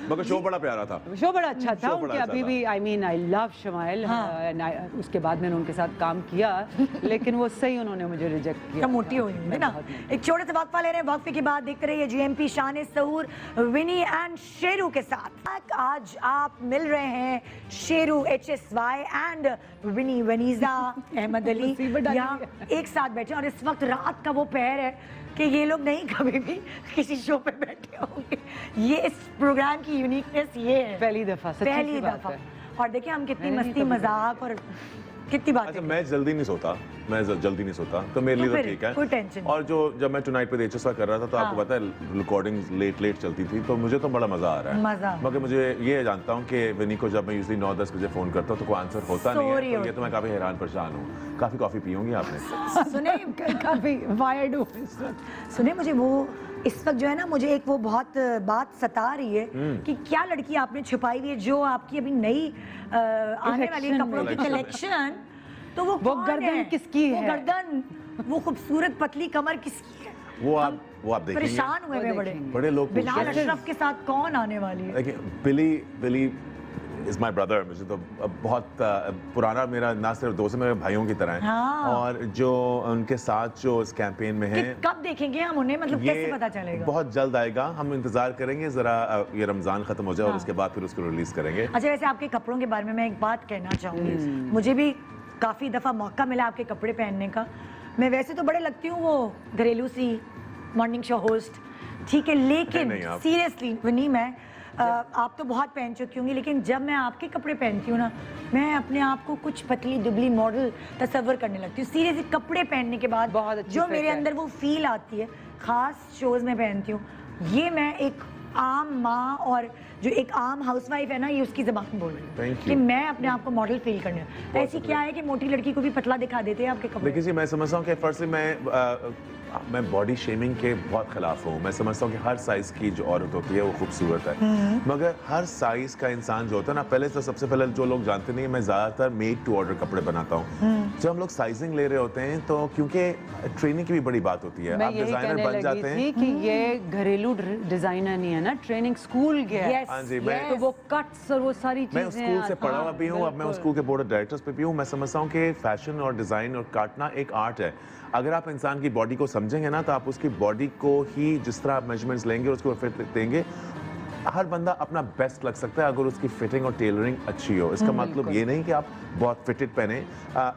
मगर शो बड़ा प्यारा था। शो बड़ा अच्छा था। शो बड़ा उनके अच्छा अभी था। भी I mean I love smile. उसके बाद मैंने उनके साथ काम किया लेकिन वो सही उन्होंने मुझे रिजेक्ट किया। मोटी हुई है ना। एक छोटे से वक्फा ले रहे हैं, वक्फे के बाद देखते रहिए जीएमपी शान सहूर विनी एंड शेरू के साथ। आज आप मिल रहे हैं शेरू HSY एंड विनी वनीजा अहमद अली यहाँ एक साथ बैठे और इस वक्त रात का वो पहर है कि ये लोग नहीं कभी भी किसी शो पे बैठे होंगे। ये इस प्रोग्राम की यूनिकनेस ये है, पहली दफा, सच्ची पहली सी बात दफा। है। और देखिए हम कितनी मैंने नहीं मस्ती कभी मजाक और कितनी बात अच्छा, मैं जल्दी नहीं सोता, जल्दी नहीं सोता, तो मेरे लिए तो फिर ठीक है। कोई टेंशन नहीं। और जब मैं टुनाइट पे HSY कर रहा था तो आपको पता है रिकॉर्डिंग्स लेट चलती थी, तो मुझे तो बड़ा मजा आ रहा है। मजा। मगर मुझे ये जानता हूँ कि विनी को जब मैं यूजली 9-10 बजे फोन करता हूँ तो कोई आंसर होता नहीं है, तो ये तो मैं काफी हैरान परेशान हूँ। काफी कॉफी पीऊंगी आपने? सुने काफी वायर्ड हूँ। सुने मुझे वो इस वक्त जो है ना, मुझे एक वो बहुत बात सता रही है कि क्या लड़की आपने छुपाई हुई है जो आपकी अभी नई आने वाली Collection कपड़ों की में। कलेक्शन। तो वो कौन गर्दन है? किसकी वो है? गर्दन, वो खूबसूरत पतली कमर किसकी है? वो आप देखेंगे। परेशान हुए हैं बड़े। बड़े लोग बिलाल पूछते हैं। अशरफ के साथ कौन आने वाली है? देखिए, बिली इज माई ब्रदर। मुझे तो बहुत पुराना, मेरा ना सिर्फ दोस्त है, मेरे भाइयों की तरह है। हाँ। और जो उनके साथ जो इस कैंपेन में है, कब देखेंगे हम उन्हें, मतलब कैसे पता चलेगा? बहुत जल्द आएगा। हम इंतजार करेंगे जरा ये रमजान खत्म हो जाए और उसके बाद फिर उसको रिलीज करेंगे। अच्छा, वैसे आपके कपड़ों के बारे में मैं एक बात कहना चाहूँगी। मुझे भी काफ़ी दफ़ा मौका मिला आपके कपड़े पहनने का। मैं वैसे तो बड़े लगती हूँ वो घरेलू सी मॉर्निंग शो होस्ट, ठीक है, लेकिन नहीं, आप- सीरियसली विनी मैं आप तो बहुत पहन चुकी होंगी, लेकिन जब मैं आपके कपड़े पहनती हूँ ना, मैं अपने आप को कुछ पतली दुबली मॉडल तस्वर करने लगती हूँ। सीरियसली कपड़े पहनने के बाद बहुत अच्छी जो fit मेरे है। अंदर वो फील आती है, ख़ास शोज़ में पहनती हूँ, ये मैं एक आम माँ और जो एक आम हाउसवाइफ है ना, ये उसकी ज़बान बोल रही हूँ Thank कि you. मैं अपने आप को मॉडल फील करने। ऐसी क्या है कि मोटी लड़की को भी पतला दिखा देते हैं आपके कपड़े? देखिए जी, मैं समझता हूँ कि फर्स्टली मैं बॉडी शेमिंग के बहुत खिलाफ हूँ। मैं समझता हूँ कि हर साइज की जो औरत होती है वो खूबसूरत है, मगर हर साइज का इंसान जो होता है ना, पहले तो सबसे पहले जो लोग जानते नहीं, मैं ज़्यादातर मेड टू ऑर्डर कपड़े बनाता हूँ। जब हम लोग साइजिंग ले रहे होते हैं तो क्योंकि ट्रेनिंग की भी बड़ी बात होती है, मैं आप यही डिजाइनर कहने बन लगी जाते थी हैं। कि ये घरेलू डिजाइनर नहीं है ना, ट्रेनिंग स्कूल गया है। Yes, हाँ जी, मैं तो वो कट्स और वो सारी चीजें मैं स्कूल से पढ़ा हुआ भी हूँ, अब मैं उस स्कूल के बोर्ड ऑफ डायरेक्टर्स पे भी हूँ। मैं समझता हूँ कि फैशन और डिज़ाइन और काटना एक आर्ट है। अगर आप इंसान की बॉडी को समझेंगे ना, तो आप उसकी बॉडी को ही जिस तरह आप मेजरमेंट्स लेंगे और उसको फिट देंगे, हर बंदा अपना बेस्ट लग सकता है अगर उसकी फिटिंग और टेलरिंग अच्छी हो। इसका मतलब ये नहीं कि आप बहुत फिटेड पहने।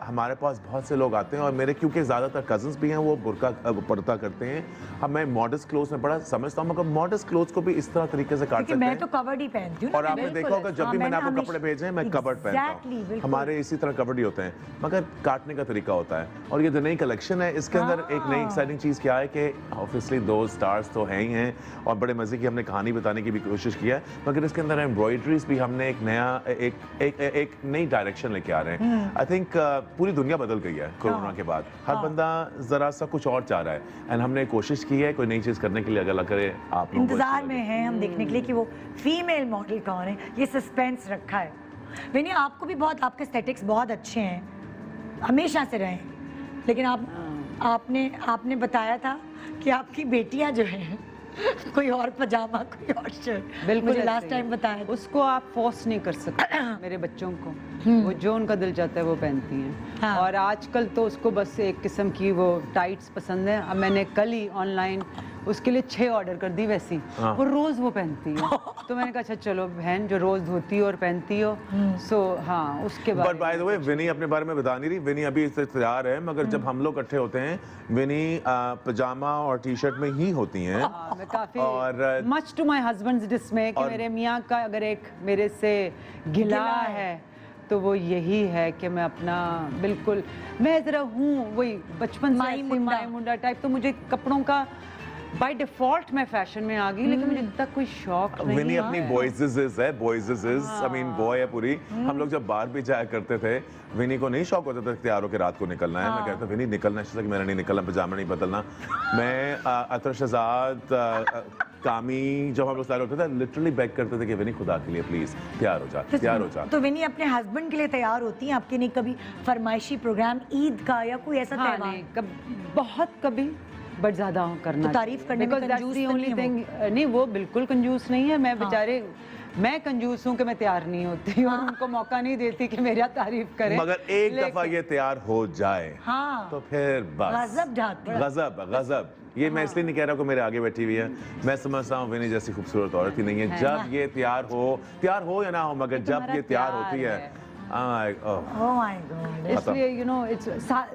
हमारे पास बहुत से लोग आते हैं और मेरे क्योंकि ज़्यादातर कजन्स भी हैं, वो बुर्का पर्दा करते हैं। अब मैं मॉडर्न क्लोथ्स में बड़ा समझता हूँ, मगर मॉडर्न क्लोथ्स को भी इस तरह तरीके से काट क्योंकि सकते मैं हैं। तो कवर्ड ही पहनती हूँ। और आपने देखा होगा जब भी मैंने आपको हमेशा- कपड़े भेजे हैं, मैं कवर्ड पहनता Exactly, हूँ। बिल्कुल। हमारे इसी तरह कवर्ड ही होते हैं, मगर काटने का तरीका होता है। और ये जो नई कलेक्शन है, इसके अंदर एक नई एक्साइटिंग चीज़ क्या है कि ऑब्वियसली 2 स्टार्स तो हैं ही हैं, और बड़े मज़े की हमने कहानी बताने की भी कोशिश कोशिश किया है, मगर इसके अंदर एम्ब्रॉयडरीज भी हमने एक नया एक नई डायरेक्शन लेके आ रहे हैं। आई थिंक पूरी दुनिया बदल गई है कोरोना के बाद, हर बंदा जरा सा कुछ और चाह रहा है, एंड हमने कोशिश की है कोई नई चीज़ करने के लिए। अगर करे आप लोगों को इंतजार में हैं हम देखने के लिए कि वो फीमेल मॉडल कौन है, ये सस्पेंस रखा है। विनी, आपको भी बहुत, आपके एस्थेटिक्स बहुत अच्छे हैं, हमेशा से रहे, लेकिन आपने बताया था कि आपकी बेटियां जो हैं कोई और पजामा कोई और शर्ट, बिल्कुल मुझे ऐसे लास्ट ही। टाइम बताया था। उसको आप फोर्स नहीं कर सकते मेरे बच्चों को, वो जो उनका दिल चाहता है वो पहनती हैं। हाँ। और आजकल तो उसको बस एक किस्म की वो टाइट्स पसंद है। अब मैंने कल ही ऑनलाइन उसके लिए 6 ऑर्डर कर दी वैसी, वो रोज वो पहनती है। तो मैंने कहा अच्छा चलो बहन जो रोज धोती हो और पहनती हो, सो हाँ उसके बाद। बट बाय द वे विनी अपने बारे में बता नहीं रही, विनी अभी इससे तैयार है, मगर जब हम लोग इकट्ठे होते हैं विनी पजामा और टी शर्ट में ही होती हैं। मैं काफी और much to my husband's dismay कि मेरे मियाँ का अगर एक मेरे से गिला है तो वो यही है कि मैं अपना बिल्कुल, मैं जरा हूँ वही बचपन से ऐसी माई मुंडा टाइप, तो मुझे कपड़ों का बाय डिफॉल्ट मैं फैशन में आ गई, लेकिन मुझे तक कोई शौक नहीं विनी अपनी बॉयजेस है, आई मीन बॉय है पूरी। हम लोग जब बाहर भी जाया करते थे, विनी को नहीं शौक होता था तैयार होकर रात को निकलना है। मैं कहता विनी निकलना है, कि मेरा नहीं निकलना, पजामा नहीं बदलना। मैं अतर शहजाद कामी जब हम लोग सारे होते थे लिटरली बेग करते थे कि विनी खुदा के लिए प्लीज तैयार हो जा, तैयार हो जा। तो विनी अपने हस्बैंड के लिए तैयार होती हैं आपके? नहीं कभी फरमाइशी प्रोग्राम ईद का या कोई ऐसा हाँ, त्योहार? नहीं बहुत कभी, बट ज्यादा करना तो तारीफ करने में कंजूस तो नहीं है नहीं, वो बिल्कुल कंजूस नहीं है। मैं बेचारे मैं कंजूस हूँ कि मैं तैयार नहीं होती और उनको मौका नहीं देती कि मेरा तारीफ करें। मगर एक दफा ये तैयार हो जाए तो फिर बस गजब ढाती, गजब। ये मैं इसलिए नहीं कह रहा हूँ कि मेरे आगे बैठी हुई है, मैं समझता हूँ विनी जैसी खूबसूरत औरत ही नहीं है। जब ये तैयार हो या ना हो, मगर जब ये तैयार होती है, ओह माय गॉड। इसलिए यू नो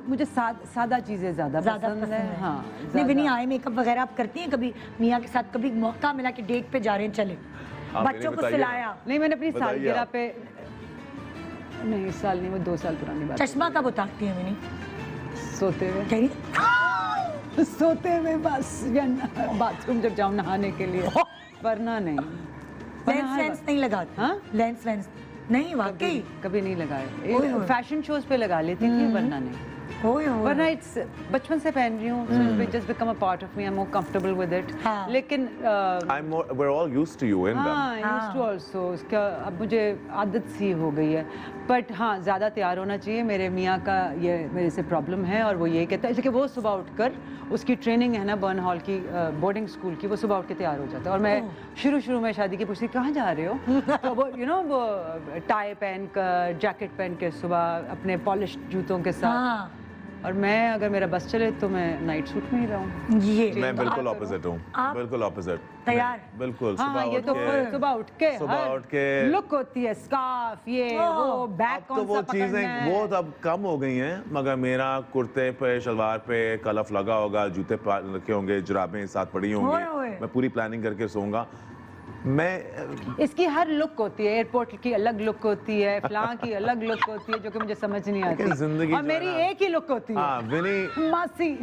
मुझे सादा चीजें ज्यादा पसंद है। हाँ, नहीं विनी, आई मेकअप वगैरह आप करती हैं कभी मियाँ के साथ? कभी मौका मिला कि डेट पे जा रहे हैं, चले बच्चों को सिलाया? नहीं, मैंने अपनी सालगिरह पे, नहीं इस साल नहीं, वो 2 साल पुरानी बात। चश्मा कब उतारती है विनी? सोते हुए, सोते हुए बस, या बाथरूम जब जाऊँ नहाने के लिए, वरना नहीं। लेंस नहीं लगाती? हाँ, लेंस नहीं, वाकई कभी नहीं लगाए। फैशन शोज पे लगा लेती थी, वरना नहीं। वरना इट्स बचपन से पहन रही हूँ, it just become a part of me, I am more comfortable with it. लेकिन we're all used to you in them. used to also, उसका अब मुझे आदत सी हो गई है। बट हाँ, ज़्यादा तैयार होना चाहिए। मेरे मियाँ का ये मेरे से प्रॉब्लम है, और वो ये कहता है कि वो सुबह उठकर, उसकी ट्रेनिंग है ना बर्न हॉल की, बोर्डिंग स्कूल की, वो सुबह उठ के तैयार हो जाता है। और मैं शुरू में शादी की पूछती कहाँ जा रहे हो, तो वो यू नो वो टाई पहन कर, जैकेट पहन के सुबह अपने पॉलिश जूतों के साथ। और मैं अगर मेरा बस चले तो मैं नाइट सूट में ही रहूं। ये मैं बिल्कुल ऑपोजिट हूँ, बिल्कुल ऑपोजिट। तैयार बिल्कुल हाँ, ये तो सुबह उठ के लुक होती है, स्कार्फ ये वो, बैग कौन सा तो वो चीजें वो तो अब कम हो गई हैं, मगर मेरा कुर्ते पे शलवार पे कलफ लगा होगा, जूते रखे होंगे, जुराबें साथ पड़ी होंगी, मैं पूरी प्लानिंग करके सोऊंगा। मैं इसकी हर लुक होती है, एयरपोर्ट की अलग लुक होती है, फ्लां की अलग लुक होती है, जो कि मुझे समझ नहीं आती। और मेरी एक ही लुक होती है, विनी मासी,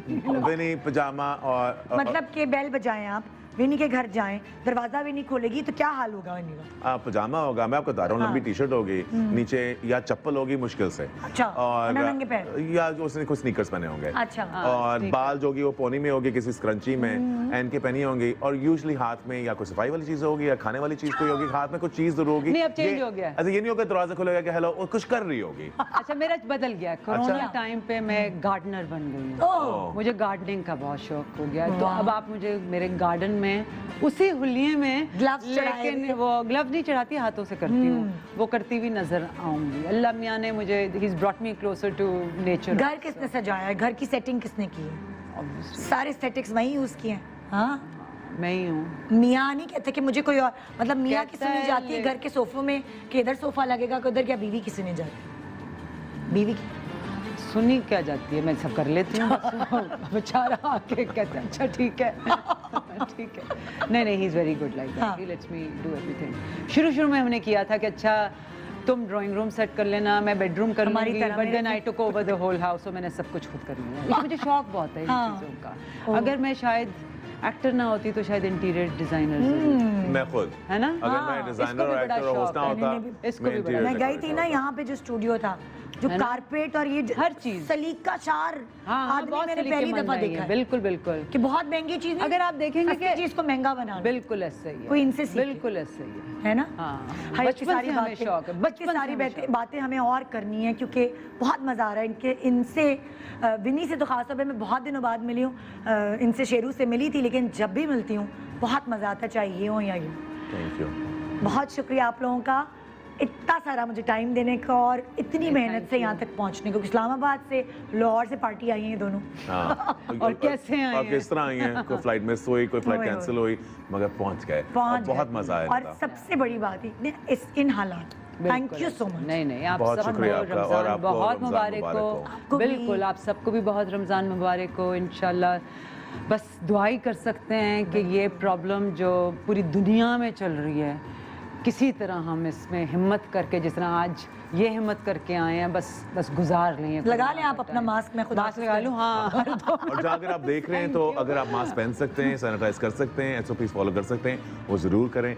विनी पजामा और मतलब के बेल बजाएं आप, विनी के घर जाएं, दरवाजा विनी खोलेगी तो क्या हाल होगा विनी का? पजामा होगा, मैं आपको बता रहा हूँ, लंबी टी शर्ट होगी, नीचे या चप्पल होगी मुश्किल से, अच्छा, और नंगे पैर, या उसने कुछ स्नीकर्स पहने होंगे, अच्छा, और बाल जो होगी वो पोनी में होगी, किसी स्क्रंची में एंड के पहनी होंगी, और यूजुअली हाथ में या कोई सफाई वाली चीज होगी या खाने वाली चीज कोई होगी, हाथ में कुछ चीज जरूर होगी। नहीं, अब चेंज हो गया। अच्छा, ये नहीं होगा दरवाजा खुलेगा कि हेलो, और कुछ कर रही होगी। अच्छा, मेरा बदल गया। कोरोना टाइम पे मैं गार्डनर बन गई हूँ, मुझे गार्डनिंग का बहुत शौक हो गया, तो अब आप मुझे मेरे गार्डन में उसी हुलिये में, लेकिन वो ग्लव नहीं चढ़ाती, हाथों से करती हूँ, वो करती हुई नजर आऊंगी। अल्लाह मियाँ ने मुझे, he is brought me closer to nature. घर किसने सजाया है? घर की सेटिंग किसने की है? सारे सेटिंग्स वही यूज किए हैं? हाँ, मैं ही हूँ। मियाँ नहीं कहते कि मुझे कोई और, मतलब मियाँ की सुनी जाती है घर के सोफों में कि इधर सोफा लगेगा, उधर क्या बीवी की सुनी जाती? बीवी की सुनी क्या जाती है, मैं सब कर लेती हूँ, बेचारा आके कहता है अच्छा ठीक है ठीक है। नहीं, he is very good like that, he let's me do everything. शुरू में हमने किया था कि अच्छा तुम ड्राइंग रूम सेट कर लेना, मैं बेडरूम कर लूंगी, but then I took over the whole house, और मैंने सब कुछ खुद कर लिया। मुझे शौक बहुत है इन चीज़ों का। अगर मैं शायद एक्टर ना होती तो शायद इंटीरियर डिजाइनर मैं खुद, है ना? अगर हाँ, मैं डिजाइनर इसको भी और बड़ा एक्टर और होस्ट ना शौक है, होता, इसको भी बड़ा- मैं गई थी ना यहाँ पे जो स्टूडियो था, जो है ना? कारपेट और ये हर चीज। सलीका चार हाँ, आदमी बहुत मैंने सलीके पहली मंद दफा आई हैं, देखा है बिल्कुल बिल्कुल। कि बहुत महंगी चीज नहीं, अगर आप देखेंगे सस्ती कि चीज को महंगा बनाना, बिल्कुल ऐसा ही है, कोई इनसे सीखे। बिल्कुल ऐसा ही है ना? हाँ, हाय, बचपन इसकी सारी से हमें बातें- शौक है, इसकी बचपन से सारी हमें शौक है। बातें हमें और करनी है क्योंकि बहुत मजा आ रहा है इनसे विनी से तो खासतौर पे मैं बहुत दिनों बाद मिली हूँ, इनसे शेरू से मिली थी, लेकिन जब भी मिलती हूँ बहुत मजा आता है, चाहे ये हो या ये। Thank you. बहुत शुक्रिया आप लोगों का, इतना सारा मुझे टाइम देने का और इतनी मेहनत से यहाँ तक पहुँचने को। इस्लामाबाद से, लाहौर से पार्टी आई है दोनों। हाँ। और कैसे आए और हैं? किस तरह आई हैं? कोई फ्लाइट मिस हुई, कोई फ्लाइट ओए, ओए। कैंसिल हुई, मगर पहुंच गए। पहुंच और बहुत गए। मजा आया और था। सबसे बड़ी बात इन हालात, थैंक यू सो मच। नहीं नहीं, आप बहुत सबको शुक्रिया आपका, और रमजान आपको बहुत रमजान मुबारक मुबारक हो। आपको भी। बिल्कुल, आप सबको भी बहुत रमज़ान मुबारक हो। इंशाल्लाह बस दुआ ही कर सकते हैं कि ये प्रॉब्लम जो पूरी दुनिया में चल रही है, किसी तरह हम इसमें हिम्मत करके, जिस तरह आज ये हिम्मत करके आए हैं, बस गुजार लें। लगा लें आप अपना मास्क, मैं खुद मास्क लगा लूँ, हाँ। और जहाँ अगर आप देख रहे हैं तो अगर आप मास्क पहन सकते हैं, सैनिटाइज कर सकते हैं, SOPs फॉलो कर सकते हैं, वो ज़रूर करें।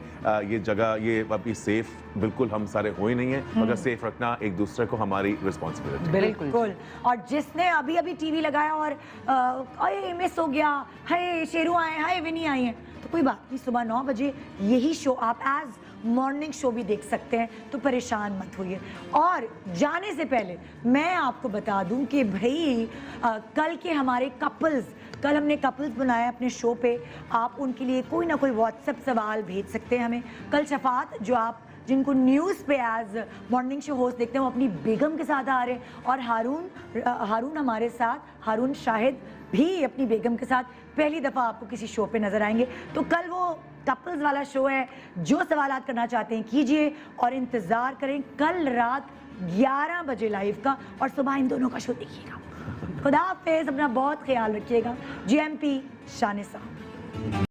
ये जगह ये अभी सेफ बिल्कुल हम सारे हो ही नहीं है, मगर सेफ रखना एक दूसरे को हमारी रिस्पॉन्सिबिलिटी। बिल्कुल। और जिसने अभी अभी टीवी लगाया और अरे मिस हो गया, हाय शेरू आए, हाय विनी आई हैं, तो कोई बात नहीं, सुबह 9 बजे यही शो आप एज मॉर्निंग शो भी देख सकते हैं, तो परेशान मत होइए। और जाने से पहले मैं आपको बता दूं कि भाई कल के हमारे कल हमने कपल्स बनाए अपने शो पे, आप उनके लिए कोई ना कोई व्हाट्सएप सवाल भेज सकते हैं हमें। कल शफात जो आप जिनको न्यूज़ पे एज मॉर्निंग शो होस्ट देखते हैं, वो अपनी बेगम के साथ आ रहे हैं, और हारून हमारे साथ, हारून शाहिद भी अपनी बेगम के साथ पहली दफ़ा आपको किसी शो पे नजर आएंगे। तो कल वो कपल्स वाला शो है, जो सवालात करना चाहते हैं कीजिए और इंतज़ार करें कल रात 11 बजे लाइव का, और सुबह इन दोनों का शो देखिएगा। खुदा हाफिज़, अपना बहुत ख्याल रखिएगा। GMP शान साहब।